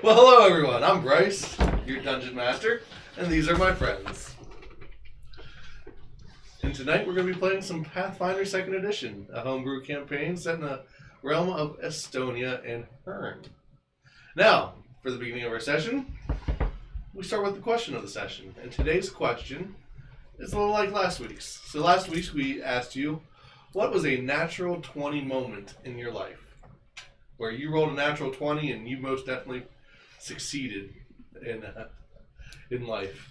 Well, hello everyone. I'm Bryce, your Dungeon Master, and these are my friends. And tonight we're going to be playing some Pathfinder 2nd Edition, a homebrew campaign set in the realm of Estonia and Herne. Now, for the beginning of our session, we start with the question of the session. And today's question is a little like last week's. So last week we asked you, what was a natural 20 moment in your life? Where you rolled a natural 20 and you most definitely succeeded in life.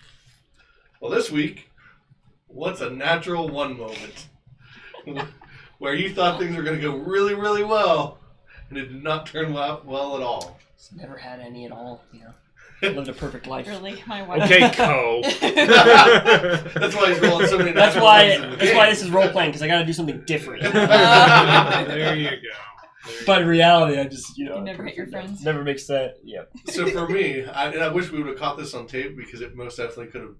Well, this week, what's a natural 1 moment where you thought things were going to go really, really well, and it did not turn well at all? Just never had any at all, Lived a perfect life. Really, my wife. Okay, Co. That's why he's rolling so many That's natural why. ones in the That's game. why this is role playing, because I got to do something different. There you go. But in reality, I just You never hit your friends. Never makes sense. Yeah. So for me, and I wish we would have caught this on tape because it most definitely could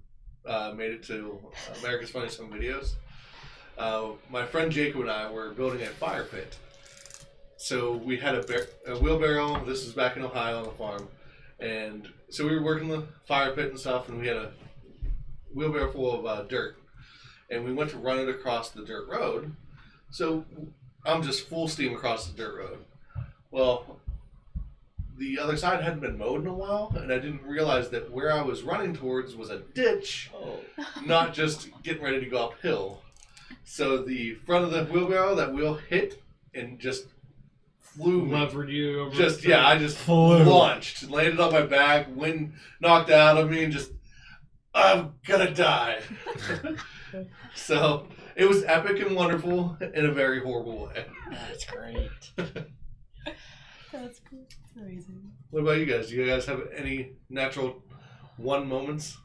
have made it to America's Funniest Home Videos. My friend Jacob and I were building a fire pit. So we had a wheelbarrow. This is back in Ohio on the farm. And so we were working the fire pit and stuff, and we had a wheelbarrow full of dirt. And we went to run it across the dirt road. So I'm just full steam across the dirt road. Well, the other side hadn't been mowed in a while, and I didn't realize that where I was running towards was a ditch, not just getting ready to go uphill. So the front of the wheelbarrow, that wheel hit and just flew me. Levered you over. I just launched, landed on my back, wind knocked out of me, and just, I'm gonna die. So it was epic and wonderful in a very horrible way. That's great. That's cool. That's amazing. What about you guys? Do you guys have any natural 1 moments?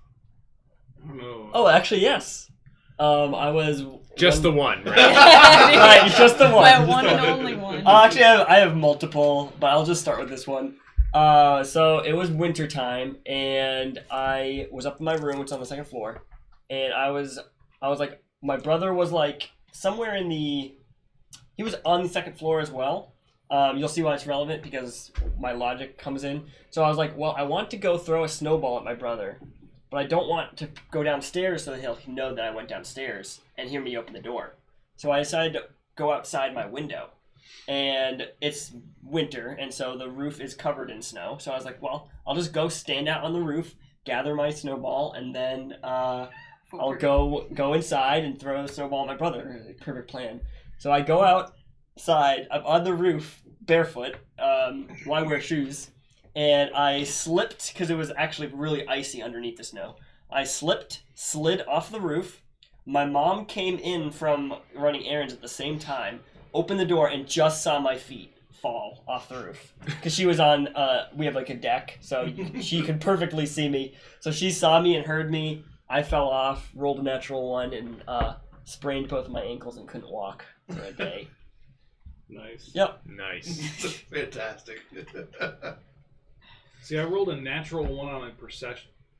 No. Oh, actually, yes. I was Just the one, right? right, just the one. My Just one the and only one. Actually, I have multiple, but I'll just start with this one. So it was winter time, and I was up in my room, which is on the 2nd floor, and I was like, my brother was like somewhere he was on the 2nd floor as well. You'll see why it's relevant because my logic comes in. So I was like, well, I want to go throw a snowball at my brother, but I don't want to go downstairs so that he'll know that I went downstairs and hear me open the door. So I decided to go outside my window. And it's winter, and so the roof is covered in snow. So I was like, well, I'll just go stand out on the roof, gather my snowball, and then I'll go inside and throw the snowball at my brother. Perfect plan. So I go outside. I'm on the roof, barefoot. Well, I wear shoes. And I slipped, because it was actually really icy underneath the snow. I slipped, slid off the roof. My mom came in from running errands at the same time, opened the door, and just saw my feet fall off the roof. Because she was on, we have like a deck, so she could perfectly see me. So she saw me and heard me. I fell off, rolled a natural 1, and sprained both of my ankles and couldn't walk for a day. Nice. Yep. Nice. Fantastic. See, I rolled a natural 1 on my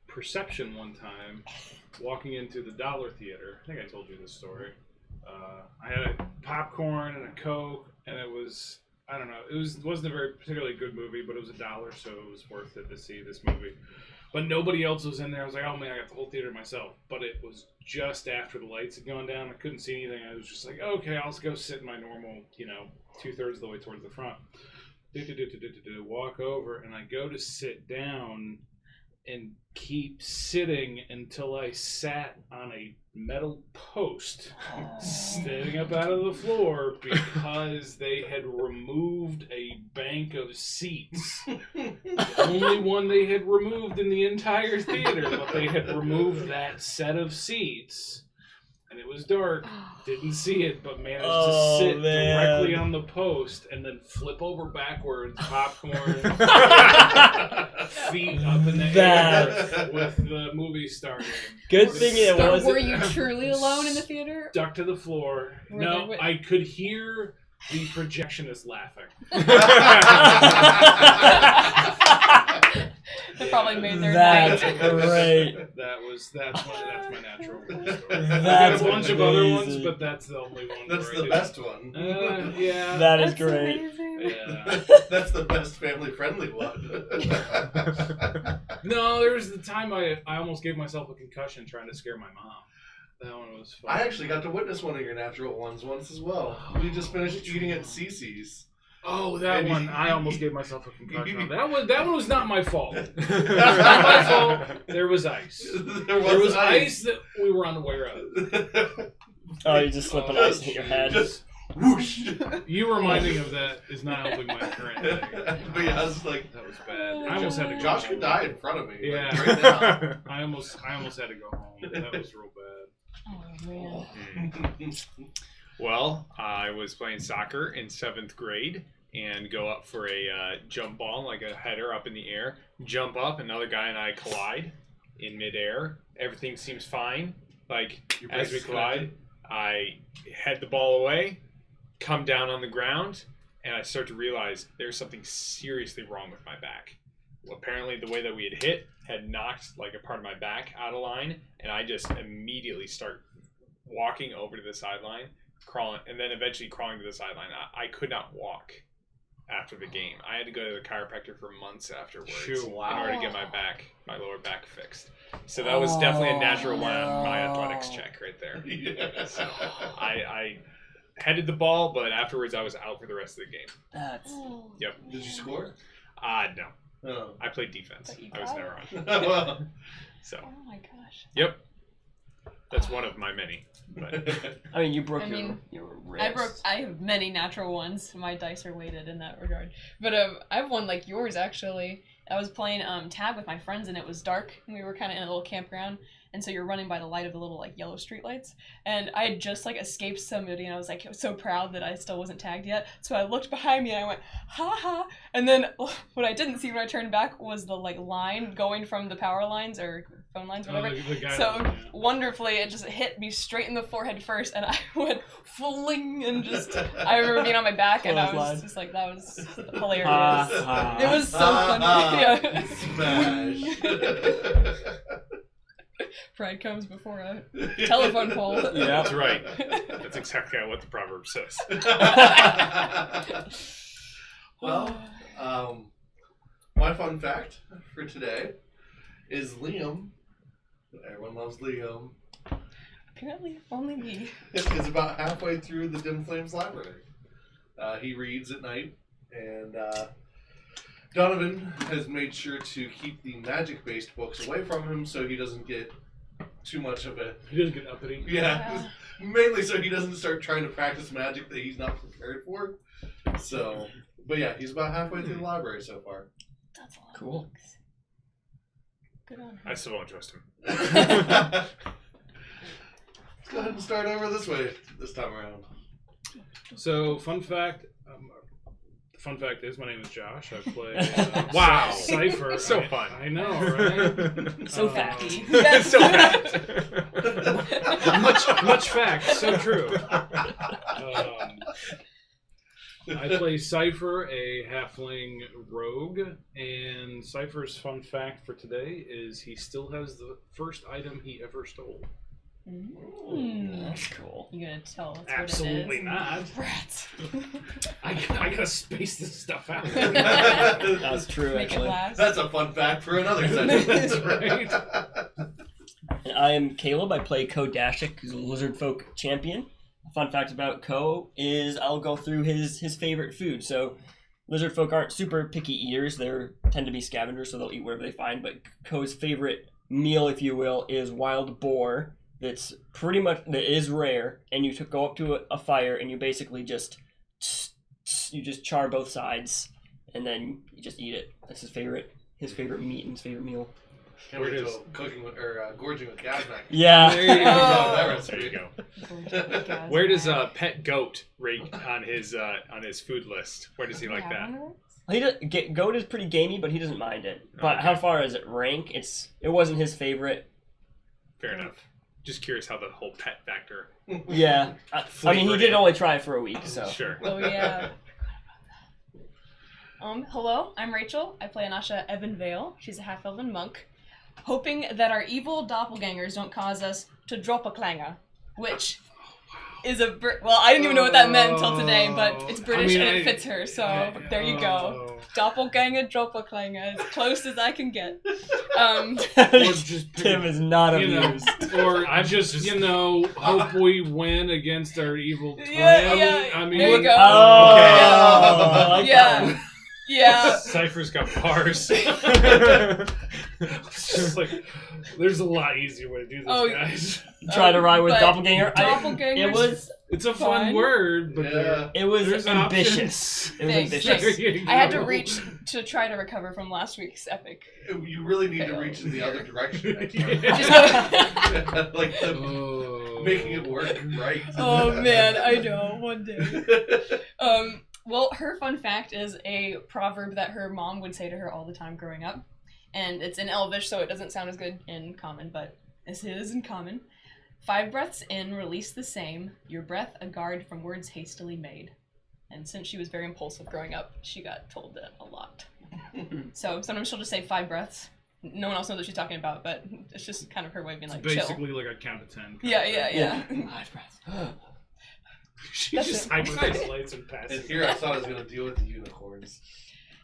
perception one time, walking into the Dollar Theater. I think I told you this story. I had a popcorn and a Coke, and it was, I don't know, wasn't a very particularly good movie, but it was $1, so it was worth it to see this movie. But nobody else was in there. I was like, oh man, I got the whole theater to myself. But it was just after the lights had gone down. I couldn't see anything. I was just like, okay, I'll just go sit in my normal, 2/3 of the way towards the front. Walk over, and I go to sit down and keep sitting until I sat on a metal post standing up out of the floor because they had removed a bank of seats. The only one they had removed in the entire theater, but they had removed that set of seats. And it was dark, didn't see it, but managed to sit directly on the post and then flip over backwards, popcorn, feet up in the air with the movie starting. Good thing it wasn't. Were you truly alone in the theater? Stuck to the floor. No, I could hear the projectionist laughing. They probably made their That's night. great. That's my natural one. That's a bunch of other ones, amazing. but that's the only one. That's the best one. Yeah. That is That's great. amazing. Yeah. That's the best family-friendly one. No, there was the time I almost gave myself a concussion trying to scare my mom. That one was fun. I actually got to witness one of your natural ones once as well. We just finished eating at Cece's. Oh, that And one! I almost gave myself a concussion. On. That one was not my fault. It was There not my fault. There was ice. There was ice that we were unaware of. Oh, you just slipping ice in your head. Just whoosh. You reminding of that is not helping my current thing. But yeah, I was like, That was bad. I almost had to go Josh home. could die in front of me. Yeah. Like, right now. I almost had to go home. That was real bad. Oh man. Well, I was playing soccer in 7th grade and go up for a jump ball, like a header up in the air. Jump up, another guy and I collide in midair. Everything seems fine. Like, Your as brace we is collide, I head the ball away, come down on the ground, and I start to realize there's something seriously wrong with my back. Well, apparently the way that we had hit had knocked like a part of my back out of line, and I just immediately start walking over to the sideline, crawling, and then eventually crawling to the sideline. I could not walk after the game. I had to go to the chiropractor for months afterwards Shoot, in order to get my lower back fixed. So that was definitely a natural one on my athletics check right there. Yeah. So I headed the ball, but afterwards I was out for the rest of the game. That's Yep. Did you score? No. Oh. I played defense. But you I was got never on. Well, So, Oh my gosh. yep. That's one of my many. But I mean, you broke I mean, your wrist. I have many natural ones. My dice are weighted in that regard. But I have one like yours actually. I was playing tag with my friends and it was dark and we were kind of in a little campground, and so you're running by the light of the little like yellow street lights, and I had just like escaped somebody and I was like so proud that I still wasn't tagged yet. So I looked behind me and I went ha ha, and then what I didn't see when I turned back was the like line going from the power lines or phone lines, whatever. The guy So yeah. wonderfully, it just hit me straight in the forehead first, and I went fling and just. I remember being on my back, and I was Clothesline. just like, that was hilarious. Ha, It was so funny. Yeah. Smash. Pride comes before a telephone pole. Yeah. that's right. That's exactly what the proverb says. Well, my fun fact for today is Liam. Everyone loves Liam. Apparently, only me. Is about halfway through the Dim Flames library. He reads at night, and Donovan has made sure to keep the magic-based books away from him so he doesn't get too much of it. He doesn't get uppity. Yeah, mainly so he doesn't start trying to practice magic that he's not prepared for. So, but yeah, he's about halfway through the library so far. That's a lot. Cool. Of books. Good on I her. still won't trust him. Let's go ahead and start over this way this time around. So, fun fact. Fun fact is, my name is Josh. I play Wow. Cypher. So fun. I know, right? So Um, facty. So fact. much fact. So true. I play Cypher, a halfling rogue, and Cypher's fun fact for today is he still has the first item he ever stole. That's cool. You gonna tell us Absolutely what it is? not. Rats. I gotta space this stuff out. That's true, Make it actually. last. That's a fun fact for another session. That's right. And I am Caleb. I play Ko Dashik, who's a lizard folk champion. A fun fact about Ko is I'll go through his favorite food. So lizard folk aren't super picky eaters. They tend to be scavengers, so they'll eat whatever they find. But Ko's favorite meal, if you will, is wild boar. That is rare, and you go up to a fire and you basically just char both sides, and then you just eat it. That's his favorite meat and his favorite meal. Can't wait till cooking with, or gorging with Gaznak. Yeah. There you Oh. go. There you go. Where does pet goat rate on his food list? Where does he like that? Goat is pretty gamey, but he doesn't mind it. But Okay. how far does it rank? It wasn't his favorite. Fair enough. Just curious how the whole pet factor. Yeah, I mean, he Flavored did in. only try it for a week, so. Sure. Oh yeah. Hello, I'm Rachel. I play Anasha Evanvale. She's a half-elven monk. Hoping that our evil doppelgangers don't cause us to drop a clanger, which is a well, I didn't even know what that meant until today, but it's British and it fits her, so there you go. Doppelganger, doppelganger, as close as I can get. Or just Tim is not you know, amused. or hope we win against our evil twin. Yeah, I mean, there you go. Oh, Okay. I like Yeah. that Yeah. Cypher's got bars. it's just like, there's a lot easier way to do this, Oh, guys. one. Try to ride with But doppelganger. doppelgangers- It's a Fine. fun word, but Yeah. It was There's ambitious. It was Thanks, ambitious. thanks. I had to reach to try to recover from last week's epic. You really need to reach in the other direction next time. Yeah. Like the, making it work right. Oh man, I know. One day. Well, her fun fact is a proverb that her mom would say to her all the time growing up, and it's in Elvish, so it doesn't sound as good in Common, but as it is in Common. 5 breaths in, release the same. Your breath a guard from words hastily made. And since she was very impulsive growing up, she got told that a lot. So sometimes she'll just say 5 breaths. No one else knows what she's talking about, but it's just kind of her way of being like, chill. basically like a count to 10. Yeah. 5 breaths. She That's just it. hyper-isolates and And passes. here I thought I was going to deal with the unicorns.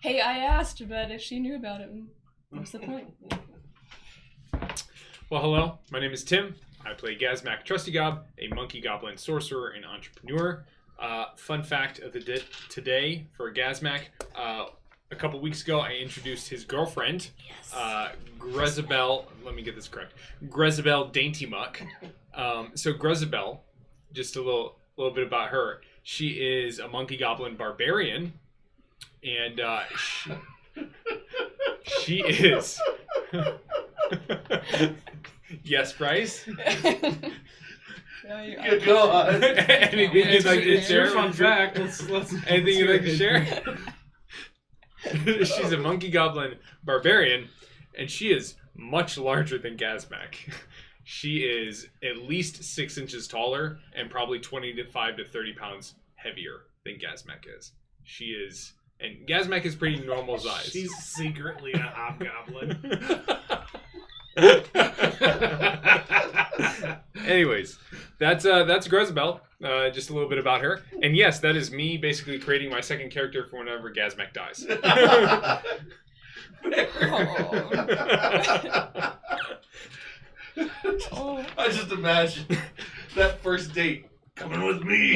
Hey, I asked, but if she knew about it, what's the point? Well, hello. My name is Tim. I play Gazmak Trustygob, a monkey goblin sorcerer and entrepreneur. Fun fact of the today for Gazmak. A couple weeks ago, I introduced his girlfriend, Grezabel. Let me get this correct. Grezabel Dainty Muck. So Grezabel, just a little bit about her. She is a monkey goblin barbarian, and she is. Yes, Bryce. Yeah, Go on. Anything you'd like to It's your share? fun fact. Let's Anything you'd like to share? She's a monkey goblin barbarian, and she is much larger than Gazmak. She is at least 6 inches taller and probably 25 to 30 pounds heavier than Gazmak is. She is, and Gazmak is pretty normal size. She's secretly a hobgoblin. Anyways, that's Grezabel. Just a little bit about her, and yes, that is me basically creating my second character for whenever Gazmak dies. Oh. I just imagine that first date coming with me.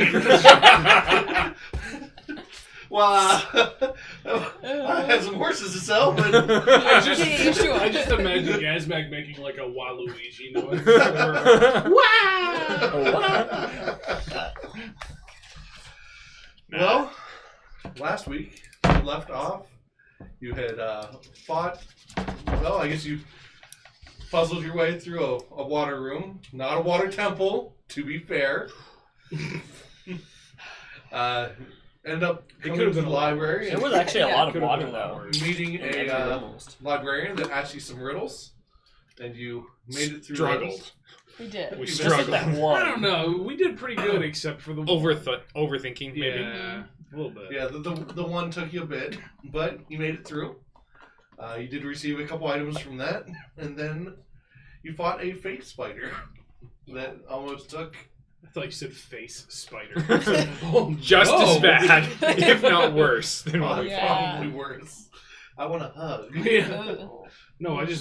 Well, I had some horses to sell, but I just, Yeah, sure. I just imagine Gazmak making like a Waluigi noise. Well, last week you left off. You had fought. Well, I guess you puzzled your way through a water room, not a water temple, to be fair. Ended up coming to the library There and was actually a lot of Could've water been though. meeting In every room a almost. librarian that asked you some riddles, and you made it through. Struggled. those. We did. We Just like struggled. that one. I don't know. We did pretty good, except for the Overthinking, maybe. Yeah, a little bit. Yeah, the one took you a bit, but you made it through. You did receive a couple items from that, and then you fought a face spider that almost took. I thought you said face spider. Just no. as bad, if not worse, than what we Yeah. Probably worse. I want a hug. Yeah. Ugh. No, it's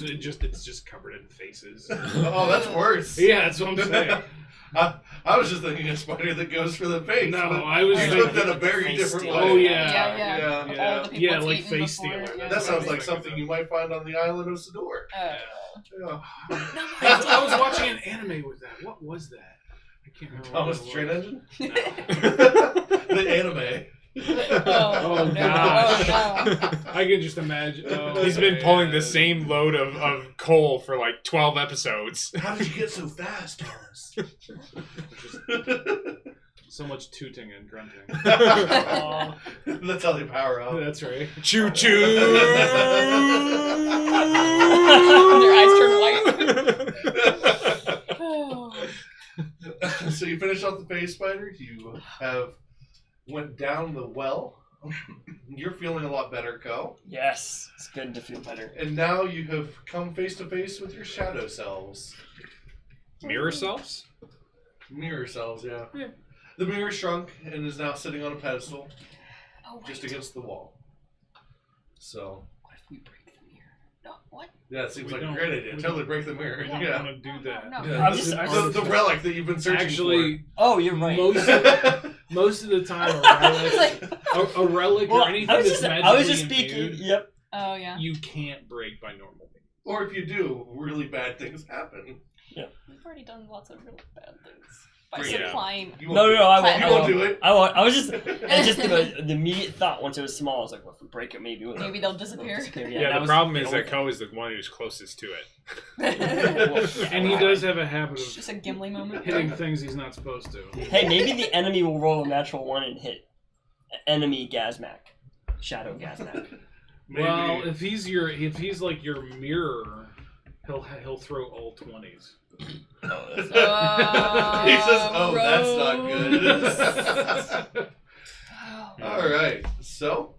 just covered in faces. Oh, that's worse. Yeah, that's what I'm saying. I was just thinking a spider that goes for the face. No, but I was you thinking- looked at a very Face different stealer. way. Oh yeah. Yeah. Yeah. Of all Yeah, the people yeah, it's like eaten face before, stealer. yeah. That sounds like That's something you might find on the island of Sidor. Yeah. I was watching an anime with that. What was that? I can't remember. Thomas what the it Train was. Engine? The anime. Oh, no. gosh. Oh, no. I can just imagine. Oh, He's been pulling the man. same load of coal for like 12 episodes. How did you get so fast, Thomas? So much tooting and grunting. That's how they power up. That's right. Choo choo! Their eyes turn white. Oh. So you finish off the face spider. You have went down the well. You're feeling a lot better, Ko. Yes, it's good to feel better. And now you have come face to face with your shadow selves. Mirror selves? Mirror selves, yeah. The mirror shrunk and is now sitting on a pedestal Oh, just wait. against the wall. So, What if we break the mirror? No, what? yeah, it seems We like a don't- great idea. we Totally don't- break the mirror. Yeah. I Yeah. don't want to do that. No. Yeah, I'm the- just- the relic that you've been searching Actually, Oh, you're right. most of the time, a relic well, or anything I was that's just, magically I was just speaking. imbued, Yep. Oh, yeah. you can't break by normal means. for, or if you do, really bad things happen. We've already done lots of really bad things. By Yeah. supplying. You No, won't do it. I won't. You I won't won't. do it. I won't. I was just, it's just the immediate thought once it was small. I was like, well, if we break it, maybe Maybe they'll disappear. Yeah, that the was problem the is only that Ko is the one who's closest to it. It's And he does have a habit of just a Gimli moment. hitting things he's not supposed to. thing. Hey, maybe the enemy will roll a natural 1 and hit enemy Gazmac, Shadow Gazmac. Maybe. Well, if he's like your mirror, he'll throw all 20s. he says, "Oh, that's not good." All right, so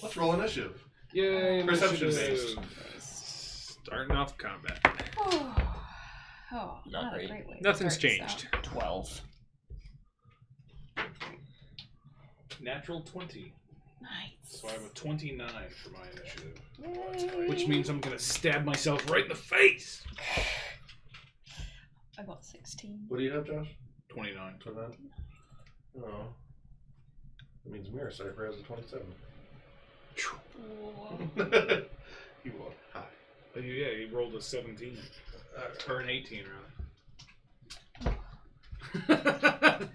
let's roll initiative. Yay! Perception initiative. Starting off combat. Oh, Not a great. great way to Nothing's start this changed. 12. Natural 20. Nice. So I have a 29 for my initiative. Yay. Which means I'm gonna stab myself right in the face. I got 16. What do you have, Josh? 29. 29? Oh. That means Mirror Cipher has a 27. Whoa. You won. Hi. But yeah, he rolled a 17. Or an 18, rather.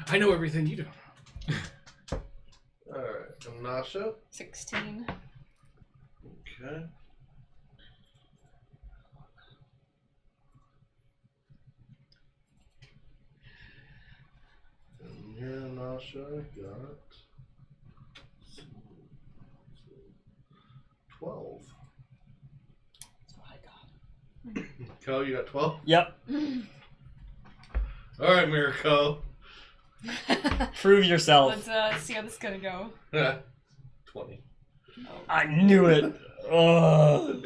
I know everything you don't know. Alright, and Nasha. 16. Okay. And here, Nasha got 12. That's what I got. Ko, you got 12? Yep. Alright, Mirko. Prove yourself. Let's see how this is gonna go. 20. I knew it. Oh,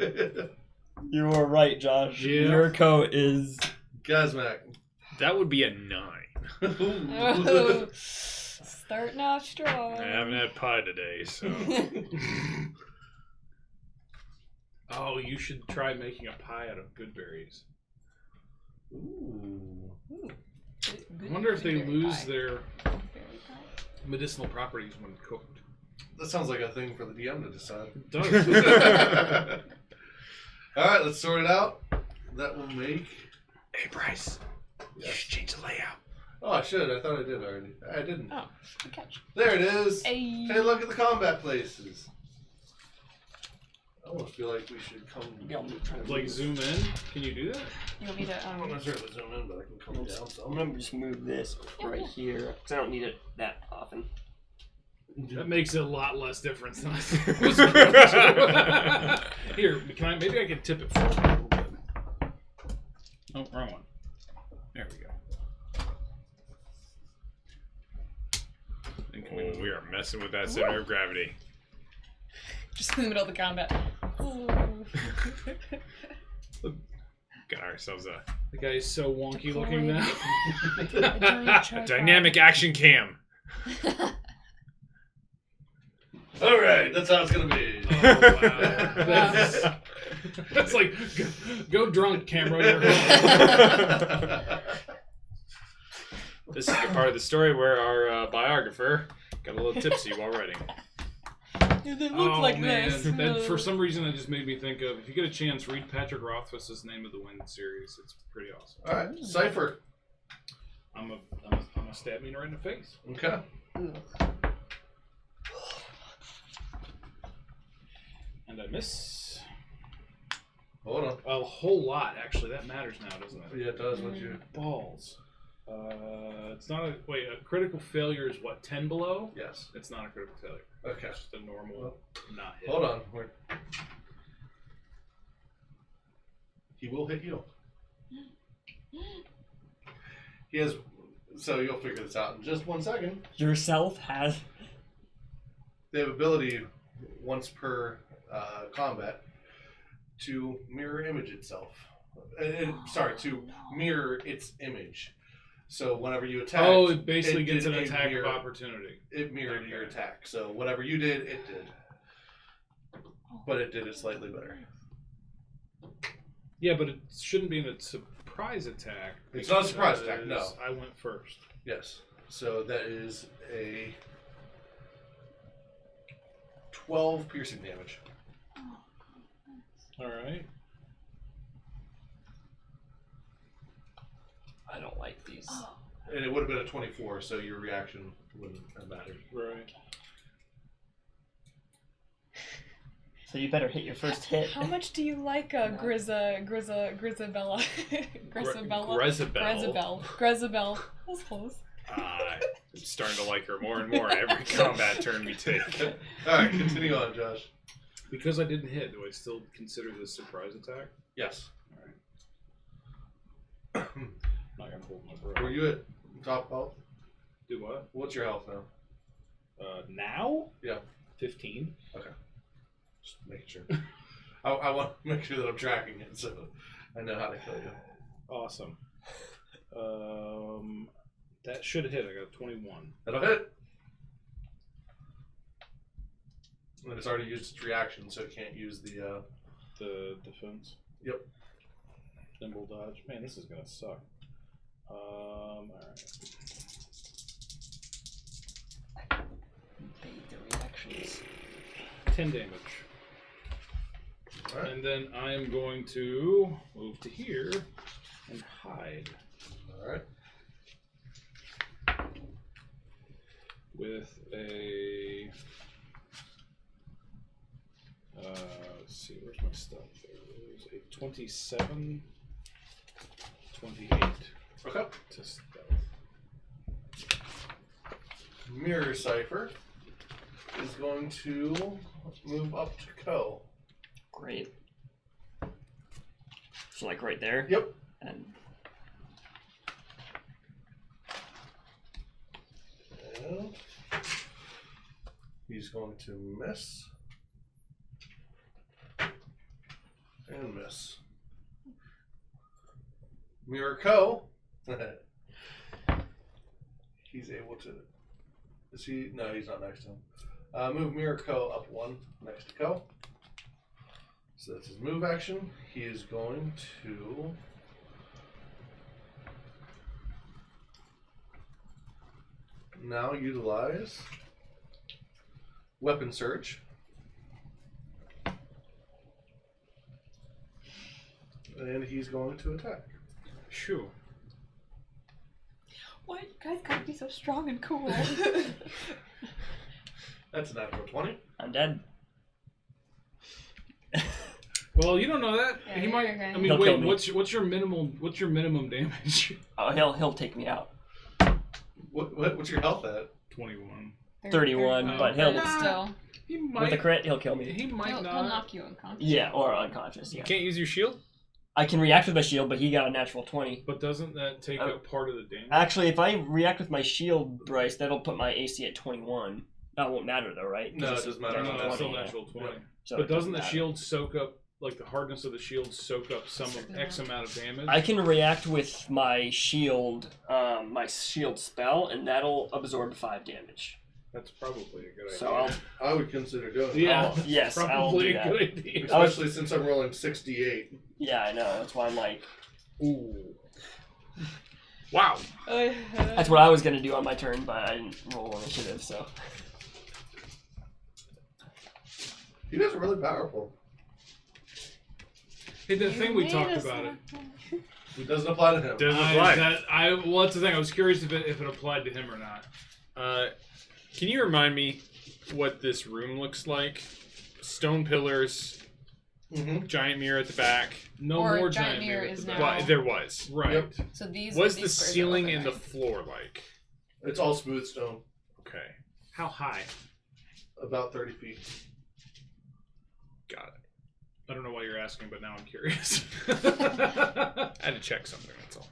you were right, Josh. Yeah. Your coat is. Gazmac. That would be a 9. Oh, starting off strong. I haven't had pie today, so. Oh, you should try making a pie out of good berries. Ooh. I wonder if they lose their medicinal properties when cooked. That sounds like a thing for the DM to decide. It does. Alright, let's sort it out. That will make. Hey, Bryce. You should change the layout. Oh, I should. I thought I did already. I didn't. Oh, good catch. There it is. Hey. Hey, look at the combat places. I almost feel like we should come. Like zoom in? Can you do that? You want me to I don't necessarily zoom in, but I can come down I'm some. gonna just move this right here because I don't need it that often. That makes a lot less difference than I thought it was going to. Here, maybe I can tip it forward a little bit. Oh, wrong one. There we go. Oh, we are messing with that center of gravity. just in the middle of the combat? Ooh. Got ourselves a The guy is so wonky looking now. dynamic action cam. Alright, that's how it's gonna be. Oh, wow. That's like, go drunk, camera. You're home. This is the part of the story where our biographer got a little tipsy while writing. They look like this. That, for some reason, that just made me think of, if you get a chance, read Patrick Rothfuss's Name of the Wind series. It's pretty awesome. Alright, Cypher. I'm a stab me right in the face. Okay. And I miss Hold on. a whole lot, actually. That matters now, doesn't it? Yeah, it does, would you? Balls. It's not a... Wait, a critical failure is what, 10 below? Yes. It's not a critical failure. Okay. It's just a normal not hit. Hold on. He will hit you. He has. So you'll figure this out in just 1 second. Yourself has. They have ability once per combat to mirror image itself. Sorry, to mirror its image. So whenever you attack, it basically gets an attack of opportunity. It mirrored your attack. So whatever you did, it did. But it did it slightly better. Yeah, but it shouldn't be a surprise attack. It's not a surprise attack, no. I went first. Yes. So that is a 12 piercing damage. All right. I don't like these. And it would have been a 24, so your reaction wouldn't have mattered. Right. So you better hit your first hit. How much do you like Grisabella? Grisabelle. That's close. I'm starting to like her more and more every combat turn we take. Alright, continue on, Josh. Because I didn't hit, do I still consider this surprise attack? Yes. Alright. Not gonna hold my breath. Were you at top health? Do what? What's your health now? Now? Yeah. 15. Okay. Just making sure. I want to make sure that I'm tracking it, so I know how to kill you. Awesome. That should hit. I got a 21. That'll hit. And it's already used its reaction, so it can't use the defense. Yep. Nimble dodge. Man, this is gonna suck. Alright. The reactions. 10 damage. Alright. And then I am going to move to here and hide. Alright. With a let's see, where's my stuff? There's a 27, 28 Okay. to stealth. Mirror Cipher is going to move up to Co. Great. So like right there. Yep. And he's going to miss. And miss. Mirror Co. He's able to. Is he? No, he's not next to him. Move Mirror Co up one next to Co. So that's his move action. He is going to. Now utilize Weapon Search. And he's going to attack. Shoo. Why you guys gotta be so strong and cool? That's a natural 20. I'm dead. Well, you don't know that. Yeah, he you're might. okay. I mean, He'll wait. kill me. What's your minimum damage? Oh, he'll take me out. What's your health at? 21. 31, Oh, but he'll But still, He with might. a crit he'll kill me. He might he'll not. knock you unconscious. Yeah, or unconscious. You Yeah. can't use your shield? I can react with my shield, but he got a natural 20. But doesn't that take Oh. up part of the damage? Actually, if I react with my shield, Bryce, that'll put my AC at 21. That won't matter though, right? 'Cause No, it's it doesn't matter. natural No, it's still 20, yeah. natural 20. So But it doesn't the matter. shield soak up, like the hardness of the shield soak up some of Certain X amount of damage? I can react with my shield spell, and that'll absorb 5 damage. That's probably a good idea. So I would consider doing that. Yeah, yes, I'll probably do a that. good idea. Especially since I'm rolling 68. Yeah, I know. That's why I'm like, Ooh. Wow. that's what I was gonna do on my turn, but I didn't roll initiative, so. You guys are really powerful. Hey, the thing we talked about it. It doesn't apply to him. Doesn't apply. Well, that's the thing. I was curious if it applied to him or not. Can you remind me what this room looks like? Stone pillars, Mm-hmm. giant mirror at the back. No Or more giant giant mirror mirror at is the now- back. Well, there was. Right. Yep. So these. What's these the squares are ceiling open, and the right? floor like? It's all smooth stone. Okay. How high? About 30 feet. Got it. I don't know why you're asking, but now I'm curious. I had to check something, that's all.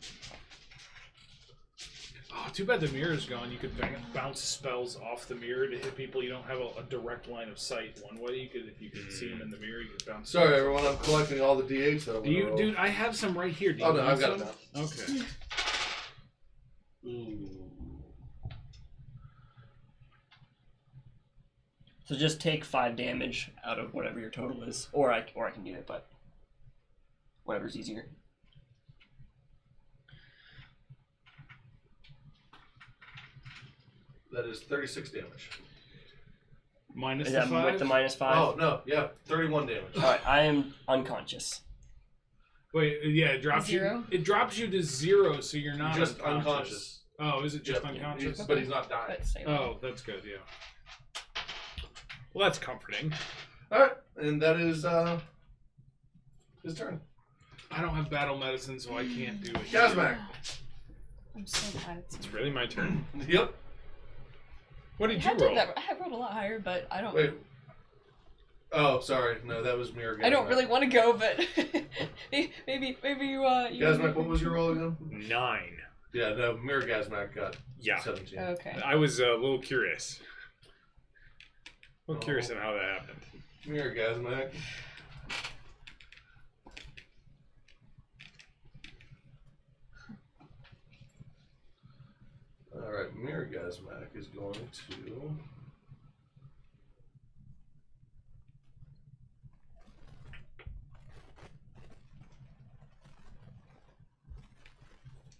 Oh, too bad the mirror's gone. You could bounce spells off the mirror to hit people. You don't have a direct line of sight one way. You could, if you could see them in the mirror, you could bounce. Sorry, spells. everyone. I'm collecting all the D8s that I'm Do you, gonna roll. dude? I have some right here. Do you Oh, no, want I've got it some? now. Okay. Ooh. So just take 5 damage out of whatever your total is, or I can do it, but whatever's easier. That is 36 damage. Minus Is the that 5? with the -5? Oh, no. Yeah, 31 damage. All right, I am unconscious. Wait, yeah, it drops Zero? you. It drops you to 0, so you're not Just unconscious. unconscious. Oh, is it just Yep, unconscious? But he's not dying. But stay Oh, that's good. Yeah. Well, that's comforting. Alright, and that is his turn. I don't have battle medicine, so I can't do it. Gazmac. I'm so bad at It's really my turn. Yep. What did I you did roll? that. I have rolled a lot higher, but I don't. Wait. Oh, sorry. No, that was Mirror Gazmac. I don't really want to go, but maybe you. Gazmac, what was your roll again? 9. Yeah, no, Mirror Gazmac got Yeah. 17. Okay. I was a little curious. A little curious Oh. on how that happened. Mirror Gazmac. Alright, Mirror Gazmac is going to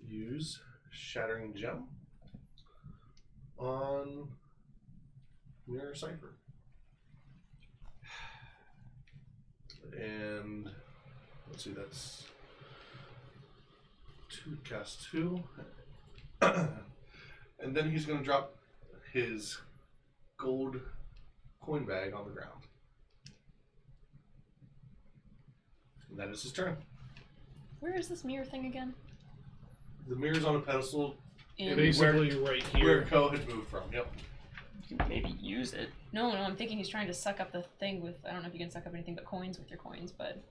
use Shattering Gem on Mirror Cipher. And let's see, that's 2 cast 2. And then he's going to drop his gold coin bag on the ground. And that is his turn. Where is this mirror thing again? The mirror's on a pedestal In... Basically, right where here. Ko had moved from. Yep. You can maybe use it. No, I'm thinking he's trying to suck up the thing with. I don't know if you can suck up anything but coins with your coins, but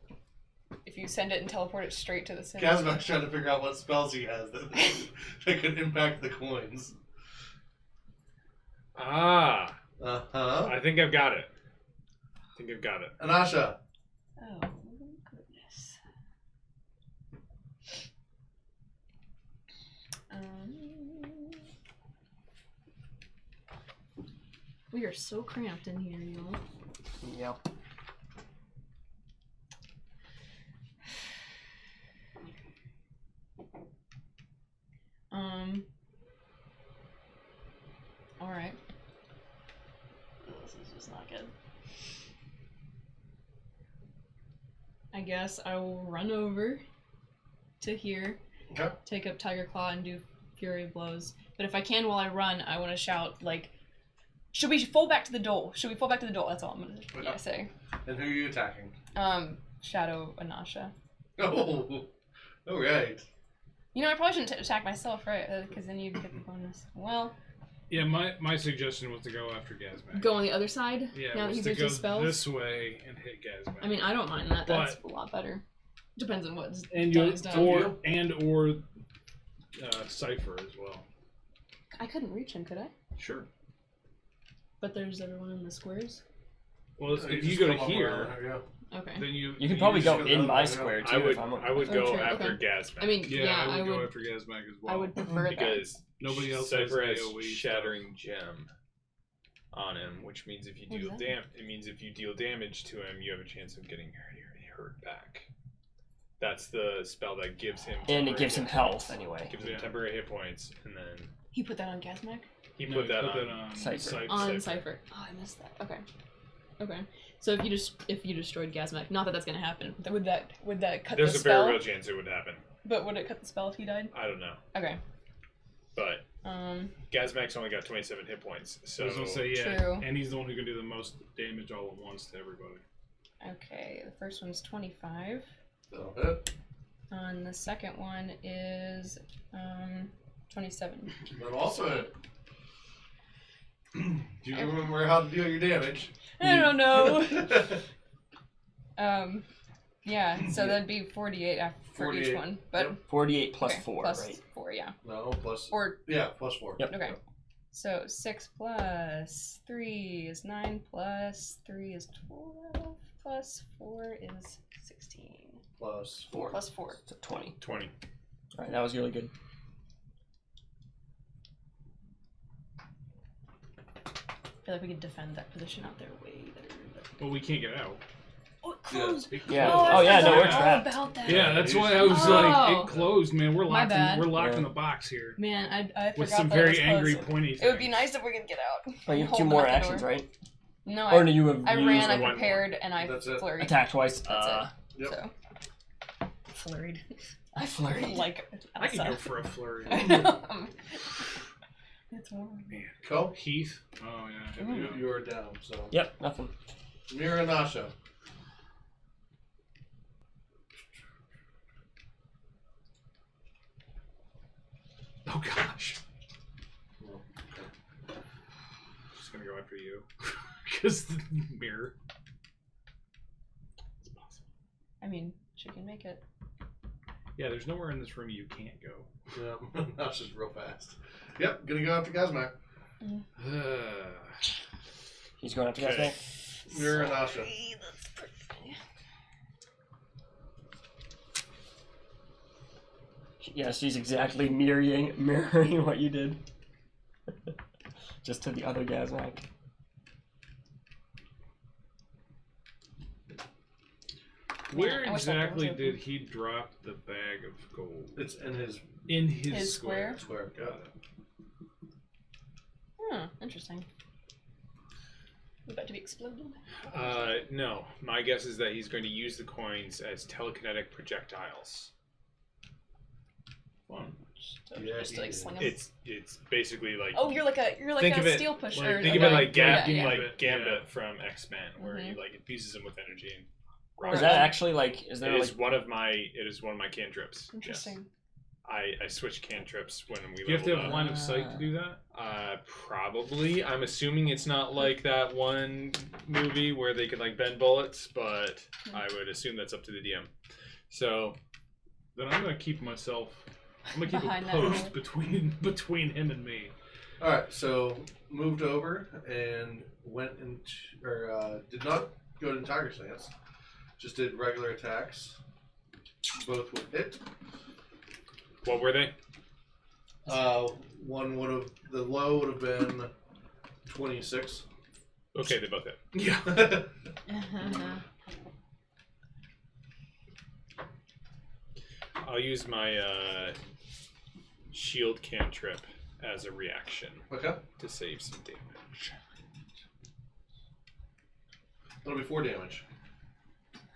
if you send it and teleport it straight to the center. Gazmac's trying to figure out what spells he has that could impact the coins. Ah, Uh-huh. I think I've got it. Anasha. Oh goodness. We are so cramped in here, y'all. Yep. Alright. This is just not good. I guess I will run over to here, Okay. take up Tiger Claw and do Fury Blows. But if I can while I run, I want to shout, like, should we fall back to the door? Should we fall back to the door? That's all I'm going to say. And who are you attacking? Shadow Anasha. Oh, alright. You know, I probably shouldn't attack myself, right? Because then you'd get the bonus. Well, Yeah, my suggestion was to go after Gazmac. go on the other side. Yeah, now that was he's to used go his spells. this way and hit Gazmac. I mean, I don't mind that. That's But- a lot better. Depends on what's and done you is done. or Cipher as well. I couldn't reach him, could I? Sure. But there's everyone in the squares. Well, So if just you go to come up here, around there, yeah. Okay. then you You can probably just go go in the my other way, square yeah. too. I would if I'm I would Oh, go true, after okay. Gazmac. I mean, yeah, I would go would. after Gazmac as well. I would prefer that. because Nobody else Cipher has has AoE Shattering Gem on him, which means if you What deal does that it means if you deal damage to him, you have a chance of getting hurt back. That's the spell that gives him. And it temporary gives him hit health points. anyway. Gives him Yeah. temporary hit points, and then He put that on Gazmac? he No, put that on. Cipher. On Cipher. Oh, I missed that. Okay. Okay. So if you destroyed Gazmac, not that that's gonna happen. Would that cut There's the a spell? very real chance it would happen. But would it cut the spell if he died? I don't know, Okay. but Gazmac's only got 27 hit points, so I was gonna say yeah, True. and he's the one who can do the most damage all at once to everybody. Okay. The first one's 25. That'll hit. And the second one is 27. That'll also hit. Do you remember how to deal your damage? I don't know. Yeah, so that'd be 48 for each 48, one. But yep. 48 plus okay, 4, plus right? 4, yeah. No, plus. Or Yeah, plus 4. Yep. okay. So 6 plus 3 is 9 plus 3 is 12 plus 4 is 16. Plus 4. Plus 4. So 20. 20. Alright, that was really good. feel like we could defend that position out there way better. But... Well, we can't get out. Oh, it closed. Yeah. Oh, Oh, yeah, no, we're all trapped. about that. Yeah, that's why I was like, Oh. it closed, man. We're My locked. bad. We're locked in Yeah. the box here Man, I forgot with some that it was very angry, closed. pointy things. It would be nice if we could get out. Oh, you have Hold 2 them more at the actions, door. right? No, Or do you have I used ran, I one more. prepared, and I That's it. flurried. attack twice? That's Yep. So. Flurried. I flurried. Like, I could go outside. for a flurry. I know. It's warm. Man, Co, Heath. Oh yeah. Here we go. you are down. So Yep, nothing. Mira and Nasha. Oh gosh. Just gonna go after you because the mirror. It's possible. I mean, she can make it. Yeah, there's nowhere in this room you can't go. Yeah, Nasha's real fast. Yep, gonna go after Gazmak. He's going after Okay. Gasmac. Mira and Nasha. That's pretty. Yeah, she's exactly mirroring what you did. Just to the other Gasmac. Where I wish that door was exactly open. did he drop the bag of gold? It's in his In his, His square. square. Got it. Hmm, interesting. We're about to be exploded. No. My guess is that he's going to use the coins as telekinetic projectiles. Fun. So Yeah, just to, like, he sling is. them. It's basically like Oh, you're like a think of it steel pusher. like- think of it like yeah, Gambit, yeah. like Gambit Yeah. from X-Men, where he Mhm. like infuses him with energy. And Or- Is that actually like? Is there It like? is one of my cantrips. Yes. Interesting. I switch cantrips when we. Do you have to leveled have up. line of sight to do that? Probably. I'm assuming it's not like that one movie where they could like bend bullets, but I would assume that's up to the DM. So Then I'm gonna keep myself. I'm gonna keep Behind a that post door. between him and me. All right, so moved over and went into, or did not go to Tiger Stance. Just did regular attacks. Both would hit. what were they? One would have, the low would have been 26. Okay, they both hit. Yeah. I'll use my shield cantrip as a reaction Okay, to save some damage. that'll be 4 damage.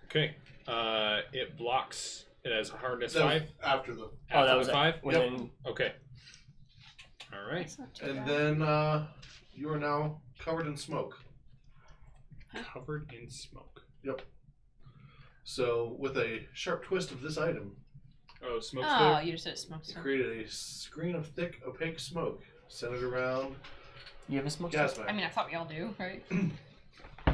Okay. It blocks. It has a hardness That was 5. after the, After that was the 5. within. Okay. All right. That's not too and bad. then you are now covered in smoke. Covered in smoke. So with a sharp twist of this item, Oh, smoke Oh, stick. you just said smoke. it So. created a screen of thick, opaque smoke centered around You have a smoke stick? Gazmac. I mean, I thought we all do, right?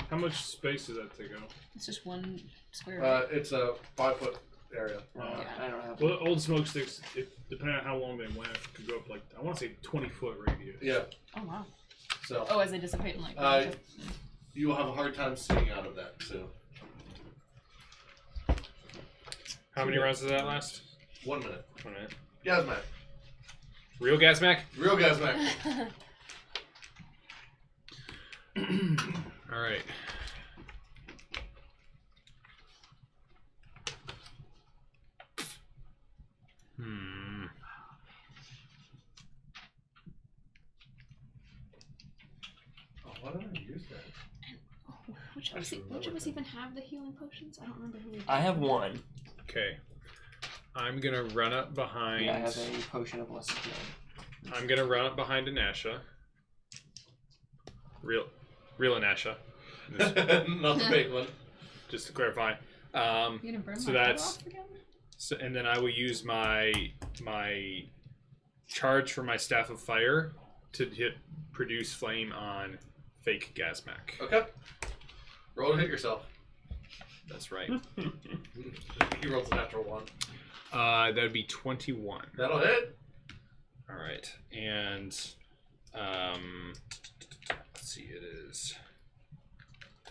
How much space does that take up? It's just one square. Right? It's a 5-foot area. Yeah. I don't have. Well, old smoke sticks, depending on how long they went, could go up like I want to say 20-foot radius. Yeah. Oh wow. So Oh, as they dissipate and like. you will have a hard time seeing out of that. So How many rounds does that last? 1 minute. 1 minute. Gazmac. Real Gasmac? Real Gazmac. All right. Oh, why did I use that? Which of us even have the healing potions? I don't remember who we did. I have one. Okay. I'm gonna run up behind. Yeah, I have a potion of lesser healing. I'm gonna run up behind Anasha. Real Anasha. Not the big one. Just to clarify. You gonna burn So my head that's- off again? So, and then I will use my charge for my staff of fire to produce flame on fake Gazmac. Okay. Roll to hit yourself. That's right. He rolls a natural 1. That would be 21. That'll hit. All right, and let's see, it is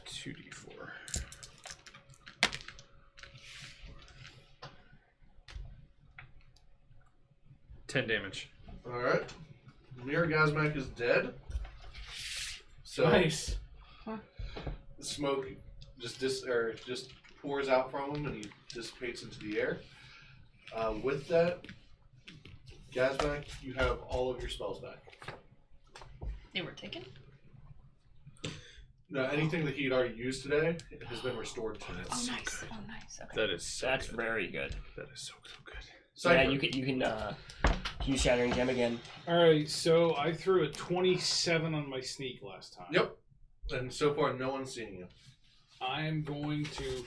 2d4. Ten damage. All right. Mirror Gazmac is dead. So Nice. the smoke just pours out from him, and he dissipates into the air. With that, Gazmac, you have all of your spells back. They were taken? No, anything that he'd already used today has been restored to him. Oh, nice. Oh, nice. Okay. That is so That's good. very good. That is so good. Cypher. Yeah, you can use Shattering Gem again. Alright, so I threw a 27 on my sneak last time. Yep. And so far, no one's seen you. I am going to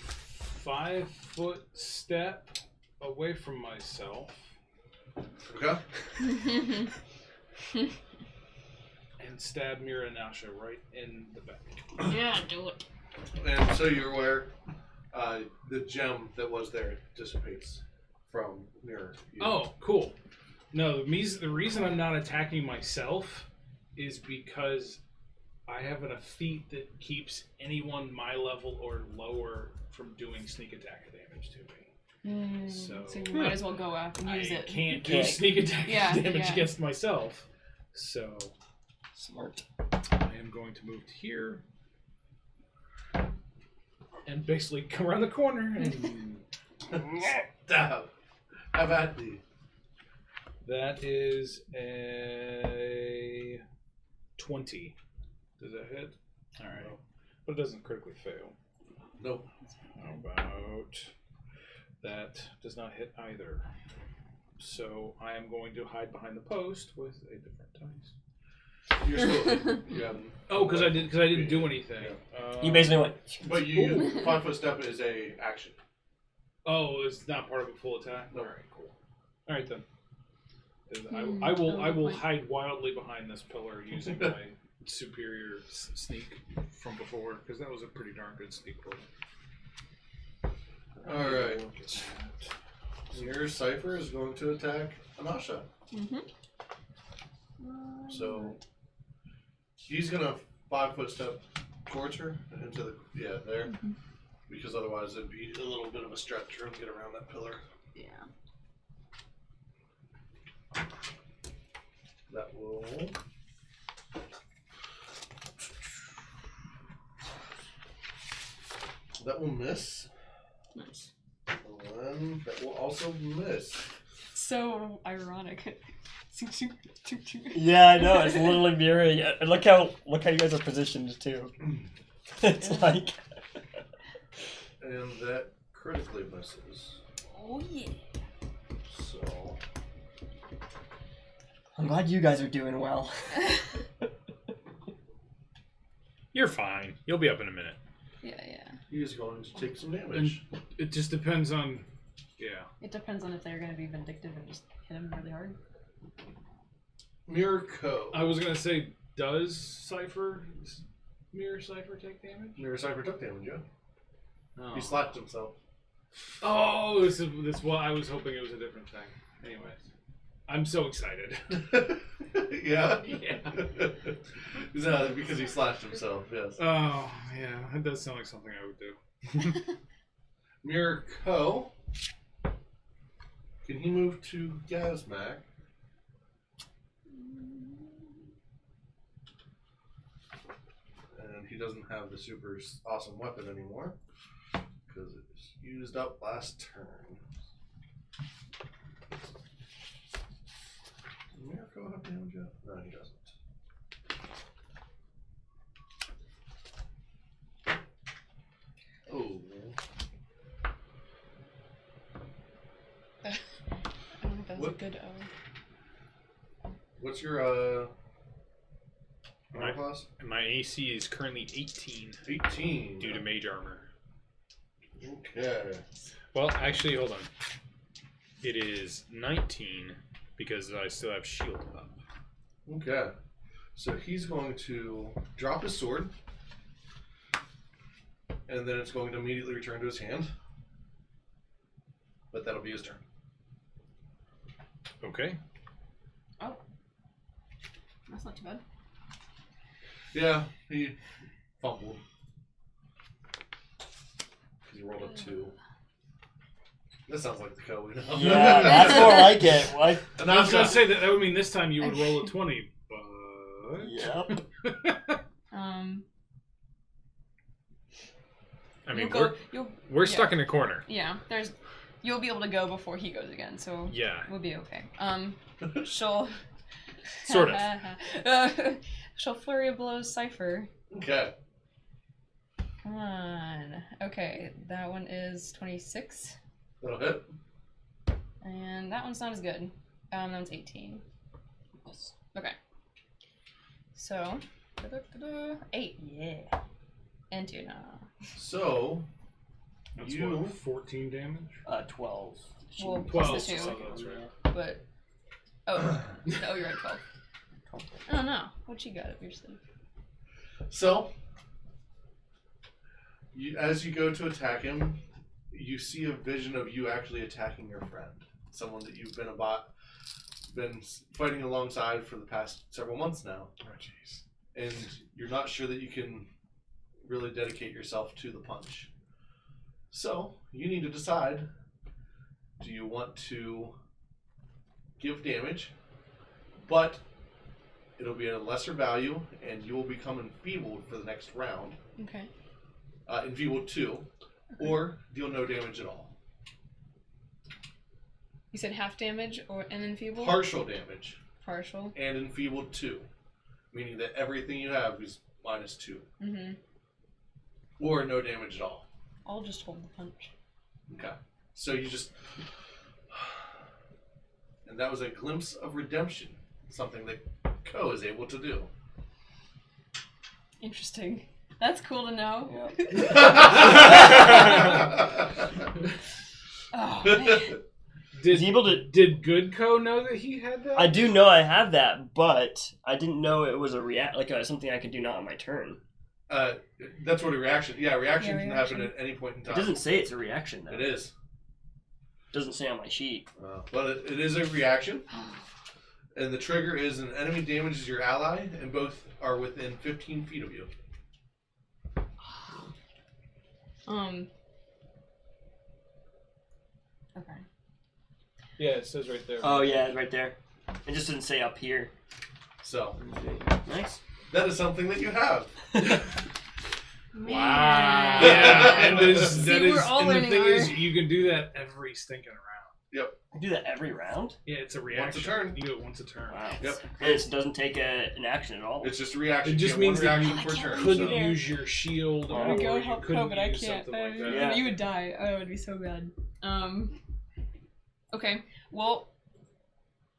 5-foot step away from myself Okay. and stab Mira Nasha right in the back. Yeah, do it. And so you're aware, the gem that was there dissipates from near you. Oh, cool. No, the reason I'm not attacking myself is because I have a feat that keeps anyone my level or lower from doing sneak attack damage to me. So you might as well go out and use I it. can't do sneak attack damage yeah. against myself. So Smart. I am going to move to here and basically come around the corner and Stab. How about thee? that is a 20. Does that hit? Alright. But it doesn't critically fail. Nope. How about that does not hit either. So I am going to hide behind the post with a different dice. You're still. You haven't. Oh, because I didn't do anything. You basically went. But you 5 foot step is a action. Oh, it's not part of a full attack. No. All right, cool. All right then. Then I will hide wildly behind this pillar using my superior sneak from before, because that was a pretty darn good sneak roll. All right. Your Cypher is going to attack Anasha. Mm-hmm. So he's gonna 5 foot step towards her into the there, because otherwise it'd be a little bit of a stretch for him to get around that pillar. Yeah. That will. That will miss. Nice. And that will also miss. So ironic. Yeah, I know. It's literally mirroring it. And look how you guys are positioned too. It's like. And that critically misses. Oh yeah. So. I'm glad you guys are doing well. You're fine. You'll be up in a minute. Yeah. He is going to take some damage. It just depends on, It depends on if they're gonna be vindictive and just hit him really hard. Mirko. I was gonna say, does Mirror Cypher take damage? Mirror Cypher took damage, yeah. Oh. He slapped himself. Oh, this is what I was hoping it was a different thing. Anyways, I'm so excited. Yeah? Yeah. No, because he slashed himself, yes. Oh, yeah, that does sound like something I would do. Mirko. Can he move to Gazmac? And he doesn't have the super awesome weapon anymore, because it was used up last turn. Does Mirko have damage yet? No, he doesn't. Oh. I don't think that was What? a good What's your armor class? My AC is currently 18 18. due to mage armor. Okay. Well, actually, hold on. It is 19 because I still have shield up. Okay. So he's going to drop his sword, and then it's going to immediately return to his hand. But that'll be his turn. Okay. Oh. That's not too bad. Yeah, he fumbled. He rolled a 2. That sounds like the code we know. Yeah, that's more like it. What? And I was gonna say that would mean this time you would roll a 20, but Yep. I mean, you'll we're stuck in a corner. Yeah, you'll be able to go before he goes again, so Yeah. we'll be okay. She'll Sort of. she'll flurry of blows Cypher. Okay. Come on. Okay, that one is 26, That'll hit. and that one's not as good. That one's 18. Okay. So, 8. Yeah. And 2 now. So, That's you. what, 14 damage? 12. Well, 12. plus the 2. Oh, that's right. But no, you're at 12. Oh no, what you got up your sleeve? So, as you go to attack him, you see a vision of you actually attacking your friend, someone that you've been fighting alongside for the past several months now. Oh, jeez. And you're not sure that you can really dedicate yourself to the punch. So, you need to decide, do you want to give damage, but it'll be at a lesser value, and you will become enfeebled for the next round. Okay. Enfeebled 2, or deal no damage at all. You said half damage and enfeebled? Partial damage. Partial. And enfeebled 2, meaning that everything you have is -2. Mm-hmm. Or no damage at all. I'll just hold the punch. Okay. So you just... And that was a glimpse of redemption. Something that Ko is able to do. Interesting. That's cool to know. Yeah. Oh, man. Did Goodco know that he had that? I do know I have that, but I didn't know it was something I could do not on my turn. That's what a reaction... Yeah, reaction can reaction. happen at any point in time. It doesn't say it's a reaction, though. It is. It doesn't say on my sheet. But it is a reaction. And the trigger is an enemy damages your ally, and both are within 15 feet of you. Okay. Yeah, it says right there. Oh, yeah, right there. It just didn't say up here. So, Nice. that is something that you have. Wow. Yeah, and See, we're all and the learning thing our- is, you can do that every stinking round. I do that every round? Yeah, it's a reaction. turn. You do it once a turn. Wow. Yep. And it doesn't take an action at all. It's just a reaction. It just You get means one that reaction you per turn. Couldn't so- use your shield, There or we I go you help couldn't Ko, but I use can't. something like that. Yeah. You would die. Oh, it would be so bad. Okay. Well,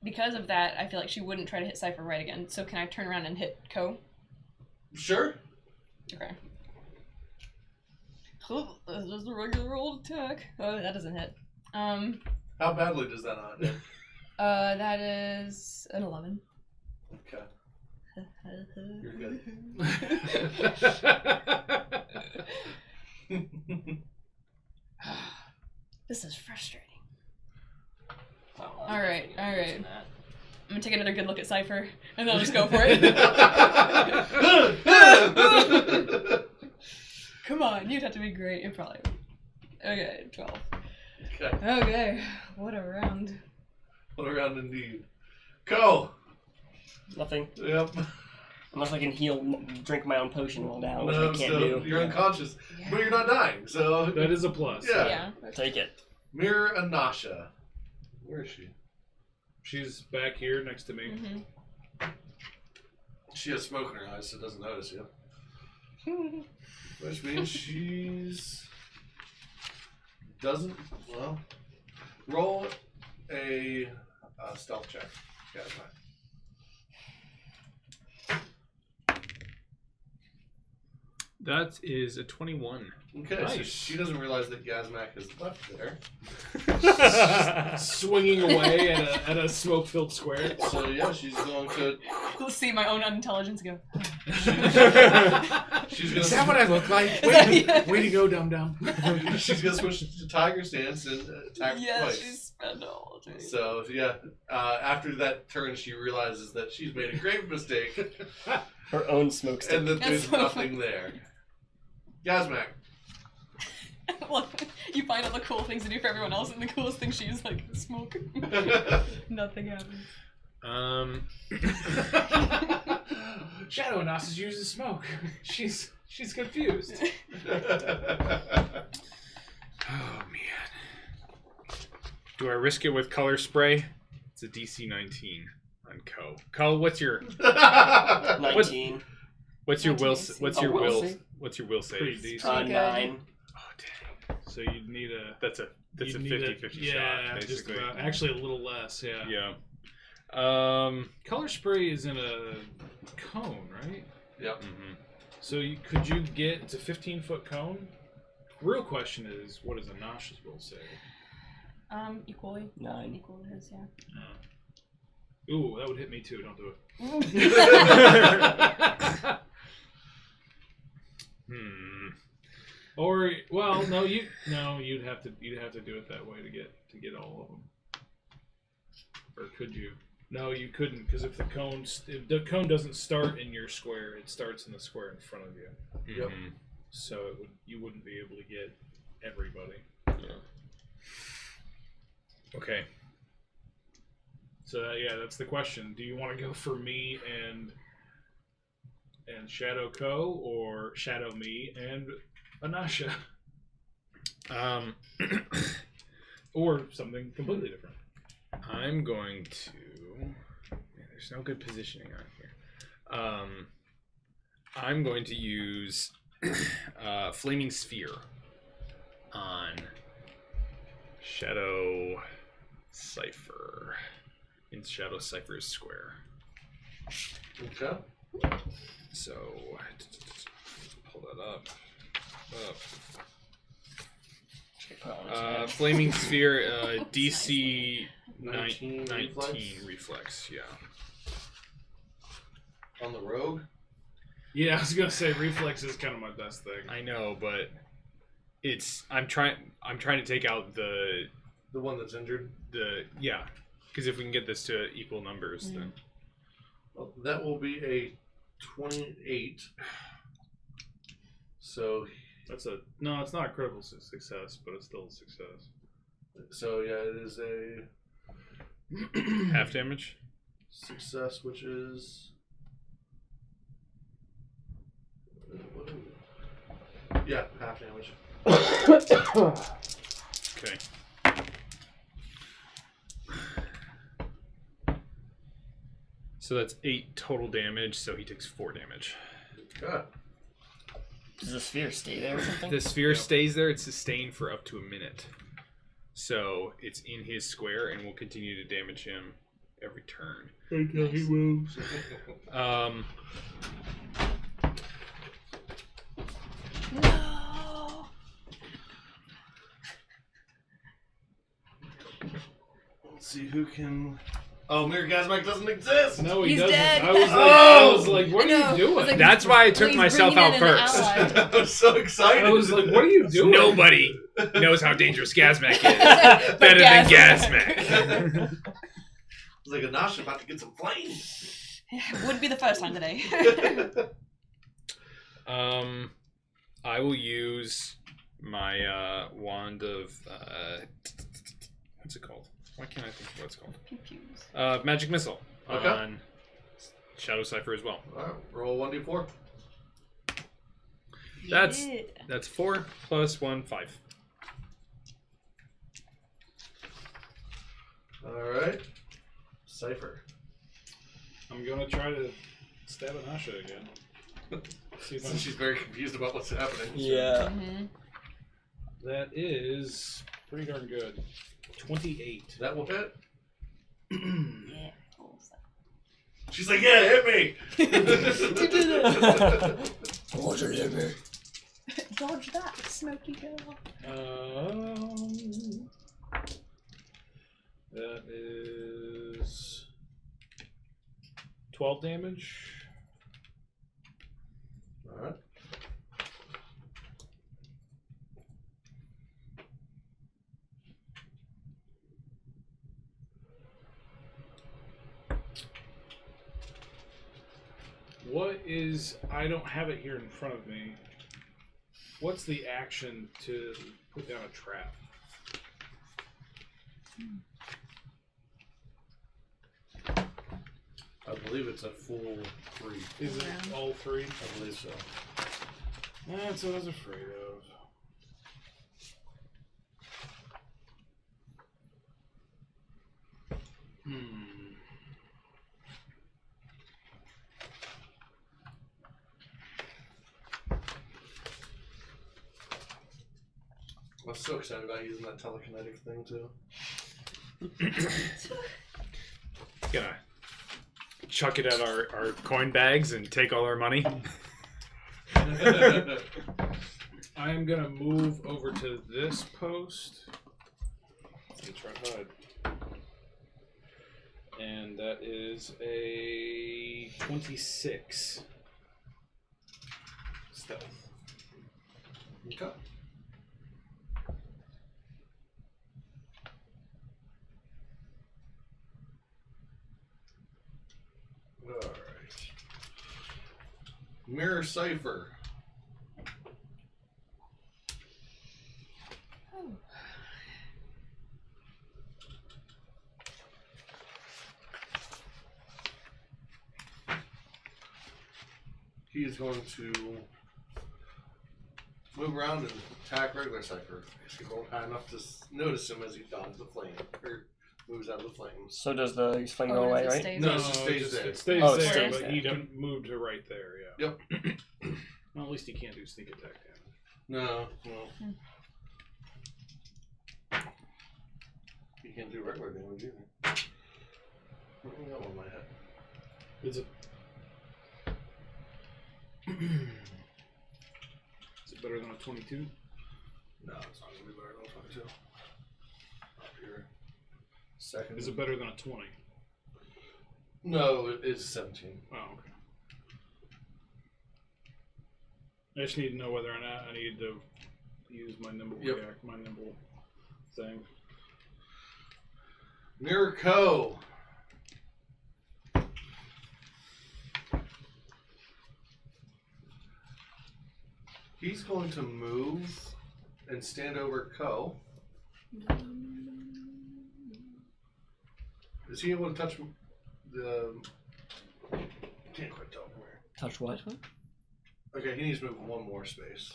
because of that, I feel like she wouldn't try to hit Cypher right again. So can I turn around and hit Ko? Sure. Okay. Oh, that's just a regular old attack. Oh, that doesn't hit. How badly does that not hit? That is an 11. Okay. You're good. This is frustrating. Oh, All right. that. I'm gonna take another good look at Cypher, and then I'll just go for it. Come on, you'd have to be great. You probably would. Okay, 12. Okay. Okay, what a round. What a round indeed. Ko! Nothing. Yep. Unless I can drink my own potion while down, which No, I can't so do. you're unconscious. But you're not dying, so... That is a plus. Yeah. Yeah. Take it. Mirror Anasha. Where is she? She's back here next to me. Mm-hmm. She has smoke in her eyes, so doesn't notice you. Which means she's... Doesn't... Well... Roll a stealth check. Yeah, that's fine. That is a 21. Okay, so Nice. she doesn't realize that Gazmak is left there. Swinging away at a smoke-filled square. So yeah, she's going to... Let's see my own unintelligence go. She's gonna... Is that what I look like? Way to go, dum-dum. She's gonna switch to Tiger Stance and attack Yeah, twice. she's spent all day. So yeah, after that turn, she realizes that she's made a grave mistake Her own smoke stick. and that That's there's so nothing there. Gazmak. Look, you find out the cool things to do for everyone else, and the coolest thing she is like smoke. Nothing happens. Shadow Gnosis uses smoke. She's confused. Oh man. Do I risk it with color spray? It's a DC 19 on Co. Co, what's your 19. what's your will 19. what's Oh, your will will save? what's your will Pretty save? decent. 9. Oh dang. So you'd need a That's a you'd need 50-50 yeah, shot, just basically. about. Actually, a little less. Yeah. Yeah. Color spray is in a cone, right? Yep. Mhm. So could you get it's a 15-foot cone? Real question is, what does a nauseous will say? Equally. 9. Equal is, yeah. Ooh, that would hit me too. Don't do it. Or well, no, you'd have to do it that way to get all of them. Or could you? No, you couldn't, because if the cone doesn't start in your square, it starts in the square in front of you. Yep. Mhm. So you wouldn't be able to get everybody. Okay. So yeah, that's the question. Do you want to go for me and Shadow Co, or Shadow me and Anasha, or something completely different? I'm going to. Man, there's no good positioning on here. I'm going to use Flaming Sphere on Shadow Cypher in Shadow Cypher's square. Okay. So pull that up. Flaming Sphere, DC 19 reflex. Yeah. On the rogue. Yeah, I was gonna say reflex is kind of my best thing. I know, but I'm trying to take out the one that's injured. yeah, because if we can get this to equal numbers, then Well, that will be a 28. So It's not a critical success, but it's still a success. yeah, it is a half damage. success, which is half damage. Okay. So that's 8 total damage. So he takes 4 damage. Okay. Does the sphere stay there or something? The sphere stays there. It's sustained for up to a minute. So it's in his square and will continue to damage him every turn. Until he moves. No. Let's see who can. Oh, Mirgasmack doesn't exist. No, he He's doesn't. dead. I was Oh! like, what I are know. you doing? I was like, That's why I took Please myself bring out in an first. ally. I was so excited. I was like, what are you doing? Nobody knows how dangerous Gazmack is. Better than Gazmack. I was like, Anasha about to get some flames. Wouldn't be the first time today. I will use my wand of what's it called? Why can't I think of what it's called? Pew pews. Magic Missile Okay. on Shadow Cypher as well. All right, roll 1d4. That's- Yeah. That's 4 plus 1, 5. All right, Cypher. I'm gonna try to stab Anasha again. See if Since she's very confused about what's happening. Yeah. Mhm. That is pretty darn good. 28. That will hit. Yeah. Cool stuff. She's like, yeah, hit me. Dodge that, smoky girl. That is 12 damage. All right. What is... I don't have it here in front of me. What's the action to put down a trap? believe it's a full 3. Is it Yeah. all 3? I believe so. That's what I was afraid of. I was so excited about using that telekinetic thing too. Gonna chuck it at our coin bags and take all our money. I am gonna move over to this post. Let's try to hide. And that is a 26 stealth. Okay. Alright. Mirror Cipher. Oh. He is going to move around and attack regular Cipher. He won't have enough to notice him as he dodges the flame, or moves out of the flames. So does the flame Oh, go does away, it right? stay No, there? it just stays there. It stays Oh, it there, stays but there. he Yep. can move to right there, yeah. Yep. Well, at least he can't do sneak attack damage. No. He can't do regular damage either. What do I got on my head? Is it? Is it better than a 22? No, it's not gonna be better than 22. Up here. Second. Is it better than a 20? No, it's 17. Oh, okay. I just need to know whether or not I need to use my nimble Yep. my nimble thing. Mirror Co. He's going to move and stand over Co. Is he able to touch the? Can't quite tell from where. Touch what? Okay, he needs to move one more space.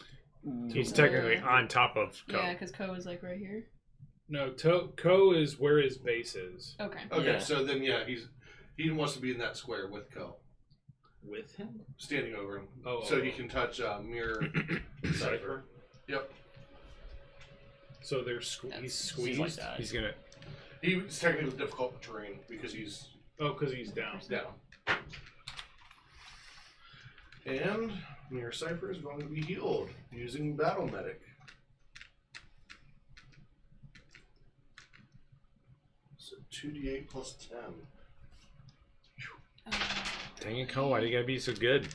He's technically on top of Co. Yeah, because Ko is like right here. No, Ko is where his base is. Okay. Okay, Yeah. so then he wants to be in that square with Co. With him? Standing over him. Oh, So he can touch Mirror Cipher. Yep. So they're he's That's- squeezed. like that. He's gonna. He's technically difficult terrain because he's Oh, because he's down. down. And Mirror Cipher is going to be healed using Battle Medic. So 2d8 plus 10. Dang it, Co. Why do you gotta be so good?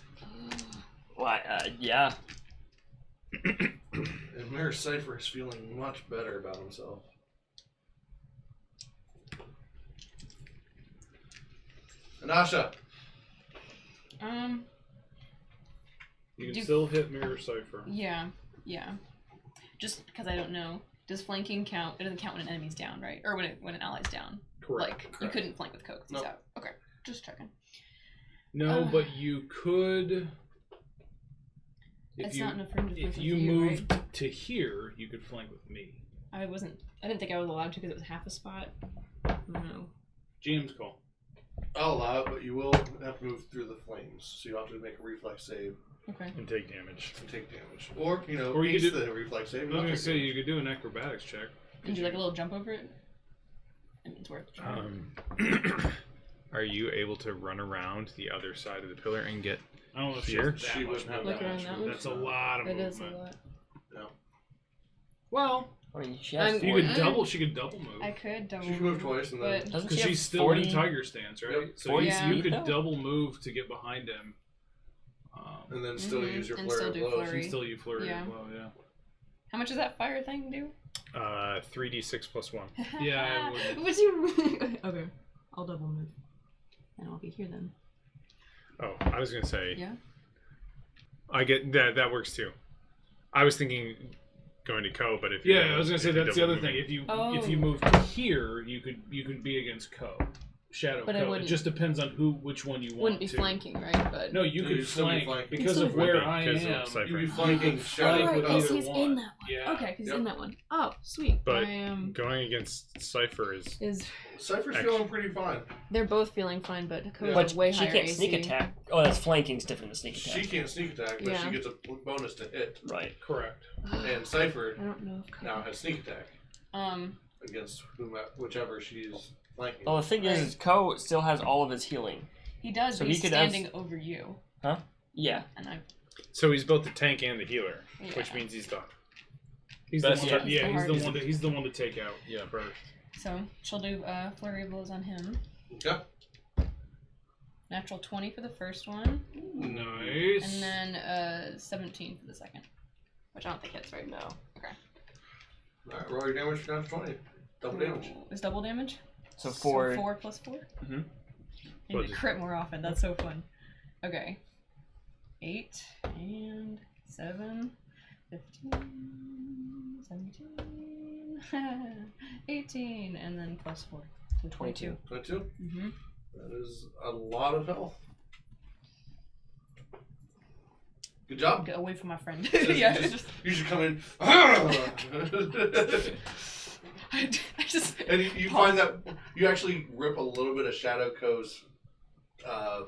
Why? Yeah. And Mirror Cipher is feeling much better about himself. Anasha. You can Do- still hit Mirror Cipher. Yeah. Just because I don't know, does flanking count? It doesn't count when an enemy's down, right? Or when an ally's down. Correct. Like you Correct. couldn't flank with Ko 'cause he's Nope. out. Okay, just checking. No, but you could. It's not enough room to flank If with you you, moved right? to here, you could flank with me. I didn't think I was allowed to because it was half a spot. I don't know. GM's call. I'll allow it, but you will have to move through the flames. So you have to make a reflex save Okay. And take damage. and take damage. Or, Or you ace could do- the reflex save. I and was not gonna take say damage. you could do an acrobatics check. And do like a little jump over it. I mean, it's worth a try. Are you able to run around the other side of the pillar and get? I don't know if Here? she has that She much wouldn't have Look that around much that room. one. That's a lot of It movement. is a lot. No. Well, I mean, she has I'm- you 40. could double. She could double move. I could double. She can move twice and then. But Doesn't Because she have she's still 40? in tiger stance, right? Yep. So 40 you, Yeah. you could though? double move to get behind him. And then still Mhm, use your and flurry still of do blows. flurry. And still you flurry Yeah. as well, yeah. how much does that fire thing do? 3d6 plus 1. Yeah, I would. What's your? Okay, I'll double move, and I'll be here then. Oh, I was gonna say. Yeah. I get that. That works too. I was thinking going to Co, but if you Yeah, I was gonna say if you're that's the double other thing. moving- If you move to here, you could be against Ko. shadow But it coat. It wouldn't- just depends on which one you want Wouldn't be to. flanking, right? But No, you No, could you'd still be flank flanking. because of You'd where still- I because of am. Cypher. You'd be You flanking could shadow. flank with oh, either so he's one. in that one. Yeah. Okay, he's Yep. in that one. Oh, sweet. But I am. going against Cypher is Cypher's Actually- feeling pretty fine. They're both feeling fine, but Dakota's Yeah. But a way she higher can't AC. sneak attack. Oh, that's flanking's different than sneak attack. She can't sneak attack, but Yeah. she gets a bonus to hit. Right. Correct. And Cypher I don't know if now has sneak attack against whichever she's flanking. Well, the thing is, Ko still has all of his healing. he does. So But he he's could have- standing over you, Yeah. and I. so he's both the tank and the healer, Yeah. which means he's the He's Best the hit. one. He's the Yeah, hardest. he's the one to take out. yeah. First. So she'll do flurry of blows on him. Okay. Natural 20 for the first one, Nice. and then 17 for the second, which I don't think hits right No. Alright, roll your damage for down to 20. Double damage. Is double damage? So 4. 4 plus 4? Mhm. I need to crit more often. That's so fun. Okay. 8 and 7, 15, 17, 18, and then plus 4. So 22. 22. Mm-hmm. That is a lot of health. Good job. Get away from my friend. Just- yeah, you, it's just, just, you should come in. I just. And you find that you actually rip a little bit of Shadow Co's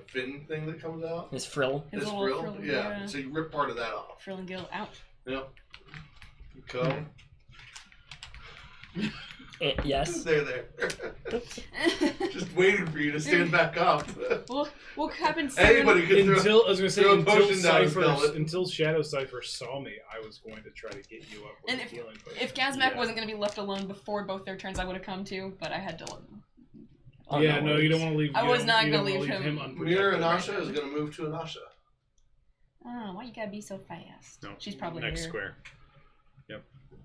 fin thing that comes out. His frill. His This little frill. frill, Yeah. yeah. So you rip part of that off. Frill and gill out. Yep. Co. Yes. There. Just waiting for you to stand back up. What happened? Anybody could throw. Until I was gonna say throw a until potion down his Cypher, gullet. until Shadow Cypher saw me, I was going to try to get you up with And a if- healing potion. If Gazmac wasn't going to be left alone before both their turns, I would have come too, but I had to. Oh, yeah, no no, you don't worries. want to leave. I you was don't- not you gonna don't wanna leave him- unprotected. Mira Right Anasha now. is going to move to Anasha. Oh, why you gotta be so fast? No, She's probably next here. square.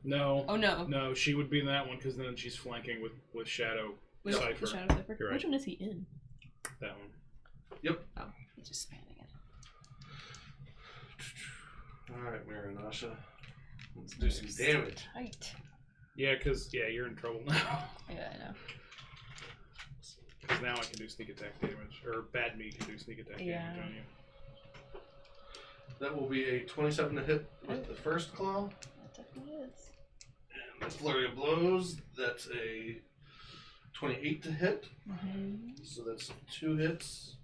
No, Oh no. no, she would be in that one because then she's flanking with Shadow With Cypher. the Shadow Cypher. You're right. Which one is he in? That one. Oh, he's just spanning it. Alright, Mira Anasha. Let's do some damage. Tight. Yeah, because you're in trouble now. Yeah, I know. Because now I can do sneak attack damage, or Bad Me can do sneak attack Yeah. damage on you. That will be a 27 to hit with the first claw. That definitely is. And the flurry of blows, that's a 28 to hit. Mm-hmm. So that's 2 hits.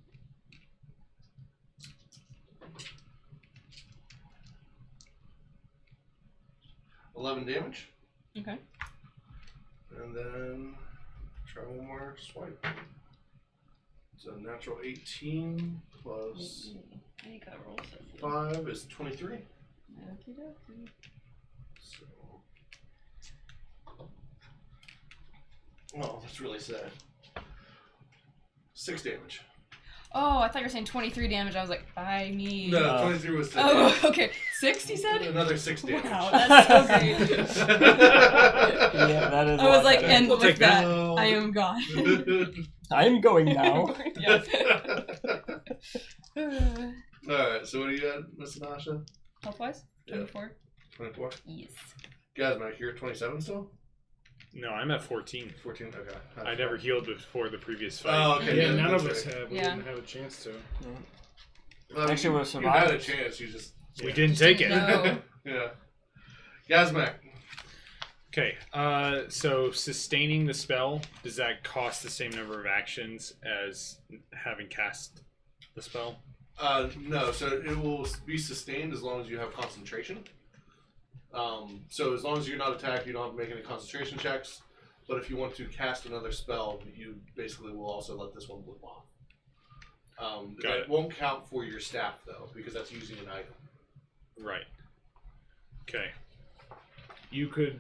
$11 damage. Okay. And then try one more swipe. So natural 18 plus I think I rolled 5 is 23. Okie dokie. So. Oh, that's really sad. 6 damage. Oh, I thought you were saying 23 damage. I was like, by me. No, 23 was 6 Oh, damage. okay. 6, you said? Another 6 damage. Wow, that's so great. Yeah, that is. I was like, and We'll with take that, that. I am gone. I'm going now. yes. Alright, so what do you got, Miss Nasha? Health-wise? Yeah. 24? 24. Yes. Gazmac, you're at 27 still? No, I'm at 14. 14, okay. I never healed before the previous fight. Oh, okay. Yeah, none that's of us right. have. We Yeah. didn't have a chance to. Well, Actually, we're you had a survivors. chance, you just... We didn't take it. No. Yeah. Gazmac. Okay, so sustaining the spell, does that cost the same number of actions as having cast the spell? No, so it will be sustained as long as you have concentration. So as long as you're not attacked, you don't have to make any concentration checks. But if you want to cast another spell, you basically will also let this one blip off. Got That it. won't count for your staff though, because that's using an item. Right. Okay. You could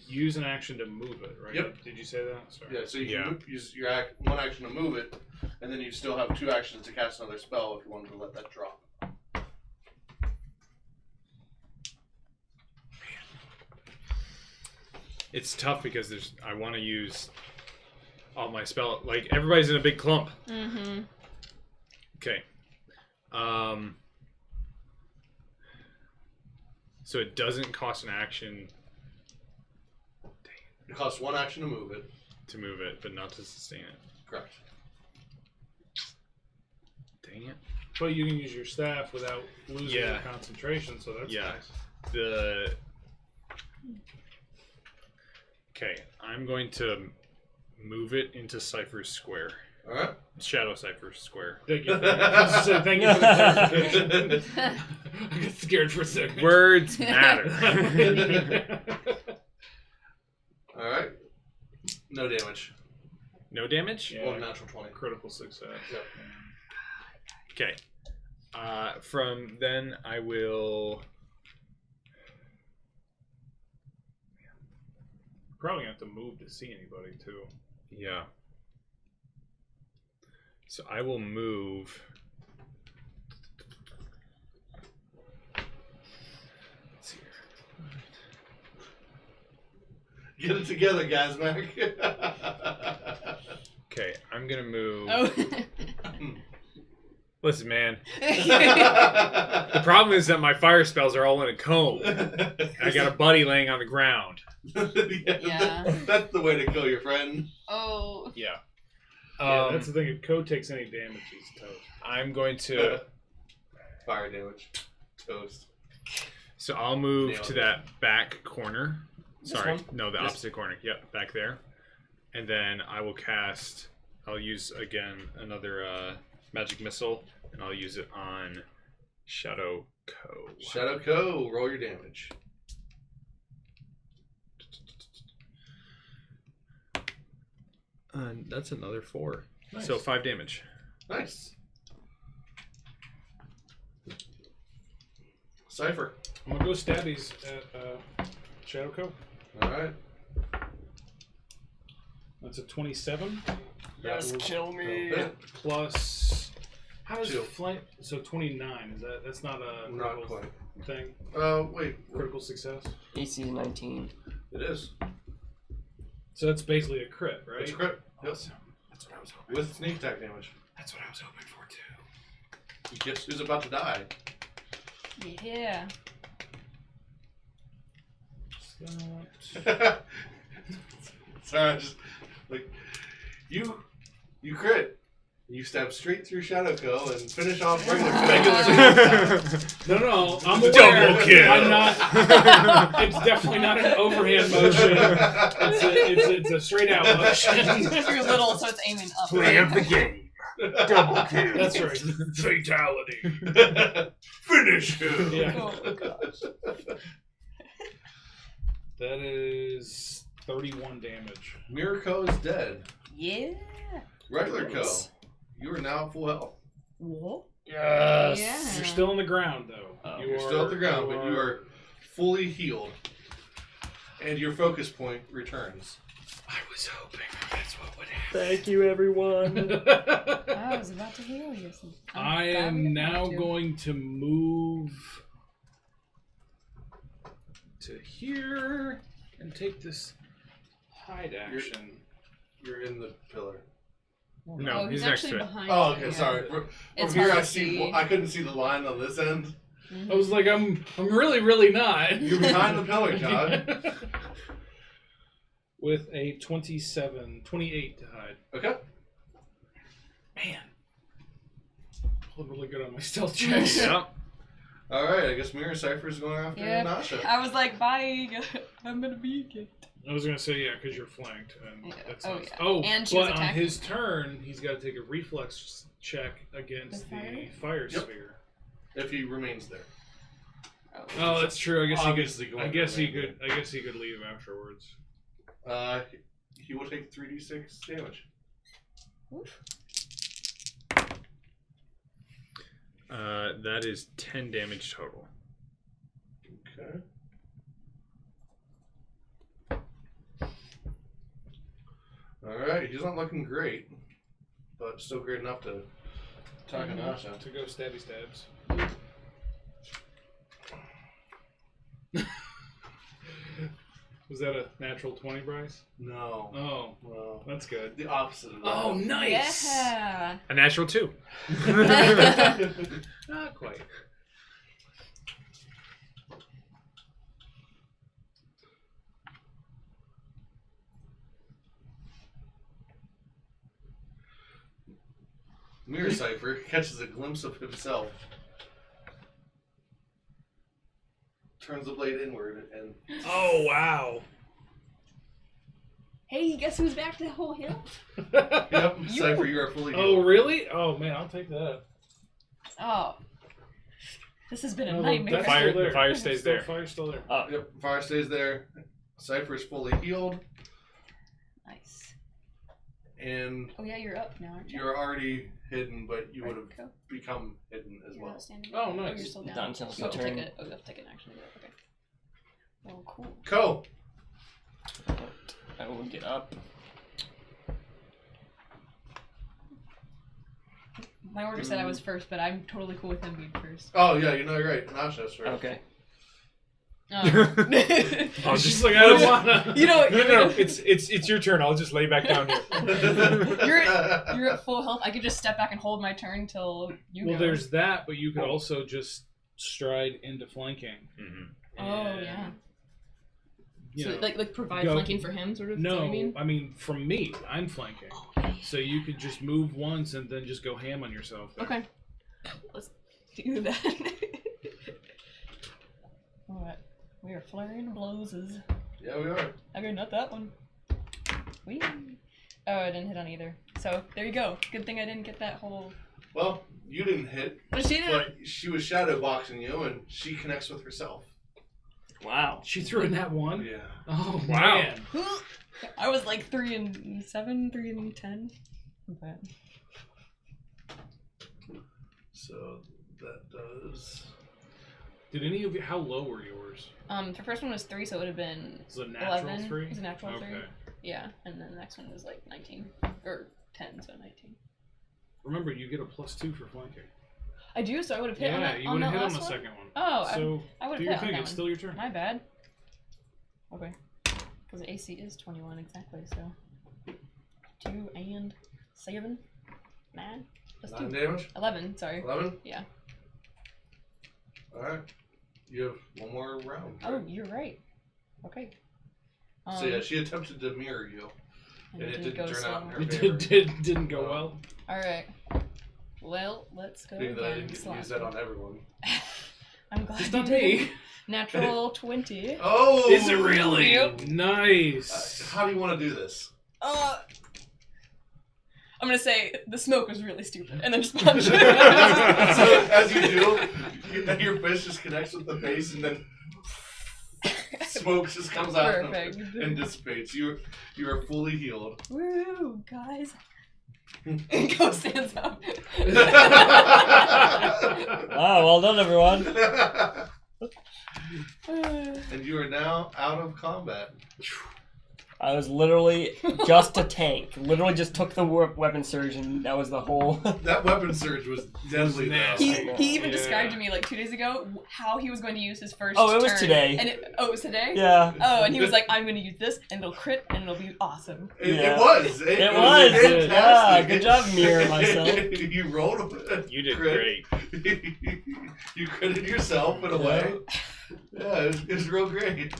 use an action to move it, right? Yep. Did you say that? Sorry. Yeah, so you Yeah. can use your one action to move it, and then you still have 2 actions to cast another spell if you wanted to let that drop. It's tough because I want to use all my spell. Like, everybody's in a big clump. Mm-hmm. Okay. So it doesn't cost an action It costs 1 action to move it. to move it, but not to sustain it. Correct. Dang it. But you can use your staff without losing your Yeah. concentration, so that's Yeah. nice. Okay, I'm going to move it into Cypher's square. All right. Shadow Cypher's square. Thank you. Thank you for the clarification. I got scared for a second. Words matter. All right. No damage. No damage? Yeah. Well, natural 20. Critical success. Yep. Okay. From then, I will. Probably have to move to see anybody too. Yeah. So I will move. Let's see here. Get it together, guys, Mac. Okay, I'm gonna move. Oh. Listen, man. The problem is that my fire spells are all in a cone. I got a buddy laying on the ground. Yeah. That's the way to kill your friend. Oh. Yeah. Yeah, that's the thing. If Code takes any damage, he's toast. I'm going to. Fire damage. Toast. So I'll move Nailed to it. that back corner. This Sorry, one? no, the This- opposite corner. Yep, back there. And then I will cast. I'll use again another magic missile, and I'll use it on Shadow Co. Shadow Co. Roll your damage. That's another 4. Nice. So 5 damage. Nice. Cypher. I'm gonna go stabbies at Shadow Co. All right. That's a 27 Yes, kill me. plus. How does Two. flank? So 29. Is that? That's not a Not critical quite. thing. Wait. Critical success. AC 19. It is. So that's basically a crit, right? It's a crit. Yes. That's what I was hoping. With sneak attack damage. That's what I was hoping for too. You guess who's about to die? Yeah. Sorry, I just like you crit. You stab straight through Shadow Co. and finish off regular. No, I'm Double aware. kill. I'm not. It's definitely not an overhand motion. It's a straight out motion. You're little, so it's aiming up. Play of the game. Double kill. That's right. Fatality. Finish him. Yeah. Oh gosh. That is 31 damage. Mirror Co. is dead. Yeah. Regular Nice. Co. You are now full health. What? Yes. Yeah. You're still on the ground though. Oh. You're still at the ground, but you are fully healed. And your focus point returns. I was hoping that's what would happen. Thank you, everyone. I was about to heal you. I am now going to move to here and take this hide action. You're in the pillar. No, Oh, he's he's next actually to it. behind. Oh, you, okay, yeah. sorry. From It's here, hard I to see. see. I couldn't see the line on this end. Mhm. I was like, I'm really not. You're behind the pillar, Todd. With a 28 to hide. Okay. Man. I'm really good on my stealth checks. Yep. All right. I guess Mirror Cipher is going after Yeah. Nasha. I was like, bye. I'm gonna be kicked. I was gonna say yeah, because you're flanked, and Yeah. that's Oh, not. yeah. Oh, And she was but on attacking. his turn, he's got to take a reflex check against The the fire? fire Yep. sphere. If he remains there. Oh, that's true. I guess Obviously he going could. I guess he to could. I guess he could leave afterwards. He will take 3d6 damage. Oof. That is 10 damage total. Okay. All right. He's not looking great, but still great enough to attack Nasha. To go stabby stabs. Was that a natural 20, Bryce? No. Oh, Well, that's good. the opposite of that. Oh, nice. Yeah. A natural 2. Not quite. Mirror Cipher catches a glimpse of himself, turns the blade inward, and Oh wow. Hey, guess who's back to the whole hill? yep, You- Cipher, you are fully Oh, healed. really? Oh, man, I'll take that. Oh. This has been a No, nightmare. that's Fire- still there. the fire stays there. Fire's still there. Yep, fire stays there. Cipher is fully healed, Nice. and Oh yeah, you're up now, aren't you? you're already hidden, but you Right, would have go. become hidden as You're well. not standing. Oh, nice. You're still down. Down until it's You my have to take turn. it. Oh, you have to take an action to do it. Okay. Oh, cool. Co. I will get up. My order said I was first, but I'm totally cool with him being first. Oh yeah, you know you're right. Nasha's right. Okay. I Oh, was just just like, I don't wanna. You know, no. It's your turn. I'll just lay back down here. you're at full health. I could just step back and hold my turn till you Well, go. there's that, but you could also just stride into flanking. Oh And, yeah. You So know, like provide go- flanking for him, sort of. Is that what no, you mean? from me, I'm flanking. So you could just move once and then just go ham on yourself. There. Okay. Let's do that. Alright. We are flurrying blows. Yeah, we are. Okay, not that one. Whee. Oh, I didn't hit on either. So there you go. Good thing I didn't get that whole. Well, you didn't hit, But she did. but she was shadow boxing you, and she connects with herself. Wow. She threw in that one? Yeah. Oh, Wow. man. I was like 3 and 7, 3 and 10. But So that does. Did any of you, how low were yours? the first one was 3, so it would have been Was it a natural 11. 3? It was a natural 3. Okay. Yeah, and then the next one was like 19 or 10, so 19. Remember, you get a +2 for flanking. I do, so I would have hit on Yeah, that. you on would that have hit on last the one? second one. Oh, So, I would do have your hit on thing. that It's one. still your turn. My bad. Okay. Because the AC is 21 exactly, so 2 and 7, 9, plus 9 2, damage? 11. Sorry. 11? Yeah. Alright. You have one more round. Oh, you're right. Okay. So yeah, she attempted to mirror you, and it didn't turn out in her It favor. didn't go well. All right. Well, let's go Being that I again. didn't Slash. use that on everyone. I'm glad Just you on did. me. Natural 20. Oh! Is it really? Yep. Nice. How do you want to do this? I'm gonna say the smoke was really stupid, and then just punch. So as you do, your fist just connects with the base, and then smoke just comes out Perfect. and dissipates. You are fully healed. Woo, guys. Go stands up. Wow, well done, everyone. And you are now out of combat. I was literally just a tank. Literally just took the weapon surge, and that was the whole. That weapon surge was deadly. though. nasty. He even Yeah. described to me like 2 days ago how he was going to use his first. Oh, it was turn. today. And it was today. Yeah. Oh, and he was like, "I'm going to use this, and it'll crit, and it'll be awesome." It Yeah. was. It was. fantastic. Yeah, good job, Mirror myself. You rolled a You did crit. great. You critted yourself in a way. Yeah, it was real great.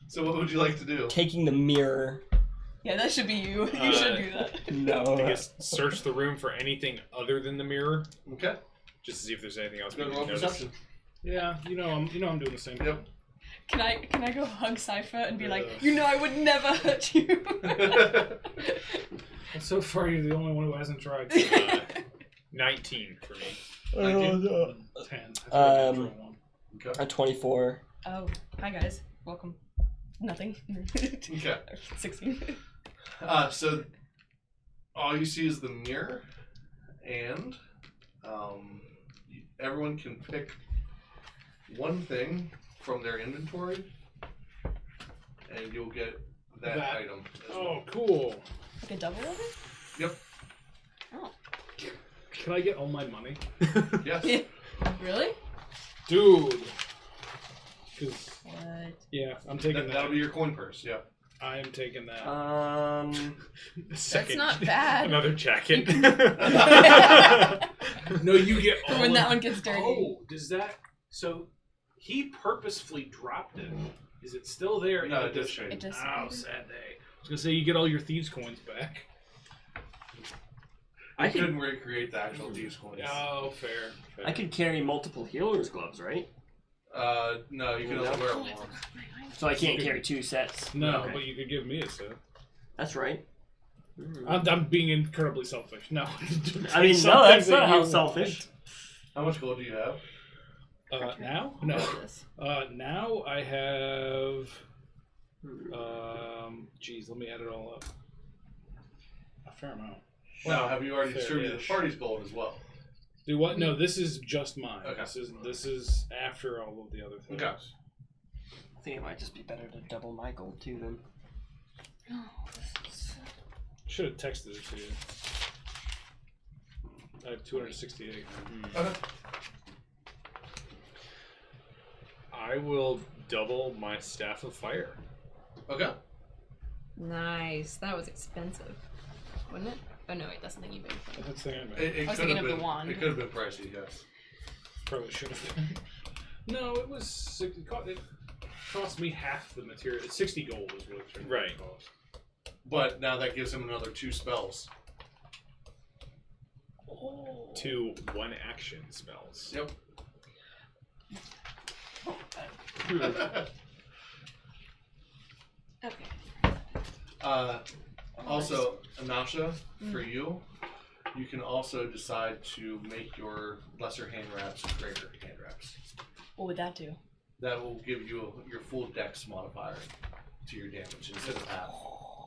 So what would you like to do? Taking the mirror. Yeah, that should be you. You should do that. I No. guess search the room for anything other than the mirror, Okay. just to see if there's anything else Go we roll can notice. perception. Yeah, I'm doing the same. Yep. Can I go hug Sypha and be like, Yeah. I would never hurt you. And so far, you're the only one who hasn't tried. 19 for me. 10. Okay. A 24. Oh, hi guys. Welcome. Nothing. Okay. 16. So all you see is the mirror, and everyone can pick one thing from their inventory, and you'll get that item. As well. Oh, cool. Like a double of it? Yep. Oh. Can I get all my money? Yes. Really? Dude. 'Cause, What? yeah, I'm taking that. That'll be your coin purse. Yeah. I am taking that. Second, not bad. Another jacket. No, you get For all when of- that one gets dirty. Oh, does that... So, he purposefully dropped it. Is it still there? No, in it does addition? change. It just. Oh, sad day. I was going to say, you get all your thieves' coins back. I couldn't recreate the actual thieves' coins. Oh, fair. I could carry multiple healer's gloves, right? No, you can only wear one. So I can't carry 2 sets. No, Okay. but you could give me a set. That's right. I'm being incredibly selfish. No. I mean, no, that's not how selfish. How much gold do you have? Now? No. This. Now I have. Geez, let me add it all up. A fair amount. Now, have you already Fair-ish. distributed the party's gold as well? Do what? No, this is just mine. Okay. This is after all of the other things. Okay. I think it might just be better to double my gold too then. Should have texted it to you. I have 268. Okay. I will double my staff of fire. Okay. Nice. That was expensive, wasn't it? Oh no, wait, that's the thing you made. That's the thing I made. It I was could thinking have of the been. wand. It could have been pricey, yes. Probably should have been. No, it was. It cost me half the material. It's 60 gold is what it turned out Right. to cost. But now that gives him another 2 spells. 2 one-action spells. Yep. Okay. Also, Anasha, for you can also decide to make your lesser hand wraps greater hand wraps. What would that do? That will give you your full dex modifier to your damage instead of half.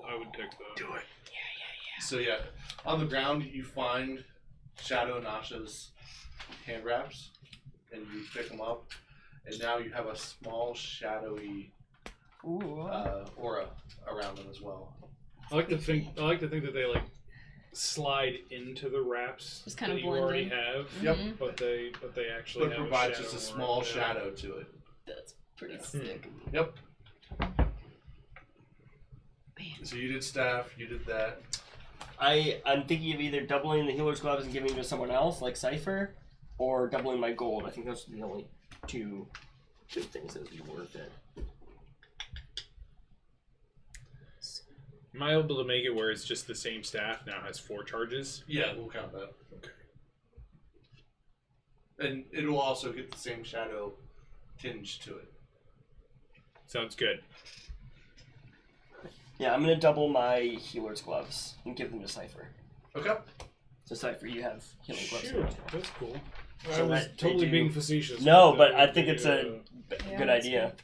I would take that. Do it. So yeah, on the ground you find Shadow and Asha's hand wraps, and you pick them up, and now you have a small shadowy Ooh. aura around them as well. I like to think that they like slide into the wraps Just kind that of you blend already in. have. Yep. Mhm. But they actually But have provides a just a shadow small around it. shadow to it. That's pretty sick. Yep. So you did staff, you did that. I'm thinking of either doubling the healer's gloves and giving them to someone else, like Cypher, or doubling my gold. I think those are the only 2 good things that would be worth it. Am I able to make it where it's just the same staff now has 4 charges? Yeah, we'll count that. Okay. And it will also get the same shadow tinge to it. Sounds good. Yeah, I'm gonna double my healer's gloves and give them to Cypher. Okay. So Cypher, you have healing gloves. Shoot, that's cool. So I was that they totally do- being facetious. No, that but I would think be, it's a Yeah, good that's idea.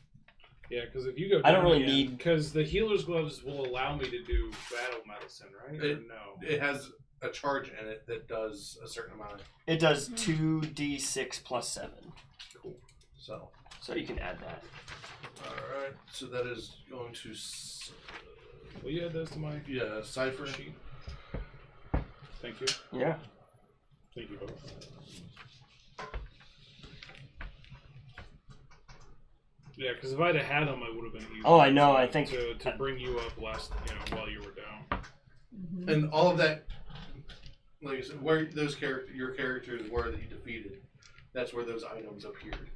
Yeah, because if you go, I don't really need- because the healer's gloves will allow me to do battle medicine, right? Or It- no. It has a charge in it that does a certain amount. It does 2d6 plus 7. So, So you can add that. alright. So that is going to, Will you add those to my yeah, Cypher. sheet? Thank you. Yeah. Thank you both. Yeah, because if I'd have had them, I would have been easier. Oh, I know, I think- to bring you up last, while you were down. And all of that, like I said, where those your characters were that you defeated, that's where those items appeared.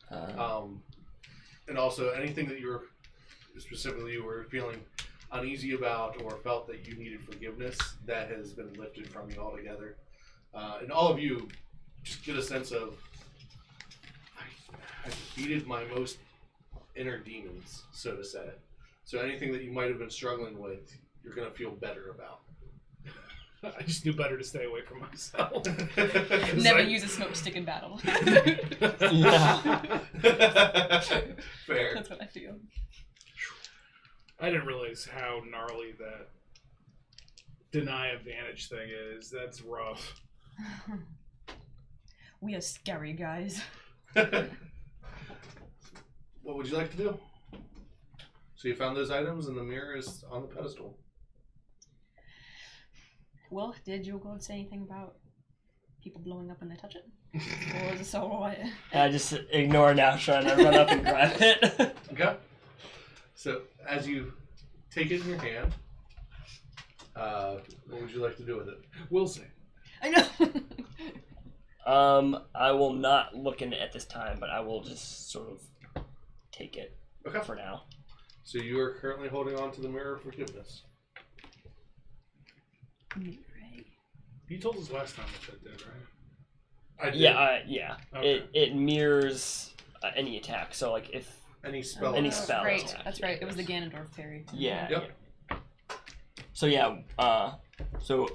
And also anything that you were feeling uneasy about or felt that you needed forgiveness, that has been lifted from you altogether. And all of you just get a sense of, I defeated my most inner demons, so to say. So anything that you might have been struggling with, you're going to feel better about. I just knew better to stay away from myself. Never use a smoke stick in battle. Yeah. Fair. That's what I feel. I didn't realize how gnarly that deny advantage thing is. That's rough. We are scary guys. What would you like to do? So you found those items and the mirror is on the pedestal. Well, did your god say anything about people blowing up when they touch it? Or is it so quiet? And I just ignore Nasha and I run up and grab it. Okay. So as you take it in your hand, what would you like to do with it? Wilson. I know. I will not look in it at this time, but I will just sort of take it Okay. for now. So you are currently holding on to the mirror of forgiveness. Right. You told us last time what that did, right? I did. Yeah. Okay. It mirrors any attack. So like if Any spell. Any attack. spell Right, attack, that's right. It was the Ganondorf parry. yeah. Yep. Yeah. So yeah. So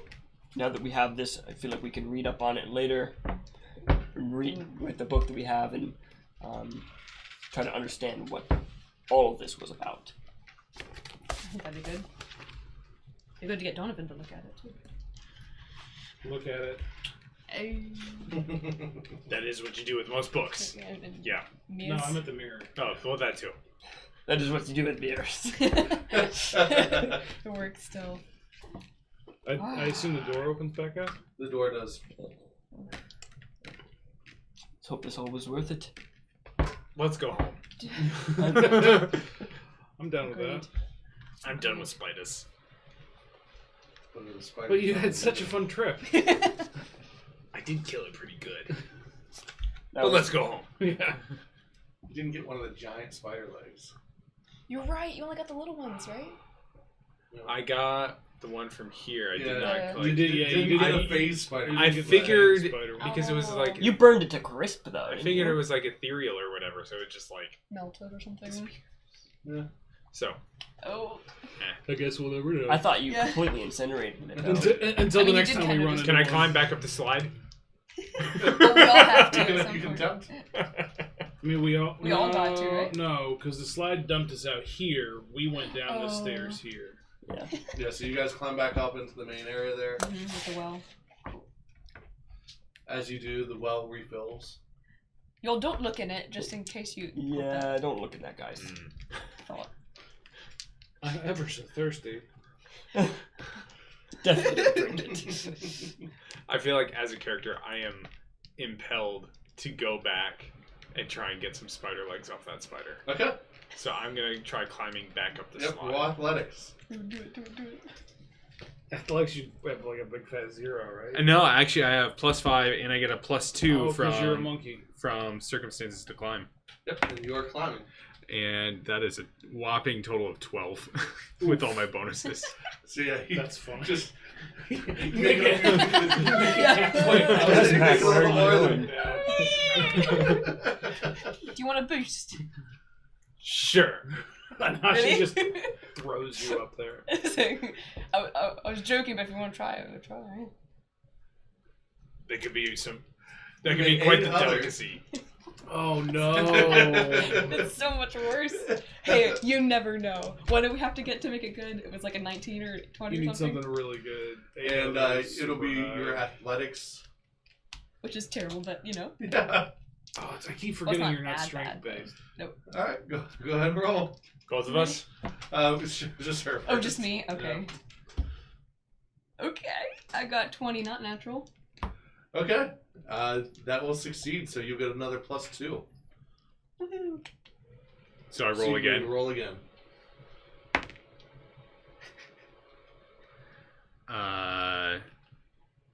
now that we have this, I feel like we can read up on it later. Read with the book that we have and try to understand what all of this was about. I think that'd be good. It'd be good to get Donovan to look at it too. Look at it. That is what you do with most books. Yeah. No, I'm at the mirror. Oh, well, that too. That is what you do with mirrors. It works still. I assume the door opens back up? The door does. Let's hope this all was worth it. Let's go home. I'm down with Agreed. that. I'm done with spiders. But you had such a fun trip. I did kill it pretty good. That But was- let's go home. Yeah. You didn't get one of the giant spider legs. You're right. You only got the little ones, right? I got the one from here. I Yeah. did not You collect. You did, yeah. Didn't You get did. a phase spider. You I did get the figured- spider one. Because it was like You burned it to crisp though. I didn't figured you? it was like ethereal or whatever, so it just like Melted or something. Yeah. so. Oh. I guess we'll never know. I thought you Yeah. completely incinerated it. though. Until I the mean, next you did time we kind of run just- into Can I one. climb back up the slide? Well, we all have to. You at can- some you can point. tempt. I mean, we all got to, right? No, because the slide dumped us out here. We went down the Oh. stairs here. Yeah. Yeah, so you guys climb back up into the main area there. With the well. As you do, the well refills. Y'all don't look in it, just in case you. Yeah, don't look at that, guys. Thought. I'm ever so thirsty. Definitely drink it. I feel like as a character, I am impelled to go back and try and get some spider legs off that spider. Okay. So I'm gonna try climbing back up the Yep, slide. roll athletics. Do it. Athletics, you have like a big fat 0, right? No, actually, I have +5 and I get a +2 Oh, 'cause you're a monkey. from circumstances to climb, Yep, and you are climbing. and that is a whopping total of 12 with all my bonuses. So yeah, you That's fun. just make it- Doesn't matter where you're Do you want a boost? Sure. And now she Really? just throws you up there. I was joking, but if you want to try it, we'll try it. Right? There could be quite the delicacy. Oh no! It's so much worse. Hey, you never know. What do we have to get to make it good? It was like a 19 or 20 You or need something, something really good. And it'll be Super your high. athletics. which is terrible, but you know. Yeah. Oh, I keep forgetting not you're not bad, strength but- based. All right, go ahead and roll. Both of us? It's just her. Oh, first. just me? Okay. Okay. I got 20, not natural. Okay. That will succeed. So you get another +2. Woohoo. So I So roll you again. Roll again.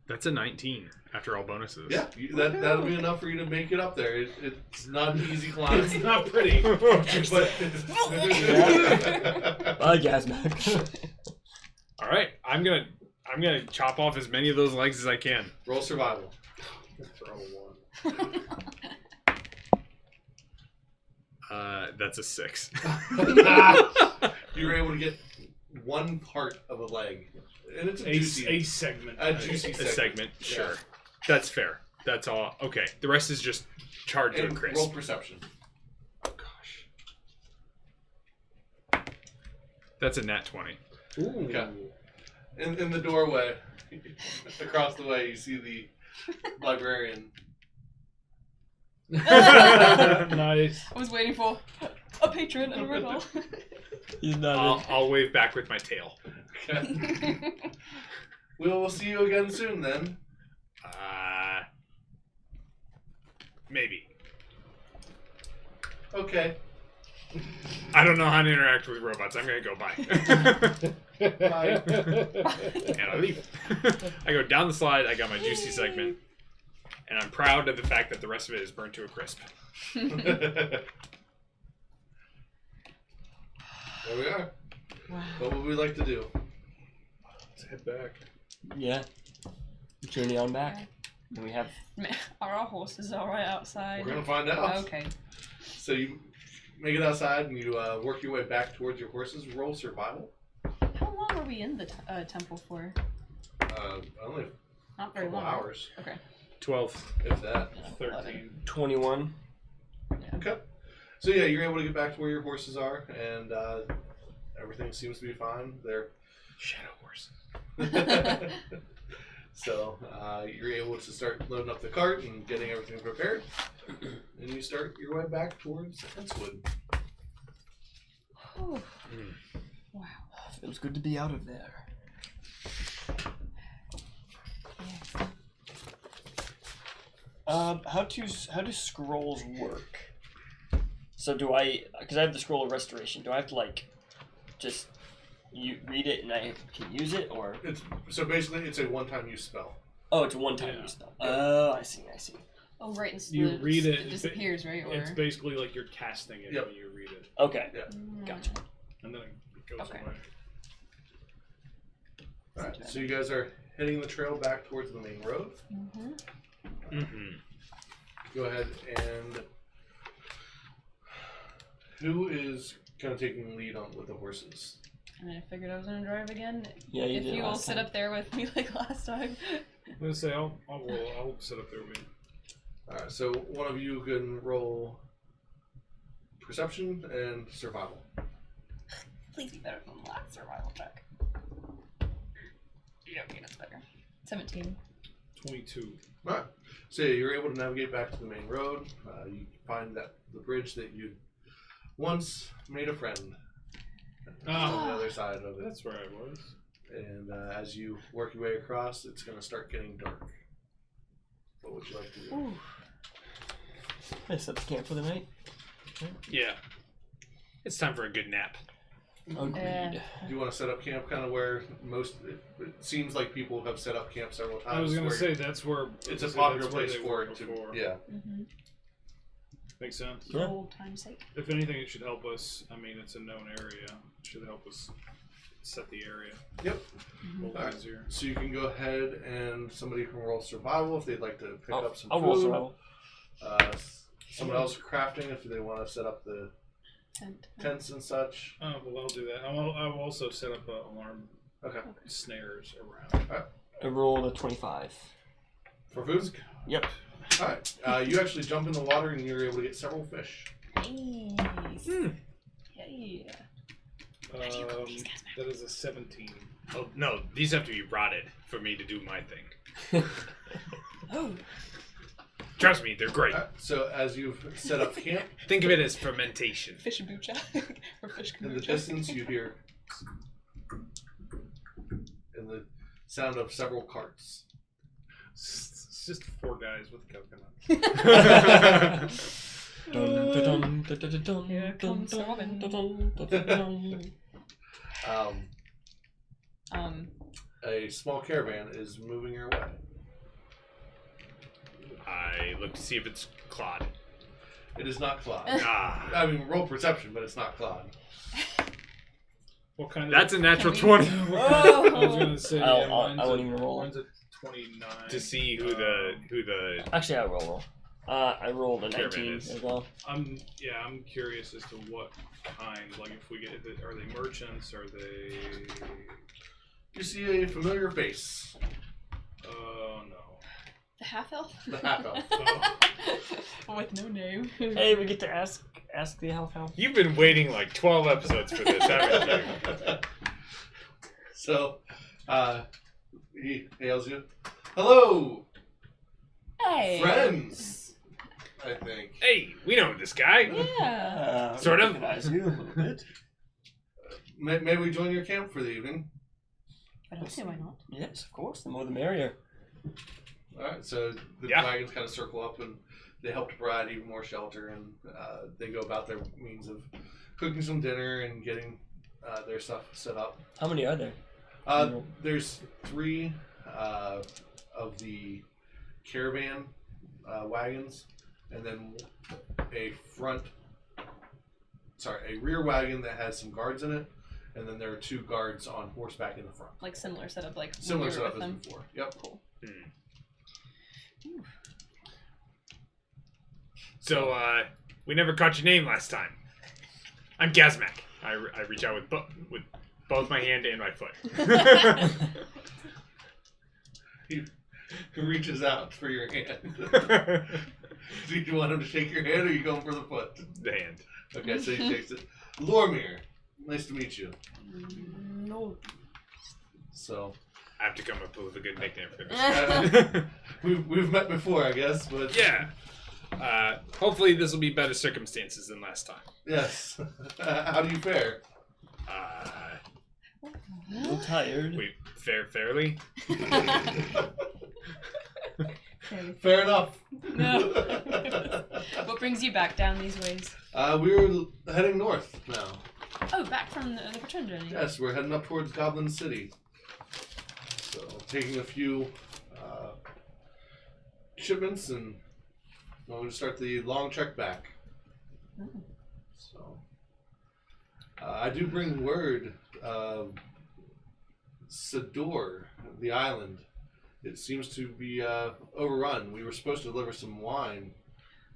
That's a 19 after all bonuses. Yeah, that'll be enough for you to make it up there. It's not an easy climb. It's not pretty. but I guess, man. All right, I'm gonna chop off as many of those legs as I can. roll survival. Throw one. That's a 6. You were able to get one part of a leg, and it's a A juicy, segment. a juicy A segment. segment, sure. Yeah. That's fair. That's all. Okay, the rest is just charred to a And crisp. roll perception. Oh gosh. That's a nat 20. Ooh. Okay. In the doorway, across the way, you see the librarian. Nice. I was waiting for a patron and a riddle. He's not. I'll wave back with my tail. Okay. We'll see you again soon then. Maybe. Okay. I don't know how to interact with robots. I'm gonna go bye. Bye. And I leave. I go down the slide. I got my juicy segment, and I'm proud of the fact that the rest of it is burnt to a crisp. There we are. Wow. What would we like to do? Let's head back. Yeah. security on back. And we have. Are our horses all right outside? We're gonna find out. Okay. So you make it outside and you work your way back towards your horses. Roll survival. How long are we in the temple for? Only Not a very couple long. hours, 12. if that. 13. 21. Okay. So yeah, you're able to get back to where your horses are, and everything seems to be fine. They're Shadow horses. So you're able to start loading up the cart and getting everything prepared, and you start your way back towards Hencewood. Whew. Wow. Feels good to be out of there. Yeah. How do scrolls work? So do I? Because I have the scroll of restoration. Do I have to just you read it and I can use it, or? So basically, it's a one-time use spell. Oh, it's a one-time Yeah. use spell. Oh, I see. Oh, right. And You read it. It disappears, right? Or... It's basically like you're casting it Yep. when you read it, Okay, Mm. gotcha. and then it goes Okay. away. All right. So you guys are heading the trail back towards the main road. Mm-hmm. Mm-hmm. Go ahead and who is kind of taking the lead on with the horses? And I figured I was gonna drive again. Yeah, you If did you all last sit time. up there with me like last time. I'm gonna say I'll sit up there with you. All right. So one of you can roll perception and survival. Please be better than the last survival check. You don't mean it's better. 17. 22. All right. So yeah, you're able to navigate back to the main road. You find that the bridge that you once made a friend on the other side of it. That's where I was. And as you work your way across, it's going to start getting dark. What would you like to do? Ooh. I set the camp for the night. Yeah. It's time for a good nap. Agreed. Do you want to set up camp kind of where it seems like people have set up camp several times? I was gonna where say that's where it's a that's popular where place they for were it to. before. Yeah. Mm-hmm. Makes sense. Yeah. Old time's sake. If anything, it should help us. I mean, it's a known area. It should help us set the area. Yep. A little Alright. easier. So you can go ahead and somebody can roll survival if they'd like to pick up some I'll food. roll survival. Someone else crafting if they want to set up the Tent. tents and such. Oh, well, I'll do that. I'll also set up alarm Okay. snares around. I rolled a 25. For food? Yep. Alright. You actually jump in the water and you're able to get several fish. Nice. Hmm. Yeah. That is a 17. Oh, no, these have to be rotted for me to do my thing. Oh. Trust me, they're great. Alright, so as you've set up camp, Think of it as fermentation. Fish kombucha. Or fish in the kombucha. distance you hear and the sound of several carts. It's just 4 guys with coconuts. Dun, dun, dun, dun, dun, dun, Here dun, comes dun, Robin. dun, dun, dun, dun, dun. A small caravan is moving your way. I look to see if it's Claude. It is not Claude. Ah, I mean, roll perception, but it's not Claude. What kind of? that's a natural Can we- 20 I was gonna say. I mine's won't a- even roll. Mine's a 29. to see who the Actually, I will roll. I rolled a Caravan 19 is. as well. I'm curious as to what kind. Like, if we get, are they merchants? Are they? You see a familiar face. Oh no. The half elf? The half elf. With no name. Hey, we get to ask the elf elf. You've been waiting like 12 episodes for this, haven't you? So, he hails you. Hello, Hey. friends. I think. Hey, we know this guy. Yeah. Sort of. Recognize you a little bit. May we join your camp for the evening? I don't see why not. Yes, of course. The more the merrier. All right. So the Yeah. wagons kind of circle up and they help to provide even more shelter, and they go about their means of cooking some dinner and getting their stuff set up. How many are there? There's 3 of the caravan wagons, and then a rear wagon that has some guards in it, and then there are 2 guards on horseback in the front. Like similar setup, like when Similar we were setup with as them. before. Yep. Cool. So, we never caught your name last time. I'm Gazmak. I reach out with both my hand and my foot. He reaches out for your hand. Do you want him to shake your hand, or are you going for the foot? The hand. Okay, so he shakes it. Lormir, nice to meet you. No. So I have to come up with a good nickname for this. we've met before, I guess, but Yeah. Hopefully this will be better circumstances than last time. yes. How do you fare? A little tired. Wait, fairly? Fair enough. No. What brings you back down these ways? We're heading north now. Oh, back from the return journey. Yes, we're heading up towards Goblin City. So taking a few shipments, and we're going to start the long trek back. Mm. So I do bring word. Sador, the island, it seems to be overrun. We were supposed to deliver some wine,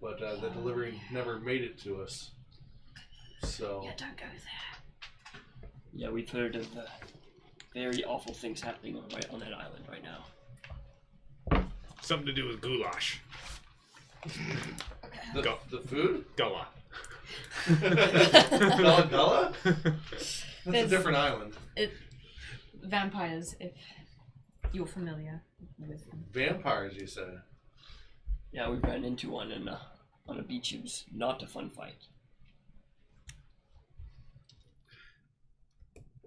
but the delivery never made it to us. So Yeah, don't go there. Yeah, we've heard of very awful things happening right on that island right now. Something to do with goulash. the food? Gullah. Gullah Gullah? That's a There's- different island. Vampires, if you're familiar with them. Vampires, you said? Yeah, we ran into one on a beach. It was not a fun fight.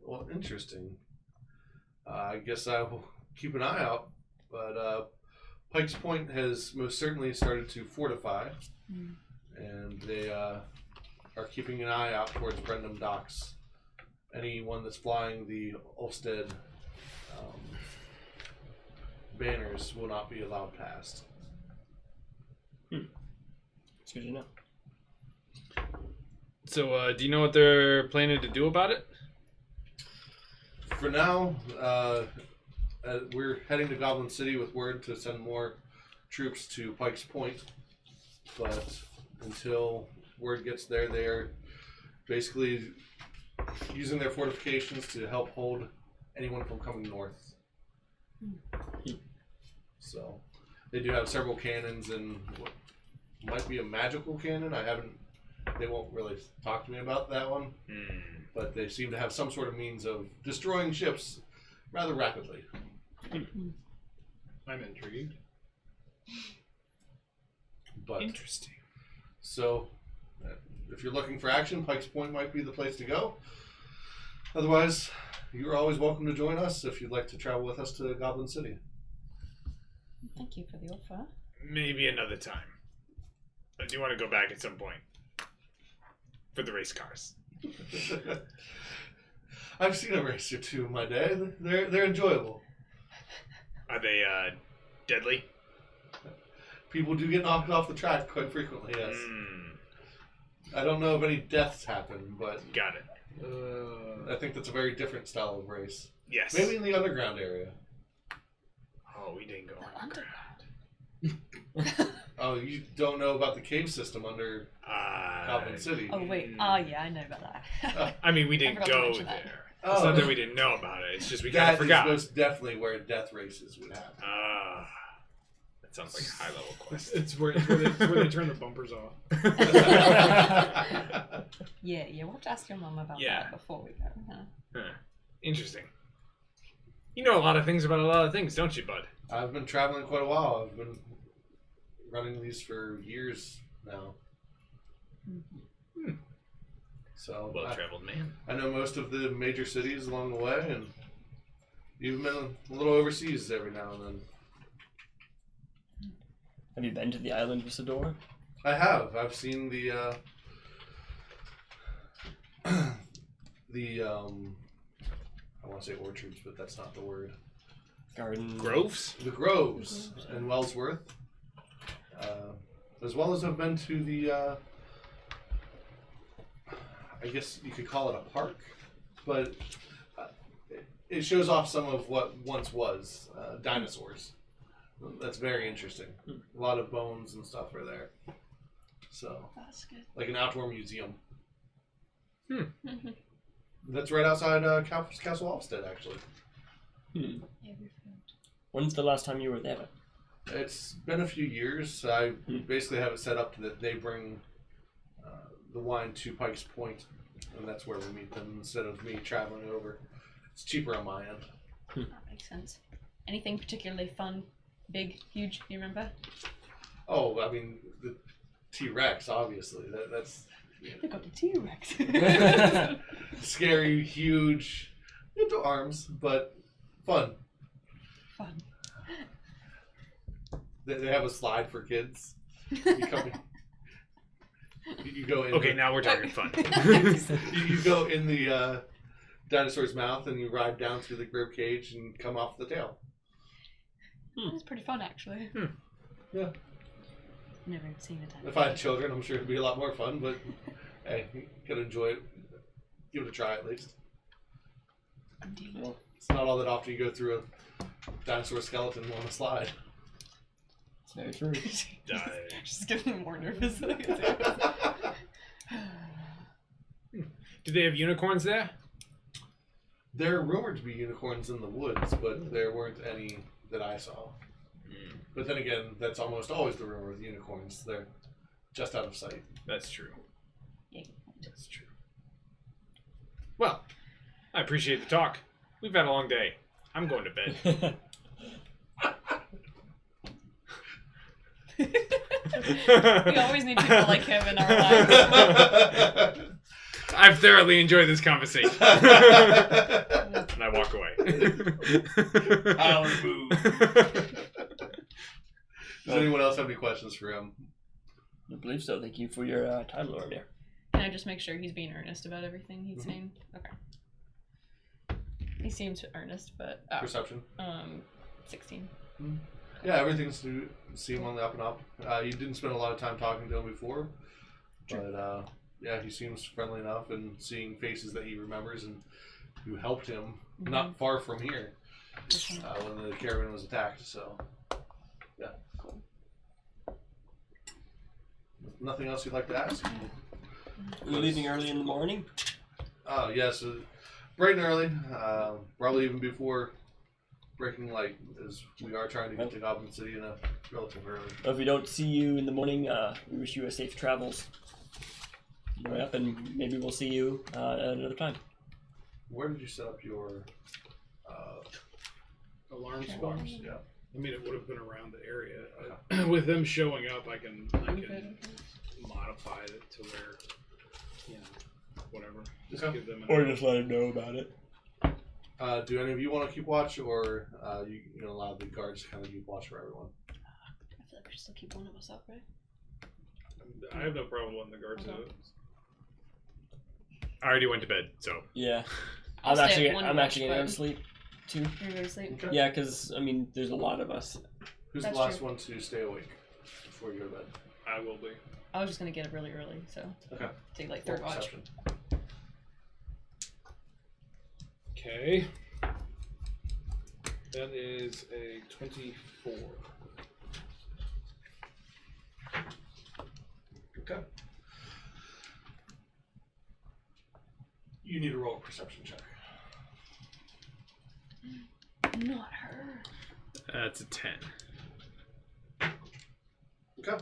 Well, interesting. I guess I will keep an eye out, but Pike's Point has most certainly started to fortify, and they are keeping an eye out towards Brendam Docks. Anyone that's flying the Ulstead banners will not be allowed past. It's good to know. So, do you know what they're planning to do about it? For now, we're heading to Goblin City with word to send more troops to Pike's Point, but until word gets there, they are basically using their fortifications to help hold anyone from coming north. So they do have several cannons and what might be a magical cannon. They won't really talk to me about that one, but they seem to have some sort of means of destroying ships rather rapidly. I'm intrigued. But Interesting. so if you're looking for action, Pike's Point might be the place to go. Otherwise, you're always welcome to join us if you'd like to travel with us to Goblin City. Thank you for the offer. Maybe another time. I do want to go back at some point. For the race cars. I've seen a race or two in my day. They're enjoyable. Are they, deadly? People do get knocked off the track quite frequently, yes. I don't know if any deaths happen, but Got it. I think that's a very different style of race. Yes. Maybe in the underground area. Oh, we didn't go The underground. Oh, you don't know about the cave system under Goblin City. Oh wait. Oh yeah, I know about that. I mean, we didn't I forgot to go mention there. that. It's not that we didn't know about it. It's just we kind That of is forgot. most definitely where death races would happen. That sounds like a high-level quest. It's where they turn the bumpers off. Yeah, we'll have to ask your mom about Yeah. that before we go. Huh? Huh. Interesting. You know a lot of things about a lot of things, don't you, bud? I've been traveling quite a while. I've been running these for years now. So Well-traveled man. I know most of the major cities along the way, and even been a little overseas every now and then. Have you been to the island of Sador? I have. I've seen the I want to say orchards, but that's not the word. Garden. Groves? The groves in Wellsworth, as well as I've been to the I guess you could call it a park. but it shows off some of what once was dinosaurs. That's very interesting. A lot of bones and stuff are there. So, That's good. like an outdoor museum. Mm-hmm. That's right outside Castle Ofsted, actually. When's the last time you were there? It's been a few years. I basically have it set up that they bring the wine to Pikes Point, and that's where we meet them instead of me traveling over. It's cheaper on my end. That makes sense. Anything particularly fun, big, huge? You remember? Oh, I mean the T-Rex, obviously. That's They got the T-Rex. scary, huge, into arms, but fun. Fun. They have a slide for kids. You go in. Okay, now we're talking fun. You go in the dinosaur's mouth and you ride down through the rib cage and come off the tail. It's pretty fun, actually. Yeah. Never seen a dinosaur. If I had children, I'm sure it'd be a lot more fun. But hey, you gotta enjoy it. Give it a try at least. Well, It's not all that often you go through a dinosaur skeleton on a slide. it's very true. Just getting more nervous. Do they have unicorns there? There are rumored to be unicorns in the woods, but there weren't any that I saw. But then again, that's almost always the rumor with unicorns. They're just out of sight. That's true. Yeah. That's true. Well, I appreciate the talk. We've had a long day. I'm going to bed. We always need people like him in our lives. I've thoroughly enjoyed this conversation. And I walk away. Power move. Does anyone else have any questions for him? I believe so. Thank you for your time, Lord. There. Can I just make sure he's being earnest about everything he's saying? Okay. He seems earnest, but Perception. 16. Yeah, everything's to seem on the up and up. You didn't spend a lot of time talking to him before, but yeah, he seems friendly enough, and seeing faces that he remembers and who helped him not far from here when the caravan was attacked. So, yeah. Cool. Nothing else you'd like to ask? You're leaving early in the morning? Oh, yes. Bright and early. Probably even before breaking light, as we are trying to get to Goblin City in a relative early. Well, if we don't see you in the morning, we wish you a safe travels. Right up, and maybe we'll see you at another time. Where did you set up your Alarm spots. alarms? Yeah. I mean, it would have been around the area. With them showing up, I can modify it to where, whatever. Just Okay. give them an Or just let him know about it. Do any of you want to keep watch, or you can allow the guards to kind of keep watch for everyone? I feel like we should still keep one of us up, right? I have no problem letting the guards do it. I already went to bed, so. Yeah. I'll I'm stay at one actually watch, gonna go but- to sleep too. You're gonna go to sleep? Okay. Yeah, because I mean, there's a lot of us. Who's That's the last true. one to stay awake before you go to bed? I will be. I was just gonna get up really early, so Okay. take like Roll third watch. perception. Okay. That is a 24. Okay. You need to roll a perception check. Not her. That's a 10. Okay.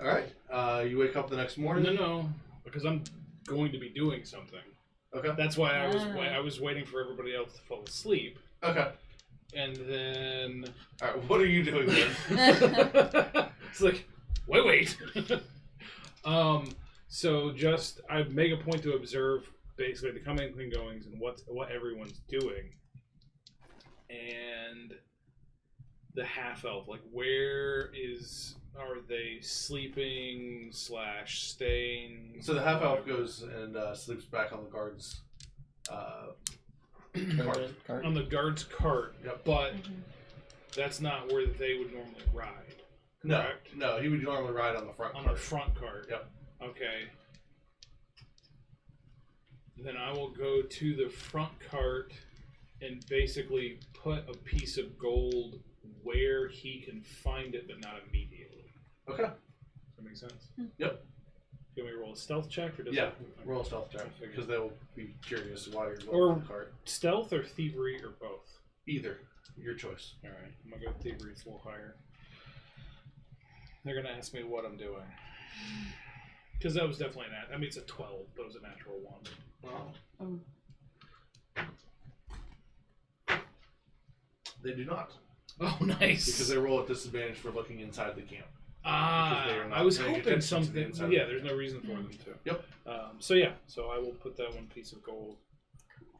All right. You wake up the next morning. No, because I'm going to be doing something. Okay. That's why I was waiting for everybody else to fall asleep, Okay. and then All right. What are you doing then? it's like, wait. So just I make a point to observe basically the coming and goings and what everyone's doing, and the half elf. Like, are they sleeping / staying? So the half elf goes and sleeps back on the guard's cart. On the guard's cart. Yep. But that's not where they would normally ride. No, Correct? no, he would normally ride on the front On cart. the front cart. Yep. Okay. then I will go to the front cart and basically put a piece of gold where he can find it, but not immediately. Okay. Does that make sense? Yep. Do you want me to roll a stealth check? Or does Yeah, it... roll a stealth check, because they'll be curious why you're Or- going to the cart. Stealth or thievery or both? Either. Your choice. Alright, I'm going to go thievery, it's a little higher. They're going to ask me what I'm doing. Because that was definitely I mean, it's a 12, but it was a natural 1. Oh. They do not. Oh, nice. Because they roll at disadvantage for looking inside the camp. Ah, Because they are not I was paying hoping attention to the something. inside Yeah, of the there's camp. no reason for them to. Yep. So yeah, so I will put that one piece of gold,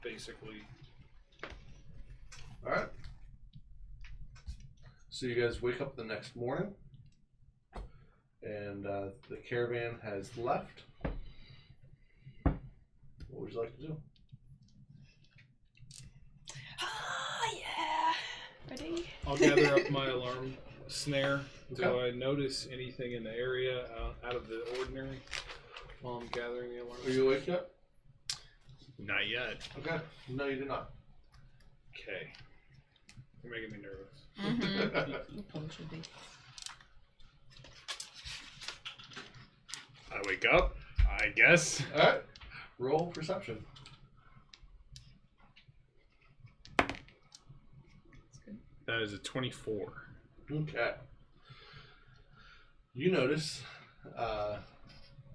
basically. Alright. So you guys wake up the next morning, and the caravan has left. What would you like to do? Ah, yeah. Ready? I'll gather up my alarm snare. Do Okay. I notice anything in the area out of the ordinary while I'm gathering the alarm? Are you awake yet? Not yet. Okay. No, you did not. Okay. You're making me nervous. Mm-hmm. You probably should be. I wake up, I guess. Alright. Roll perception. That is a 24. Okay. You notice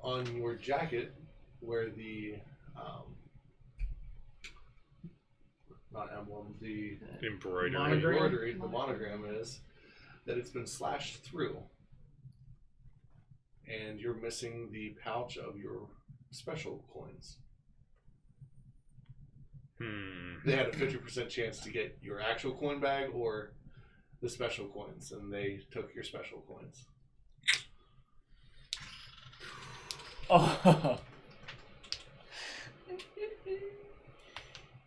on your jacket where the not emblem, the Embroidery. Monogram? embroidery, the monogram is that it's been slashed through, and you're missing the pouch of your special coins. They had a 50% chance to get your actual coin bag or the special coins, and they took your special coins. Oh.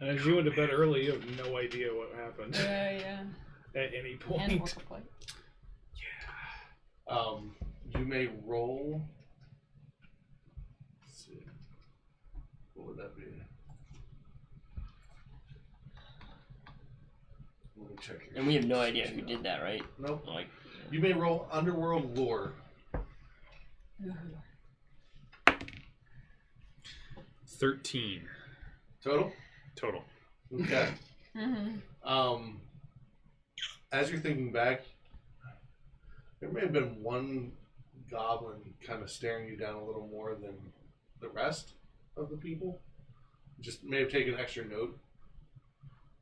And as you went to bed early, you have no idea what happened Yeah. at any And point. work up late. You may roll. Let's see. What would that be? Let me check your And we have no idea who did that, right? Nope. Like, You may roll underworld lore. 13 Total? total. Okay. Mm-hmm. As you're thinking back, there may have been one goblin kind of staring you down a little more than the rest of the people. Just may have taken extra note,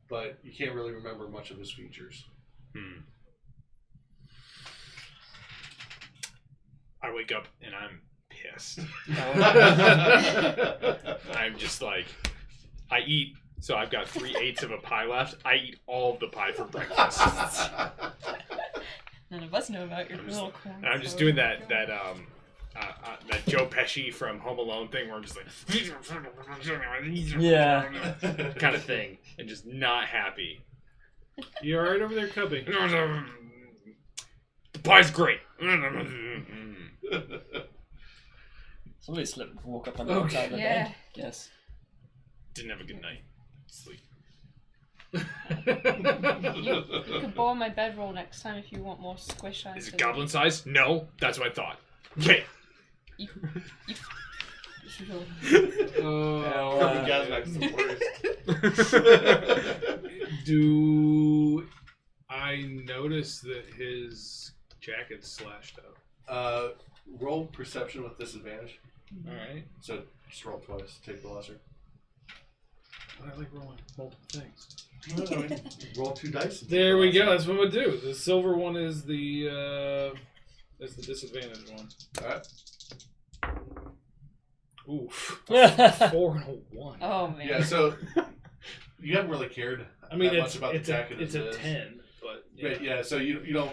but you can't really remember much of his features. I wake up and I'm pissed. I'm just like, I eat, so I've got 3/8 of a pie left. I eat all of the pie for breakfast. None of us know about your little corn. And I'm just doing that Joe Pesci from Home Alone thing where I'm just like, Yeah. kind of thing, and just not happy. You alright over there, Cubby? The pie's great. Somebody slipped, woke up on the Okay. outside of the Yeah. bed. Yes. Didn't have a good night. Sleep. You could borrow my bedroll next time if you want more squish on. Is it goblin size? No, that's what I thought. Okay. Do I notice that his jacket's slashed up? Roll perception with disadvantage. Alright. So just roll twice. Take the lesser. I like rolling multiple things. Roll 2 dice. and take There the we lesser. go. That's what we'll do. The silver one is the disadvantage one. Alright. Oof. Yeah. 4 and a 1. Oh man. Yeah, so you haven't really cared I mean, that it's much about it's the a jacket it's as a it is. 10, but Yeah, so you don't,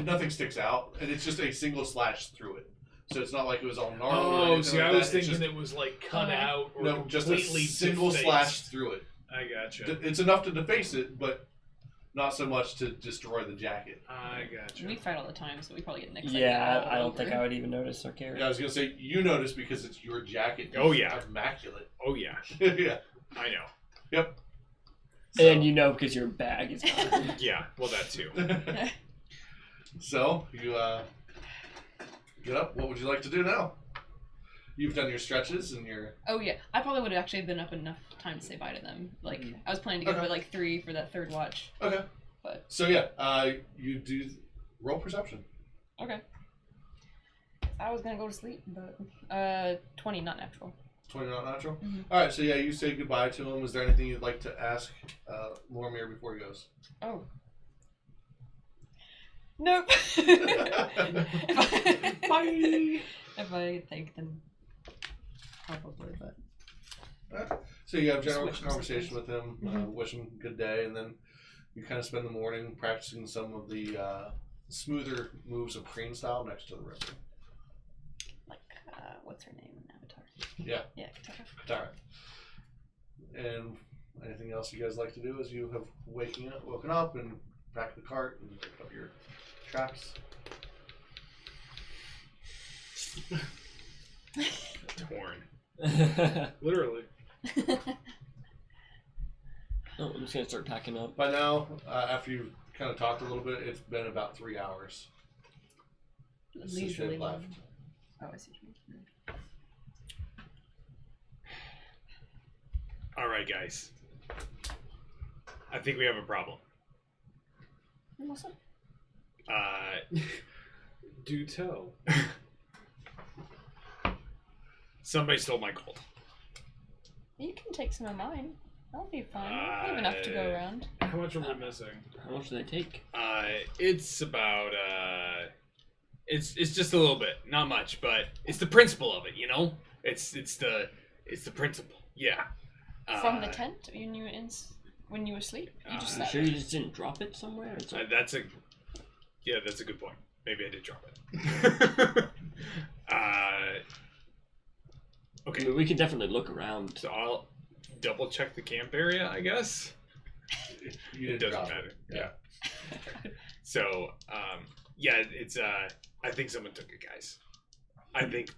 nothing sticks out, and it's just a single slash through it. So it's not like it was all gnarly. or Oh, anything see, like I was that. It's thinking just, it was like cut out or no, just a completely single defaced. slash through it. I gotcha. It's enough to deface it, but not so much to destroy the jacket. I gotcha. We fight all the time, so we probably get nicked. Yeah, I don't think I would even notice or care. Yeah, I was gonna say you notice because it's your jacket. Oh, yeah. Immaculate. Oh yeah, Yeah. I know. Yep. And you know because your bag is gone. Yeah, well that too. So you get up. What would you like to do now? You've done your stretches and your. Oh yeah, I probably would have actually been up enough time to say bye to them. Like I was planning to get up at like 3 for that third watch. Okay. But So yeah, you do roll perception. okay. I was gonna go to sleep, but 20, not natural. 20 not natural. Mhm. All right. So yeah, you say goodbye to him. Is there anything you'd like to ask Lormir before he goes? Oh. Nope. Bye. If I thank them, probably, but. Alright. So you have general Just wish him conversation with him, Mhm. wish him a good day, and then you kind of spend the morning practicing some of the smoother moves of Kreen style next to the river. Like, what's her name in Avatar? Yeah. Yeah, Katara. Katara. And anything else you guys like to do as you have woken up and pack the cart and pick up your traps? Torn. Literally. Oh, I'm just gonna start packing up. By now, after you've kind of talked a little bit, it's been about 3 hours since Leisurely they've left. one. Oh, I see what you mean. All right, guys. I think we have a problem. What's up? Do tell. Somebody stole my gold. You can take some of mine. That'll be fine. We have enough to go around. How much are we missing? How much do they take? It's about it's just a little bit, not much, but it's the principle of it, you know. It's the principle. Yeah. From the tent when you were asleep? You just You slept. sure you just didn't drop it somewhere? It's like, That's a good point. Maybe I did drop it. I Okay. mean, we can definitely look around. So I'll double check the camp area, I guess. You It didn't doesn't drop matter. it. Yeah. So, yeah, it's I think someone took it, guys. I think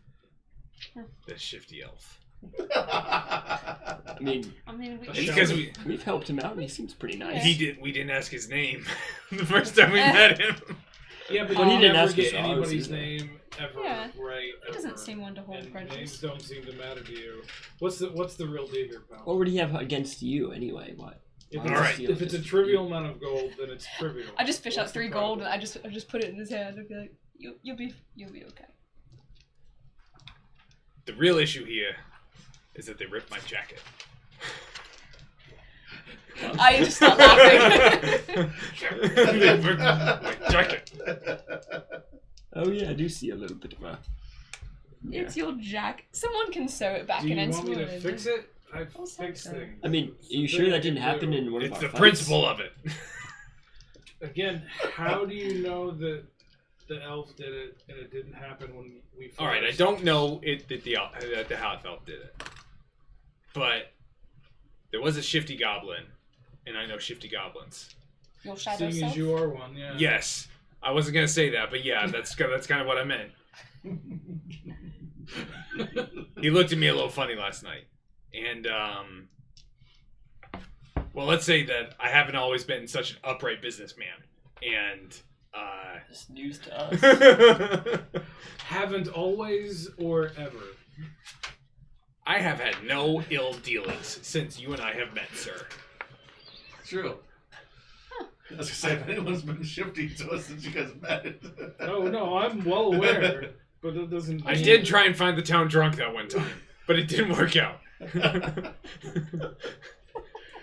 the shifty elf. I mean, It's because we've helped him out, and he seems pretty nice. we didn't ask his name the first time we met him. Yeah, but Well, he you didn't never ask get us ours anybody's either. name ever Yeah. right. He doesn't ever. seem one to hold And grudges. names don't seem to matter to you. What's the real deal here, pal? What would he have against you anyway? What? If Why it's, would he Alright. steal if it's a this? trivial amount of gold, then it's trivial. I just fish What's out the 3 gold problem? and I just put it in his hand and be like, you'll be okay. The real issue here is that they ripped my jacket. I just start laughing. They ripped my jacket. Oh yeah, I do see a little bit of a. Yeah. It's your jack. Someone can sew it back Do in you and want me to smooth fix it? I I'll fix so. things. I mean, are you It's a sure thing that I didn't can happen do. in one of It's our the fights? principle of it. Again, how do you know that the elf did it and it didn't happen when we fought? All right, I don't know that the half elf did it, but there was a shifty goblin, and I know shifty goblins. Your shadow Seeing self. as you are one, yeah. Yes, I wasn't gonna say that, but yeah, that's kind of what I meant. He looked at me a little funny last night, and well, let's say that I haven't always been such an upright businessman, and It's news to us. Haven't always or ever. I have had no ill dealings since you and I have met, sir. True. I was gonna say, if anyone's been shifty to us since you guys met. Oh no, I'm well aware, but that doesn't. I did try and find the town drunk that one time, but it didn't work out.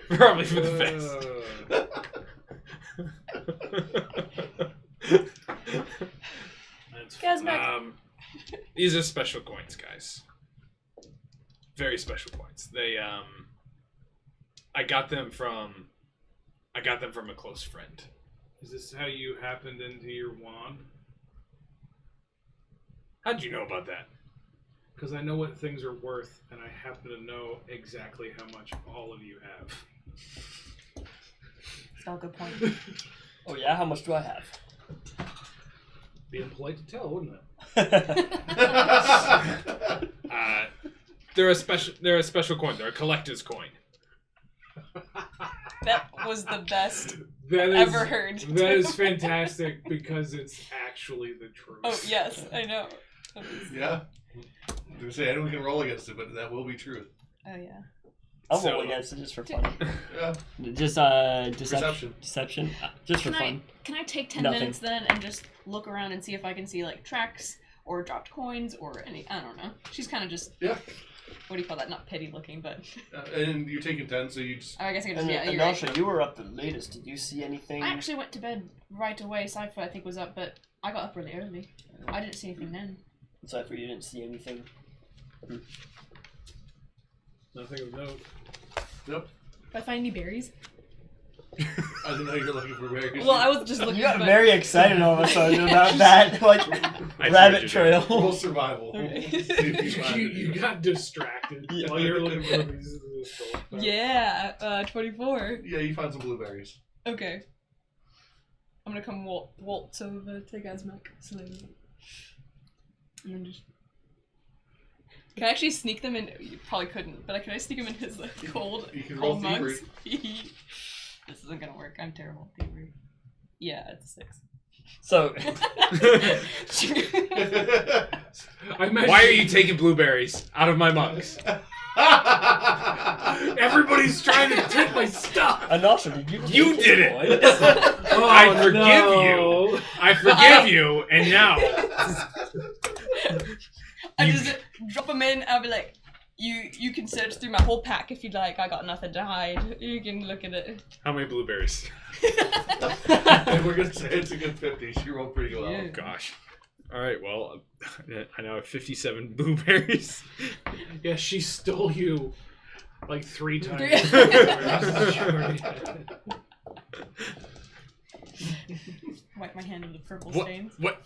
Probably for the best. Guys, back. These are special coins, guys. Very special coins. They I got them from a close friend. Is this how you happened into your wand? How'd you know about that? Because I know what things are worth, and I happen to know exactly how much all of you have. Still a good point. Oh yeah, how much do I have? Being polite to tell, wouldn't it? They're a special coin. They're a collector's coin. That was the best That is, ever heard. That is fantastic because it's actually the truth. Oh, yes, I know. Yeah. I was gonna say anyone can roll against it, but that will be truth. Oh, yeah. I'll So- roll against it just for fun. Yeah. Just Perception. Deception. Just for fun. Can I take 10 Nothing. minutes then and just look around and see if I can see, like, tracks or dropped coins or any... I don't know. She's kind of just... Yeah. What do you call that? Not pity looking, but... And you're taking 10, so you just. Oh, I guess I can just... And, Yeah, and you're right. also, you were up the latest. Did you see anything? I actually went to bed right away. Cypher, I think, was up, but I got up really early. I didn't see anything then. Cypher, you didn't see anything. Nothing of note. Nope. Did I find any berries? I didn't know you were looking for berries. Well, I was just looking You got but... very excited all of a sudden about that, like, I rabbit see what you're trail. Roll survival. Okay. See if you find You it. got distracted Yeah. while you were looking for pieces of this stuff. Yeah, 24. Yeah, you find some blueberries. Okay. I'm gonna come waltz over to Gazmak slowly. And then just... Can I actually sneak them in? You probably couldn't, but can I sneak them in his like, cold roll mugs? This isn't gonna work. I'm terrible at thievery. Yeah, it's a 6. So, I imagine Why are you taking blueberries out of my mugs? Everybody's trying to take my stuff. and also, did you? You take did his it. coin? Oh, I forgive no. you. I forgive you, and now I just drop them in. I'll be like, you can search through my whole pack if you'd like. I got nothing to hide. You can look at it. how many blueberries? And we're gonna say it's a good 50. She rolled pretty well. Yeah. Gosh. All right. Well, I now have 57 blueberries. Yeah, she stole you like 3 times. Wipe my hand of the purple What? stains. What?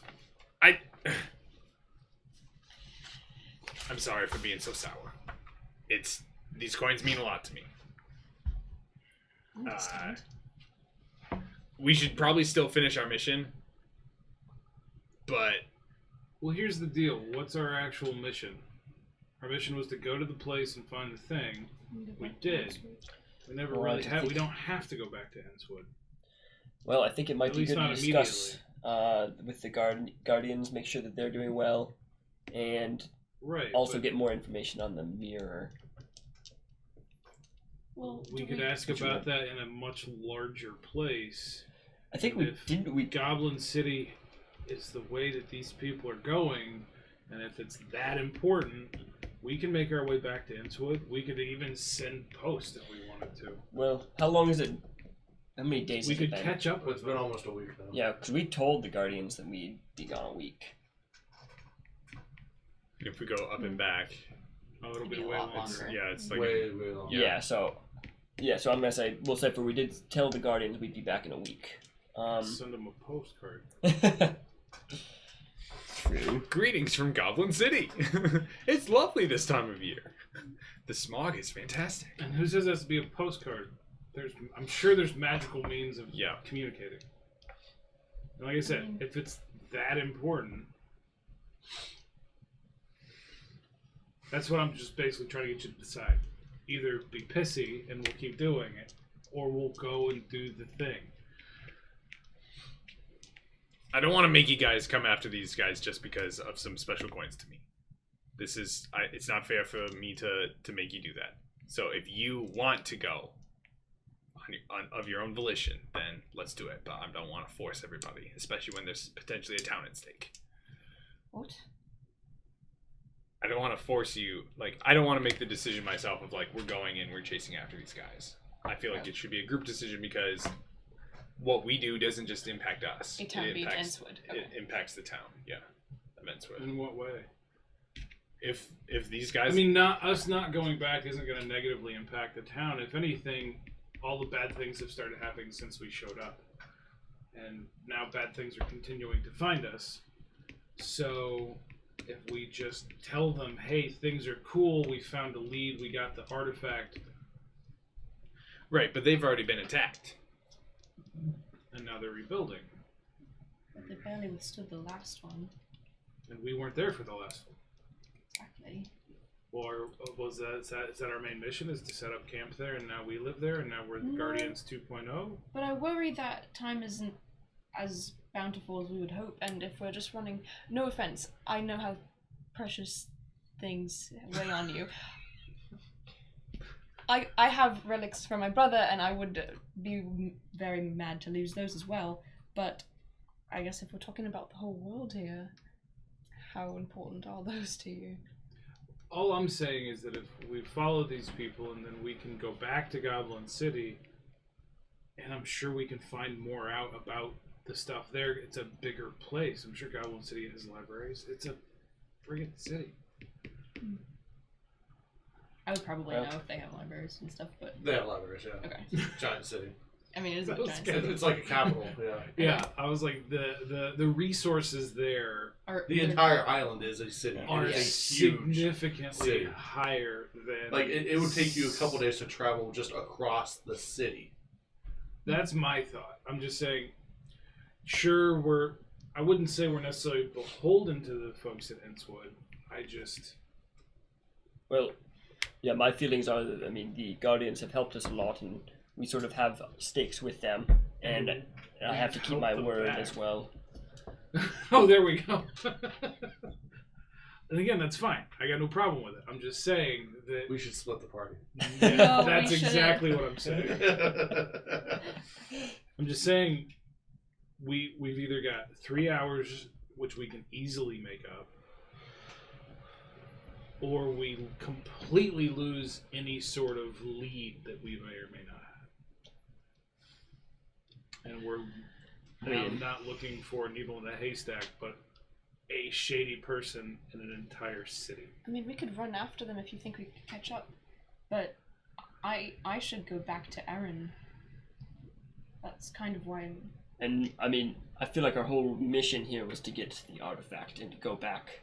I'm sorry for being so sour. These coins mean a lot to me. I understand. We should probably still finish our mission, but Well, here's the deal. What's our actual mission? Our mission was to go to the place and find the thing. We did. We never Well, really I have. think- We don't have to go back to Enswood. Well, I think it might At be least good to not discuss with the guardians, make sure that they're doing well, and Right. also but get more information on the mirror. Well, we do could ask Would you about like- that in a much larger place. I think we If didn't. We Goblin City is the way that these people are going, and if it's that important, we can make our way back to Enswood. We could even send post if we wanted to. well, how long is it? How many days? We has it could been? catch up Well, it's with been them. almost a week now. Yeah, because we told the guardians that we'd be gone a week. if we go up and back, Oh, it'll It'd be be a way lot longer. longer. yeah, it's like Way long. Yeah. So I'm gonna say we'll say for we did tell the guardians we'd be back in a week. Send them a postcard. True. greetings from Goblin City. It's lovely this time of year. The smog is fantastic. And who says that's to be a postcard? I'm sure there's magical means of Yeah. communicating. And like I said, if it's that important, that's what I'm just basically trying to get you to decide. Either be pissy and we'll keep doing it, or we'll go and do the thing. I don't want to make you guys come after these guys just because of some special coins to me. It's not fair for me to make you do that. So if you want to go of your own volition, then let's do it. But I don't want to force everybody, especially when there's potentially a town at stake. What? I don't want to force you. Like, I don't want to make the decision myself of like, we're going and we're chasing after these guys. I feel like it should be a group decision because what we do doesn't just impact us. A town It being impacts, Enswood. it impacts the town. Yeah, of Enswood. In what way? If these guys, I mean, not going back isn't going to negatively impact the town. If anything, all the bad things have started happening since we showed up, and now bad things are continuing to find us. So, if we just tell them, "Hey, things are cool. We found a lead. We got the artifact." right? But they've already been attacked. and now they're rebuilding. But they barely withstood the last one. And we weren't there for the last one. Exactly. Or is that our main mission, is to set up camp there, and now we live there, and now we're the No. Guardians 2.0? But I worry that time isn't as bountiful as we would hope, and if we're just running... No offense, I know how precious things weigh on you. I have relics from my brother, and I would be very mad to lose those as well, but I guess if we're talking about the whole world here, how important are those to you? All I'm saying is that if we follow these people and then we can go back to Goblin City, and I'm sure we can find more out about the stuff there. It's a bigger place. I'm sure Goblin City has libraries. It's a friggin' city. I would probably know if they have libraries and stuff, but... They have libraries, yeah. Okay. Giant city. I mean, it is a That was giant good. city. It's like a capital, yeah. Yeah, I was like, the resources there The entire island is a city. are It is a huge significantly city. higher than... Like, it would take you a couple days to travel just across the city. That's my thought. I'm just saying, sure, I wouldn't say we're necessarily beholden to the folks at Innswood. Well, yeah, my feelings are that, I mean, the Guardians have helped us a lot, and we sort of have stakes with them, and I have to keep my word as well. Oh, there we go. And again, that's fine. I got no problem with it. I'm just saying that... We should split the party. Yeah, No, we that's shouldn't. exactly what I'm saying. I'm just saying we've either got 3 hours, which we can easily make up, or we completely lose any sort of lead that we may or may not have. And we're now not looking for a needle in a haystack, but a shady person in an entire city. I mean, we could run after them if you think we could catch up, but I should go back to Erin. That's kind of why. And, I mean, I feel like our whole mission here was to get the artifact and to go back,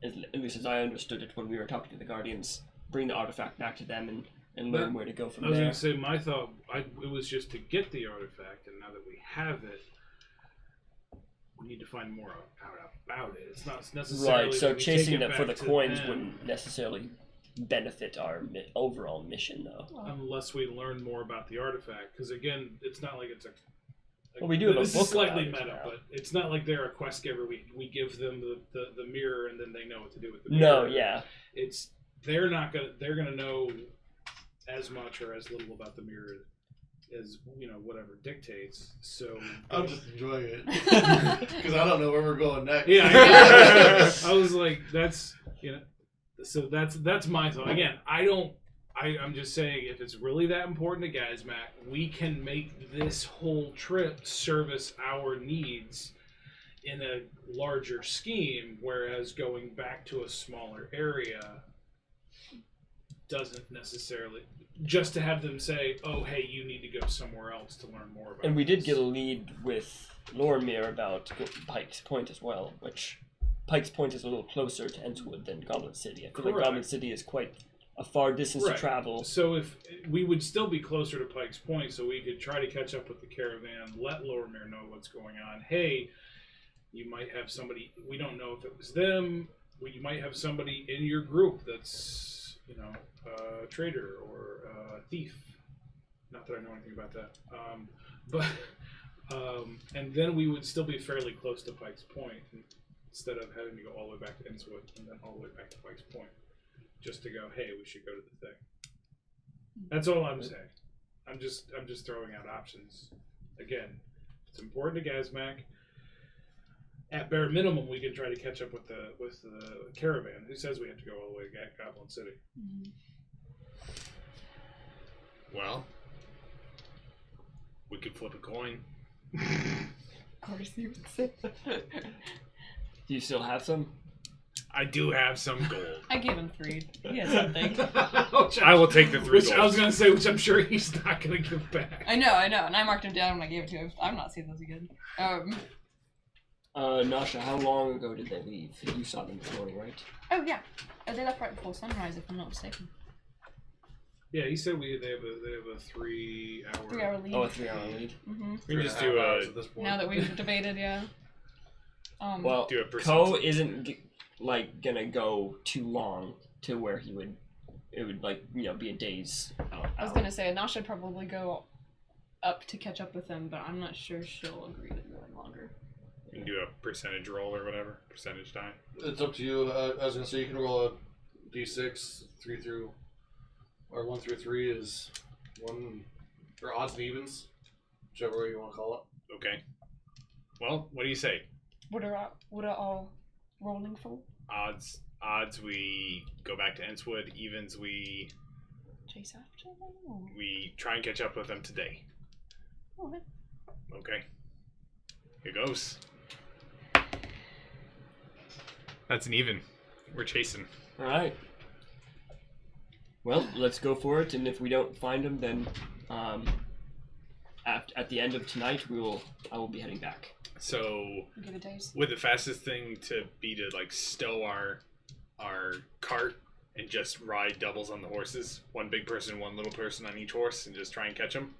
at least as I understood it when we were talking to the Guardians, bring the artifact back to them and learn where to go from I was there. going to say, my thought, it was just to get the artifact, and now that we have it, we need to find more out about it. It's not necessarily Right, so that we chasing take it them for the back to coins them, wouldn't necessarily benefit our overall mission, though. unless we learn more about the artifact. Because again, it's not like it's a... Well, we do have a this book is slightly about it meta, now. but it's not like they're a quest giver. We give them the mirror, and then they know what to do with the mirror. No, yeah. They're gonna know as much or as little about the mirror as whatever dictates. So I'm just enjoying it. Because I don't know where we're going next. yeah, I was like, that's so that's my thought. Again, I'm just saying, if it's really that important to Gazmac, we can make this whole trip service our needs in a larger scheme, whereas going back to a smaller area doesn't necessarily, just to have them say, oh, hey, you need to go somewhere else to learn more about And we did this. get a lead with Lormir about Pike's Point as well, which Pike's Point is a little closer to Entwood than Goblin City. I feel like Correct. Goblin City is quite a far distance Right. to travel. So if we would still be closer to Pike's Point, so we could try to catch up with the caravan, let Lormir know what's going on. Hey, you might have somebody, we don't know if it was them, you might have somebody in your group that's, a traitor or a thief. Not that I know anything about that. And then we would still be fairly close to Pike's Point instead of having to go all the way back to Innswood and then all the way back to Pike's Point. Just to go, hey, we should go to the thing. That's all I'm saying. I'm just throwing out options. Again, it's important to Gazmac. At bare minimum, we can try to catch up with the caravan. Who says we have to go all the way to Goblin City? Well, we could flip a coin. Of course you would say. Do you still have some? I do have some gold. I gave him 3. He had something. I will take the 3 Which gold. I was going to say, which I'm sure he's not going to give back. I know, and I marked him down when I gave it to him. I'm not seeing those again. Nasha, how long ago did they leave? You saw them this morning, right? Oh yeah, they left right before sunrise, if I'm not mistaken. Yeah, he said they have a 3 hour. 3 hour lead. Oh, a 3-hour lead. Mm-hmm. We can just do a at this point. Now that we've debated, yeah. Well, Do a Ko percent. isn't gonna go too long to where he would. It would be a day's out. I was gonna say Anash should probably go up to catch up with him, but I'm not sure she'll agree to going longer. You can do a percentage roll or whatever. Percentage die. It's up to you. I was gonna say you can roll a d6 1 through 3 is 1 or odds and evens, whichever way you want to call it. Okay. Well, what do you say? What are all rolling for? Odds we go back to Enswood. Evens we Chase after them? try and catch up with them today. Oh, okay. Okay. Here goes. That's an even. We're chasing. All right. Well, let's go for it, and if we don't find him, then at the end of tonight, I will be heading back. So Give it days. would the fastest thing to be to like stow our cart and just ride doubles on the horses? One big person, one little person on each horse, and just try and catch them?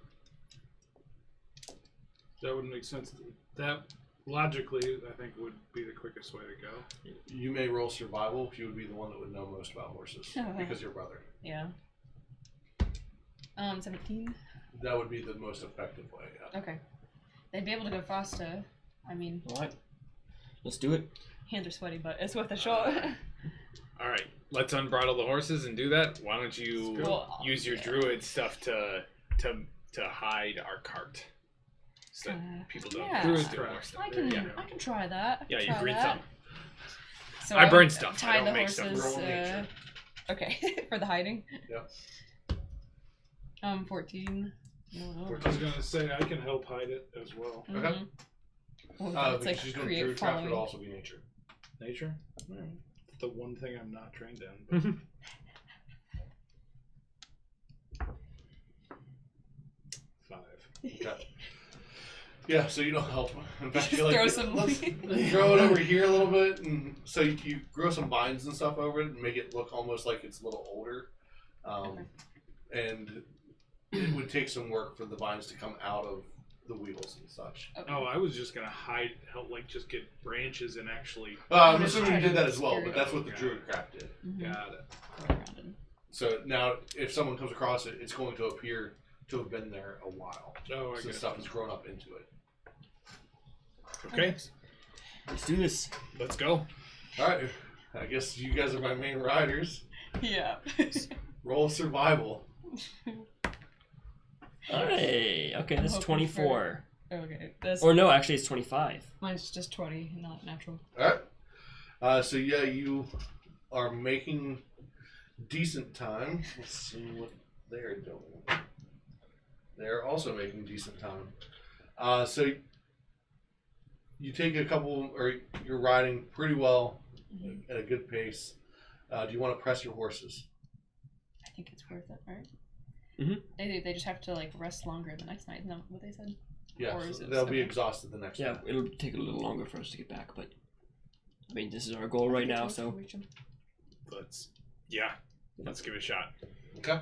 That would make sense. That logically, I think, would be the quickest way to go. You may roll survival if you would be the one that would know most about horses because you're brother. Yeah. 17. That would be the most effective way. Yeah. Okay. They'd be able to go faster. I mean, All right. Let's do it. hands are sweaty, but it's worth a shot. All right, let's unbridle the horses and do that. Why don't you Well, use your yeah. druid stuff to hide our cart, so that people don't yeah. do Druid more stuff. I can Yeah, try that. yeah, you try burn that. some. So I would burn stuff. Tie I don't the make stuff. horses. Roll nature. Okay, for the hiding. Yep. 14. No. I was gonna say I can help hide it as well. Okay. Well, Because it's like she's doing create druid craft following. would also be nature. Nature. Alright. The one thing I'm not trained in. But 5. Okay. Yeah, so you don't help. In fact, Just you're like, throw some- let's throw it over here a little bit, and so you grow some vines and stuff over it and make it look almost like it's a little older. And it would take some work for the vines to come out of the wheels and such. Okay. Oh, I was just gonna help, like just get branches and actually. I'm assuming you did that as well, but that's what the Okay. druid craft did. Mhm. Got it. Rounded. So now, if someone comes across it, it's going to appear to have been there a while. Oh, I So guess. stuff has grown up into it. Okay, Let's do this. let's go. All right, I guess you guys are my main riders. Yeah. Roll survival. Hey, okay, I'm that's hoping 24. Okay. That's Or no, actually, it's 25. mine's just 20, not natural. All right. So yeah, you are making decent time. Let's see what they're doing. They're also making decent time. So you take a couple, or you're riding pretty well at a good pace. Do you want to press your horses? I think it's worth it, right? Mhm. They just have to like rest longer the next night. Isn't that what they said? Yeah, Or so is it they'll be okay? exhausted the next Yeah, day. it'll take a little longer for us to get back, but I mean, this is our goal right now, so Let's give it a shot. Okay.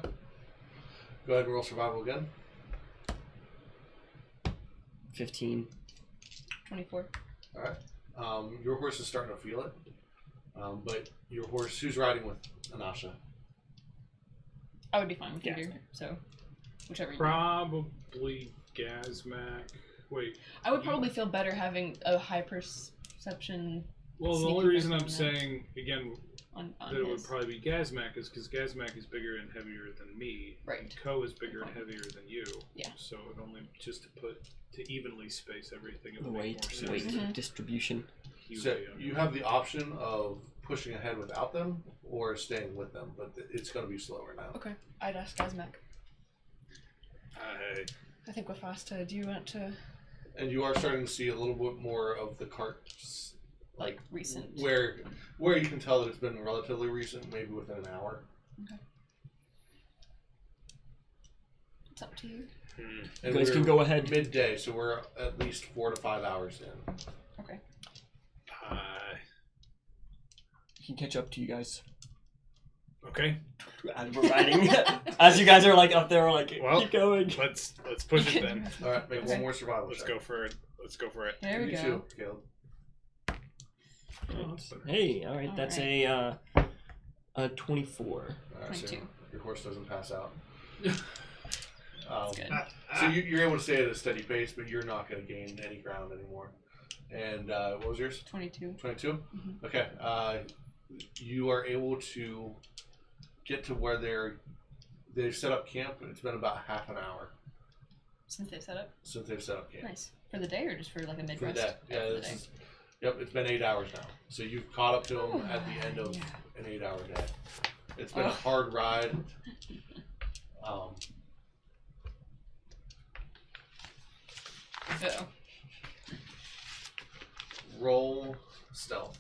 Go ahead and roll survival again. 15. 24. All right. Your horse is starting to feel it, but your horse, who's riding with Anasha? I would be fine with Yeah. either. So, whichever. You do. Probably Gazmac. Wait. I would probably feel better having a high perception Well, the Sneaky only reason I'm weapon, saying again on that it would his. probably be Gazmac is because Gazmac is bigger and heavier than me. Right. And Ko is bigger and heavier than you. Yeah. So it only just to evenly space everything. It The would make weight, more sense. weight Mhm. distribution. So you have the option of pushing ahead without them or staying with them, but it's going to be slower now. Okay. I'd ask Gazmac. I think we're faster. Do you want to And you are starting to see a little bit more of the carts, like recent? where you can tell that it's been relatively recent, maybe within an hour. It's up to you. And You guys we're can go ahead. midday, so we're at least 4 to 5 hours in. Okay. He can catch up to you guys. Okay. As we're riding, as you guys are like up there, like Well, keep going. Let's push it then. All right, make Okay. one more survival Let's check. go for it. Let's go for it. There we You go. too, Caleb. Hey, all right, that's Alright. a 24. All right, so 22. your horse doesn't pass out. That's good. So you're able to stay at a steady pace, but you're not going to gain any ground anymore. And what was yours? 22. 22? Mhm. Okay. You are able to get to where they've set up camp. It's been about half an hour Since they set up. since they've set up camp. Nice. For the day or just for like a mid For the rest? day. Yeah, this is, yep, it's been 8 hours now. So you've caught up to them at the end of Yeah. an 8-hour day. It's been a Ugh. hard ride. Uh-oh. Roll stealth.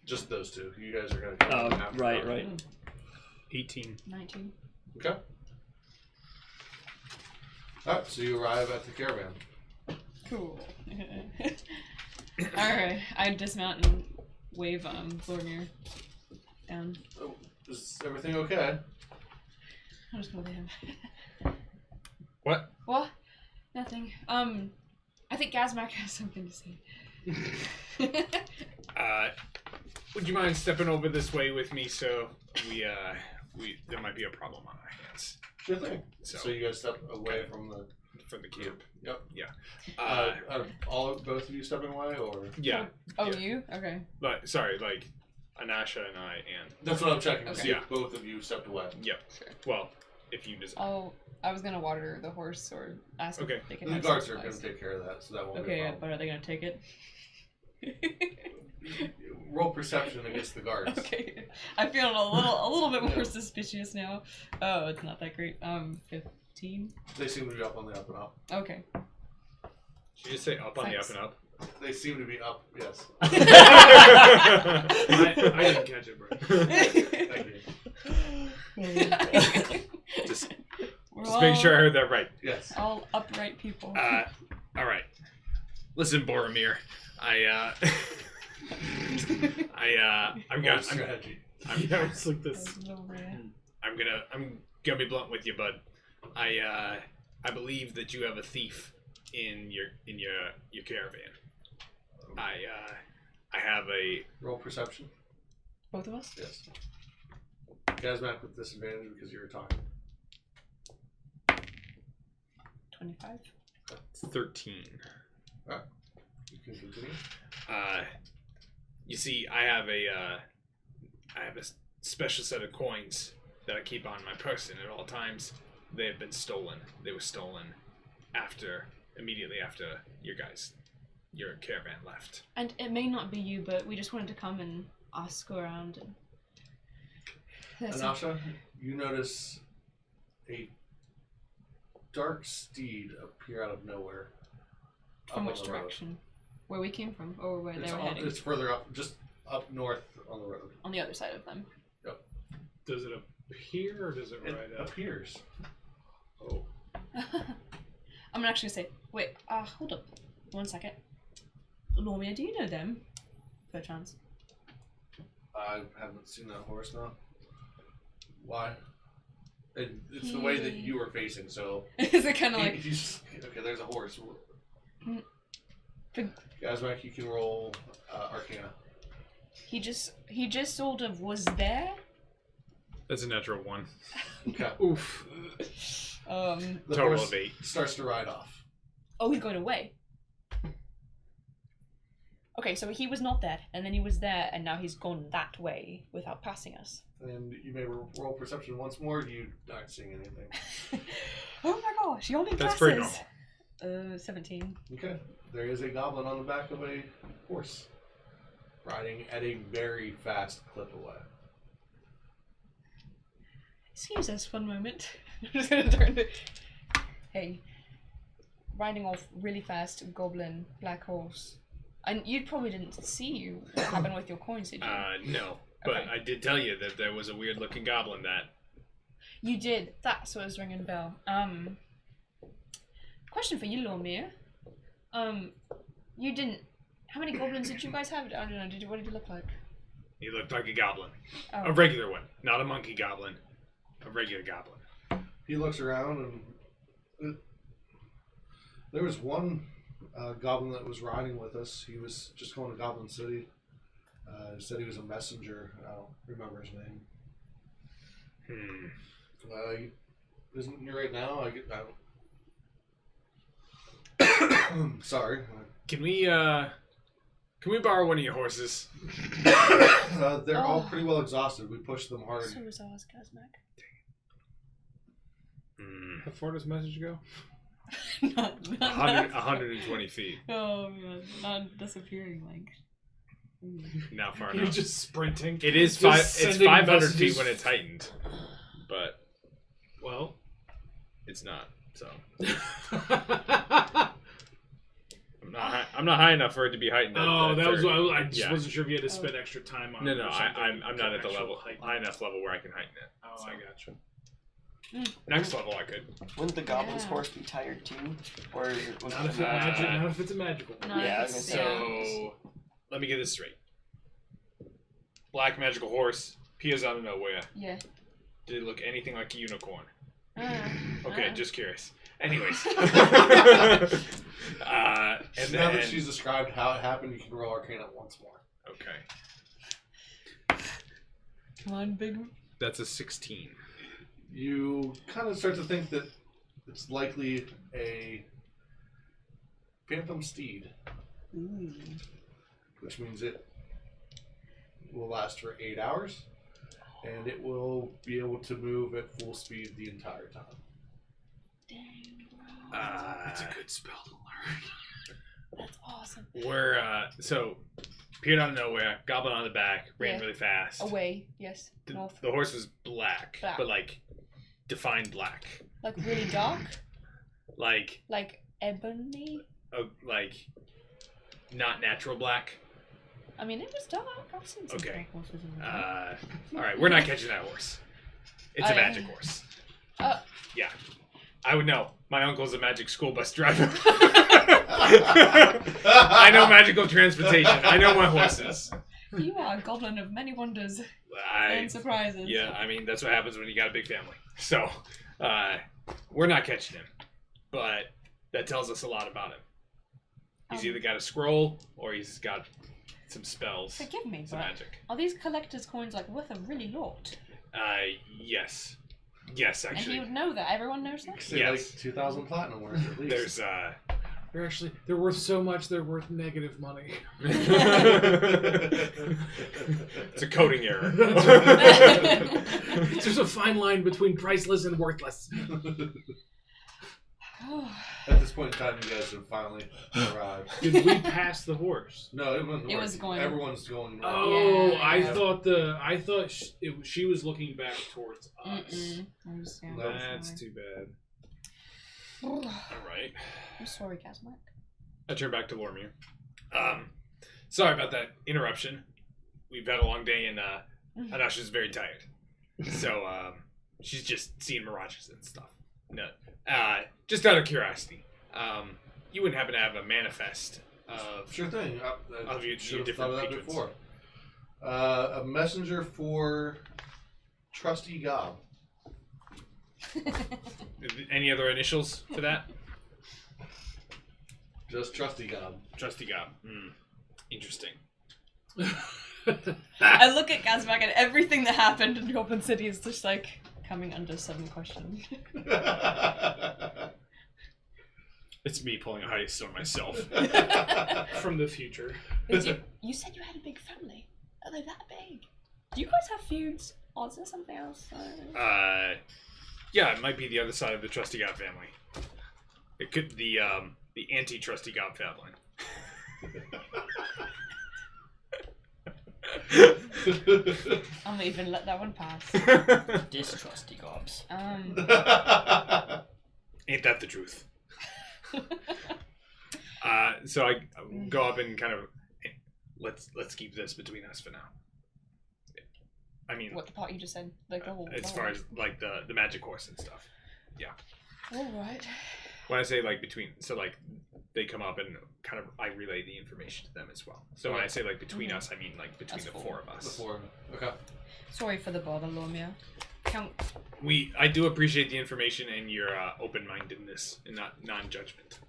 Just those two. You guys are going to come in after Right, dark. right. 18. 19. Okay. Alright, so you arrive at the caravan. Cool. Alright, I dismount and wave Vormir down. Oh, is everything okay? I'm just gonna wave him. What? What? Nothing. I think Gazmak has something to say. Would you mind stepping over this way with me? So we there might be a problem on our hands. Sure thing. So, So you guys step away from the camp. Yep. Yeah. Are both of you stepping away, or Yeah. Oh, Yeah. you? Okay. Like, sorry, like Anasha and I and that's what I'm checking to Okay. see if both of you stepped away. yep. Sure. Well, if you desire. I was gonna water the horse or ask Okay. if they can The have guards some are going to supplies. take care of that, so that won't be Okay, a yeah, problem. but are they gonna take it? Roll perception against the guards. Okay. I'm feeling a little bit more Yeah. suspicious now. Oh, it's not that great. 15? They seem to be up on the up and up. Okay. Did you just say up on Thanks. the up They seem to be up. Yes. and up? I didn't catch it, bro. Thank you. Just We're make sure I heard that right. Yes. all upright people. All right. Listen, Boromir. I'm Roll gonna strategy. Yeah, it's like this. I'm gonna be blunt with you, bud. I believe that you have a thief in your caravan. I have a Roll perception. Both of us? Yes. Gazmak with disadvantage because you were talking. 25. 13. You can continue. You see, I have a special set of coins that I keep on my person at all times. They have been stolen. They were stolen immediately after your caravan left. And it may not be you, but we just wanted to come and ask around. And... Anasha, you notice a dark steed appear out of nowhere. From up which on the road. direction? Where we came from, or where It's, they were heading? it's further up, just up north on the road. On the other side of them. Does it appear or does it It ride up? appears. Oh. I'm actually gonna say, wait, hold up. 1 second. Lormia, do you know them? Perchance. I haven't seen that horse now. Why? It's the way that you were facing, so. Is it kind of like... Okay, there's a horse. Big- Gazmak, you can roll Arcana. He just sort of was there? That's a natural 1. Okay. Oof. The Total horse of 8. starts to ride off. Oh, he's going away. Okay, so he was not there, and then he was there, and now he's gone that way without passing us. And you may roll perception once more. You aren't seeing anything. Oh my gosh, he only That's passes. pretty normal. 17. Okay. There is a goblin on the back of a horse, riding at a very fast clip away. Excuse us 1 moment. I'm just gonna turn to... Hey. Riding off really fast, goblin, black horse. And you probably didn't see what happened with your coins, did you? No. But Okay. I did tell you that there was a weird looking goblin that... You did. That's what was ringing a bell. Question for you, Lormir. You didn't... How many goblins did you guys have? I don't know. What did you look like? He looked like a goblin. Oh. A regular one. Not a monkey goblin. A regular goblin. He looks around and there was one goblin that was riding with us. He was just going to Goblin City. He said he was a messenger. I don't remember his name. Isn't here right now? Sorry. Can we borrow one of your horses? They're all pretty well exhausted. We pushed them hard. So is ours, Kazmak. How far does message go? not 120 feet. Oh man, not disappearing like. Not far You're enough. just sprinting. It is Just it's sending 500 messages. feet when it's heightened, but Well. it's not. So I'm not high enough for it to be heightened. Oh, at that was 30. what I just Yeah. wasn't sure if you had to spend extra time on No, it. or something I'm not at the actual level height. high enough level where I can heighten it. Oh, So I gotcha. next level I could. Wouldn't the goblin's Yeah. horse be tired too? Or was it Not if, not if it's a magical. No, Yeah, I was it's- gonna say. So let me get this straight. Black magical horse appears out of nowhere. Yeah. Did it look anything like a unicorn? Okay, Just curious. Anyways. And Now then, that she's described how it happened, you can roll Arcana once more. okay, Come on, big. that's a 16. You kind of start to think that it's likely a phantom steed, which means it will last for 8 hours, and it will be able to move at full speed the entire time. Dang, bro. That's a good spell to learn. That's awesome. We're so appeared out of nowhere, goblin on the back, ran Yeah. really fast. Away, yes. The, North. the horse was black, Black. but like defined black, Like really dark? like Like ebony? like not natural black. I mean, it was dark. I've seen some Okay. dark horses in the All right, we're not catching that horse. It's a I- magic horse. Oh. Yeah, I would know. My uncle's a magic school bus driver. I know magical transportation. I know my horses. You are a goblin of many wonders I and surprises. Yeah, I mean, that's what happens when you got a big family. So, we're not catching him. But that tells us a lot about him. He's either got a scroll or he's got some spells. Forgive me, Some but magic. are these collector's coins like worth a really lot? Yes. Yes, And he actually. would know that. Everyone knows that. Say Yes. like 2,000 platinum worth at least. There's, They're worth so much, they're worth negative money. it's a coding error. There's a fine line between priceless and worthless. At this point in time, you guys have finally arrived. Did we pass the horse? No, it wasn't. It was north. going- Everyone's going north. Oh, Yeah, I yeah. thought she was looking back towards us. Mm-mm. I'm just, yeah, No. That's too bad. All right. I'm sorry, Kazmak. I turn back to Lormir. Sorry about that interruption. We've had a long day and Anasha's very tired. So she's just seeing mirages and stuff. No. Just out of curiosity, you wouldn't happen to have a manifest of Sure thing. Of you should have different thought of that patrons. before. A messenger for Trusty Gob. any other initials for that? Just Trusty Gob. Trusty Gob. Interesting. I look at Kazmak and everything that happened in Goblin City is just like coming under sudden question. It's me pulling a heist on myself. From the future. You said you had a big family. Are they that big? Do you guys have feuds? Or is there something else? Yeah, it might be the other side of the Trusty Gob family. It could the anti-Trusty Gob family. I'm not even let that one pass. Distrusty gobs. Ain't that the truth? So I go up and kind of let's keep this between us for now. I mean, What the part you just said? Like the whole. as far as like the magic horse and stuff. Alright. When I say like between, so like they come up and kind of I relay the information to them as well. So when I say like between us, I mean like between That's the cool. 4 of us. The 4. Okay. Sorry for the bother, Lomia. I do appreciate the information and your open-mindedness and not non-judgment.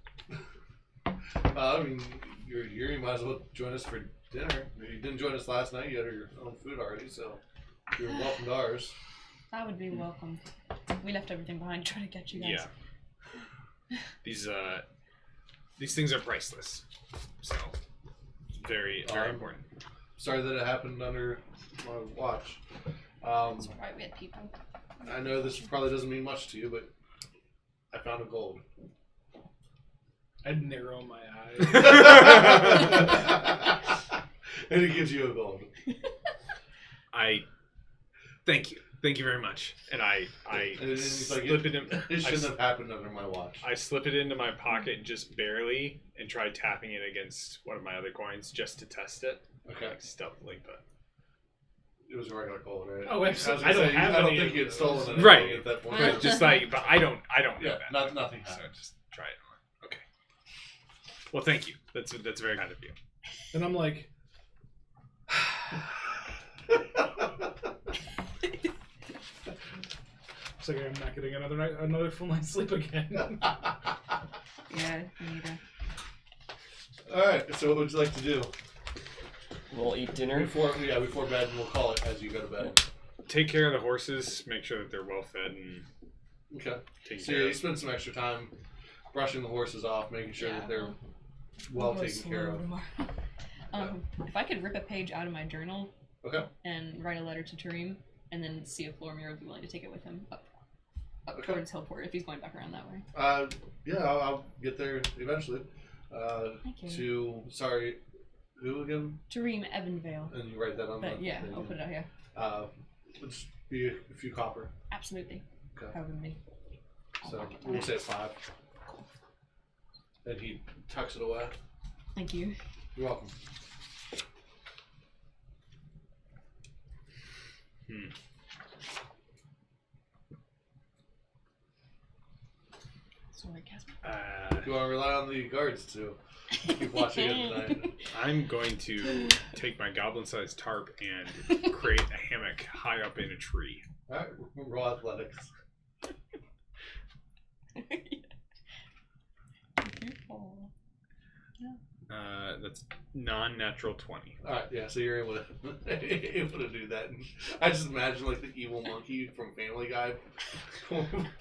I mean, you're here. You might as well join us for dinner. You didn't join us last night. You had your own food already, so you're welcome to ours. I would be welcome. We left everything behind trying to get you guys. Yeah. These things are priceless. So very important. Sorry that it happened under my watch. That's right, we had people. I know this probably doesn't mean much to you, but I found a gold. I'd narrow my eyes. And it gives you a gold. Thank you very much. And I slip it in. It shouldn't have happened under my watch. I slip it into my pocket just barely and try tapping it against one of my other coins just to test it. Okay. Like stealthily, but it was a regular gold, right? Oh, absolutely. I I don't think you had stolen it. Right. At that point. but just like, but I don't know Yeah, that. nothing So happened. just try it. Okay. Well, thank you. That's very kind of you. And I'm like, it's like I'm not getting another full night's sleep again. Yeah, neither. Alright, so what would you like to do? We'll eat dinner. Before bed, and we'll call it as you go to bed. Take care of the horses. Make sure that they're well fed and Okay. taken So care you of. spend some extra time brushing the horses off, making sure that they're well We'll go taken care slow of. tomorrow. If I could rip a page out of my journal Okay. and write a letter to Tareem, and then see if Lormir would be willing to take it with him up Okay. towards Hillport if he's going back around that way. Yeah, I'll get there eventually. Thank you. Who again? Tareem Evanvale. And you write that on But the yeah, thing. I'll put it out here. It'll just be a few copper. Absolutely. Okay. However many. So we'll say 5. And he tucks it away. Thank you. You're welcome. Sorry, Casper. Do you want to rely on the guards to keep watching it tonight? I'm going to take my goblin-sized tarp and create a hammock high up in a tree. Alright, roll athletics. That's non-natural 20. Alright, yeah, so you're able to do that. And I just imagine like the evil monkey from Family Guy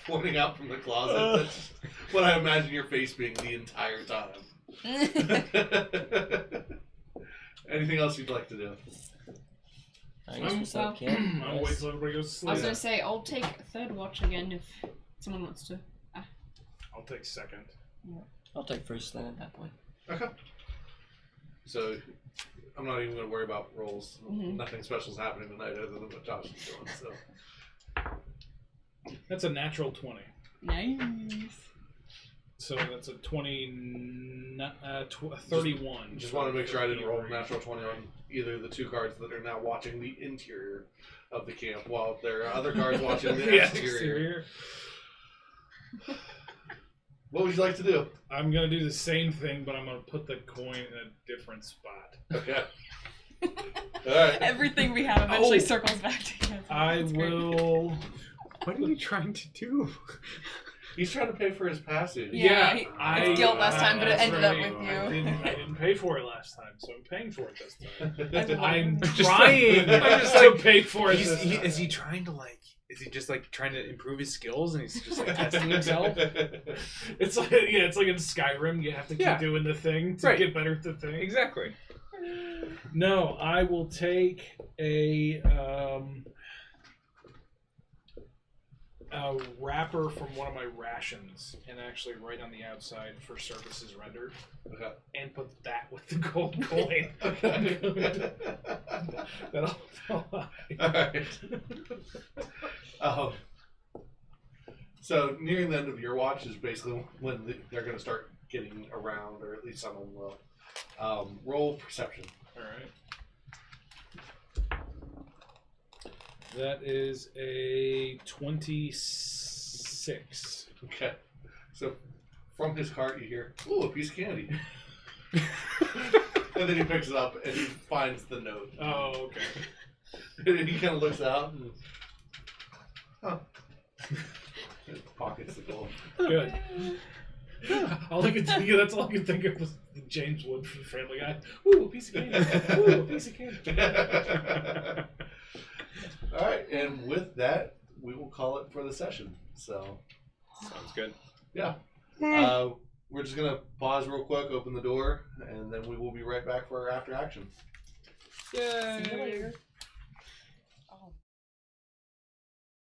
pointing out from the closet. That's what I imagine your face being the entire time. Anything else you'd like to do? I guess we still well, can't. I'll wait till everybody goes to I was sleep. gonna say, I'll take third watch again if someone wants to. I'll take second. I'll take first then at that point. Okay. So I'm not even going to worry about rolls. Mhm. Nothing special is happening tonight other than what Josh is doing. So That's a natural 20. Nice. So that's a 31. just wanted to make sure I didn't roll a natural 20 on either of the 2 guards that are now watching the interior of the camp, while there are other guards watching the Yeah, exterior. What would you like to do? I'm gonna do the same thing, but I'm gonna put the coin in a different spot. Okay. Alright. Everything we have eventually circles back together. I That's great. will. What are you trying to do? He's trying to pay for his passage. Yeah, I it's guilt last time, but it that's ended up right. with you. I didn't pay for it last time, so I'm paying for it this time. That's I'm Just trying I'm just to like, pay for it this time. Is he trying to like? Is he just like trying to improve his skills and he's just like testing himself? It's like it's like in Skyrim, you have to keep doing the thing to get better at the thing. Exactly. No, I will take a wrapper from one of my rations and actually write on the outside for services rendered Okay. and put that with the gold coin. Okay. That'll Alright. So nearing the end of your watch is basically when they're going to start getting around, or at least some of them will. Roll perception. Alright. That is a 26. Okay. So from his cart, you hear, "Ooh, a piece of candy." And then he picks it up and he finds the note. Oh, okay. And he kind of looks out and, pockets the gold. Good. All I could think of, that's all I could think of was James Wood from Family Guy. Ooh, a piece of candy. Ooh, a piece of candy. All right, and with that, we will call it for the session. So, Sounds good. yeah. We're just going to pause real quick, open the door, and then we will be right back for our after action. See you later.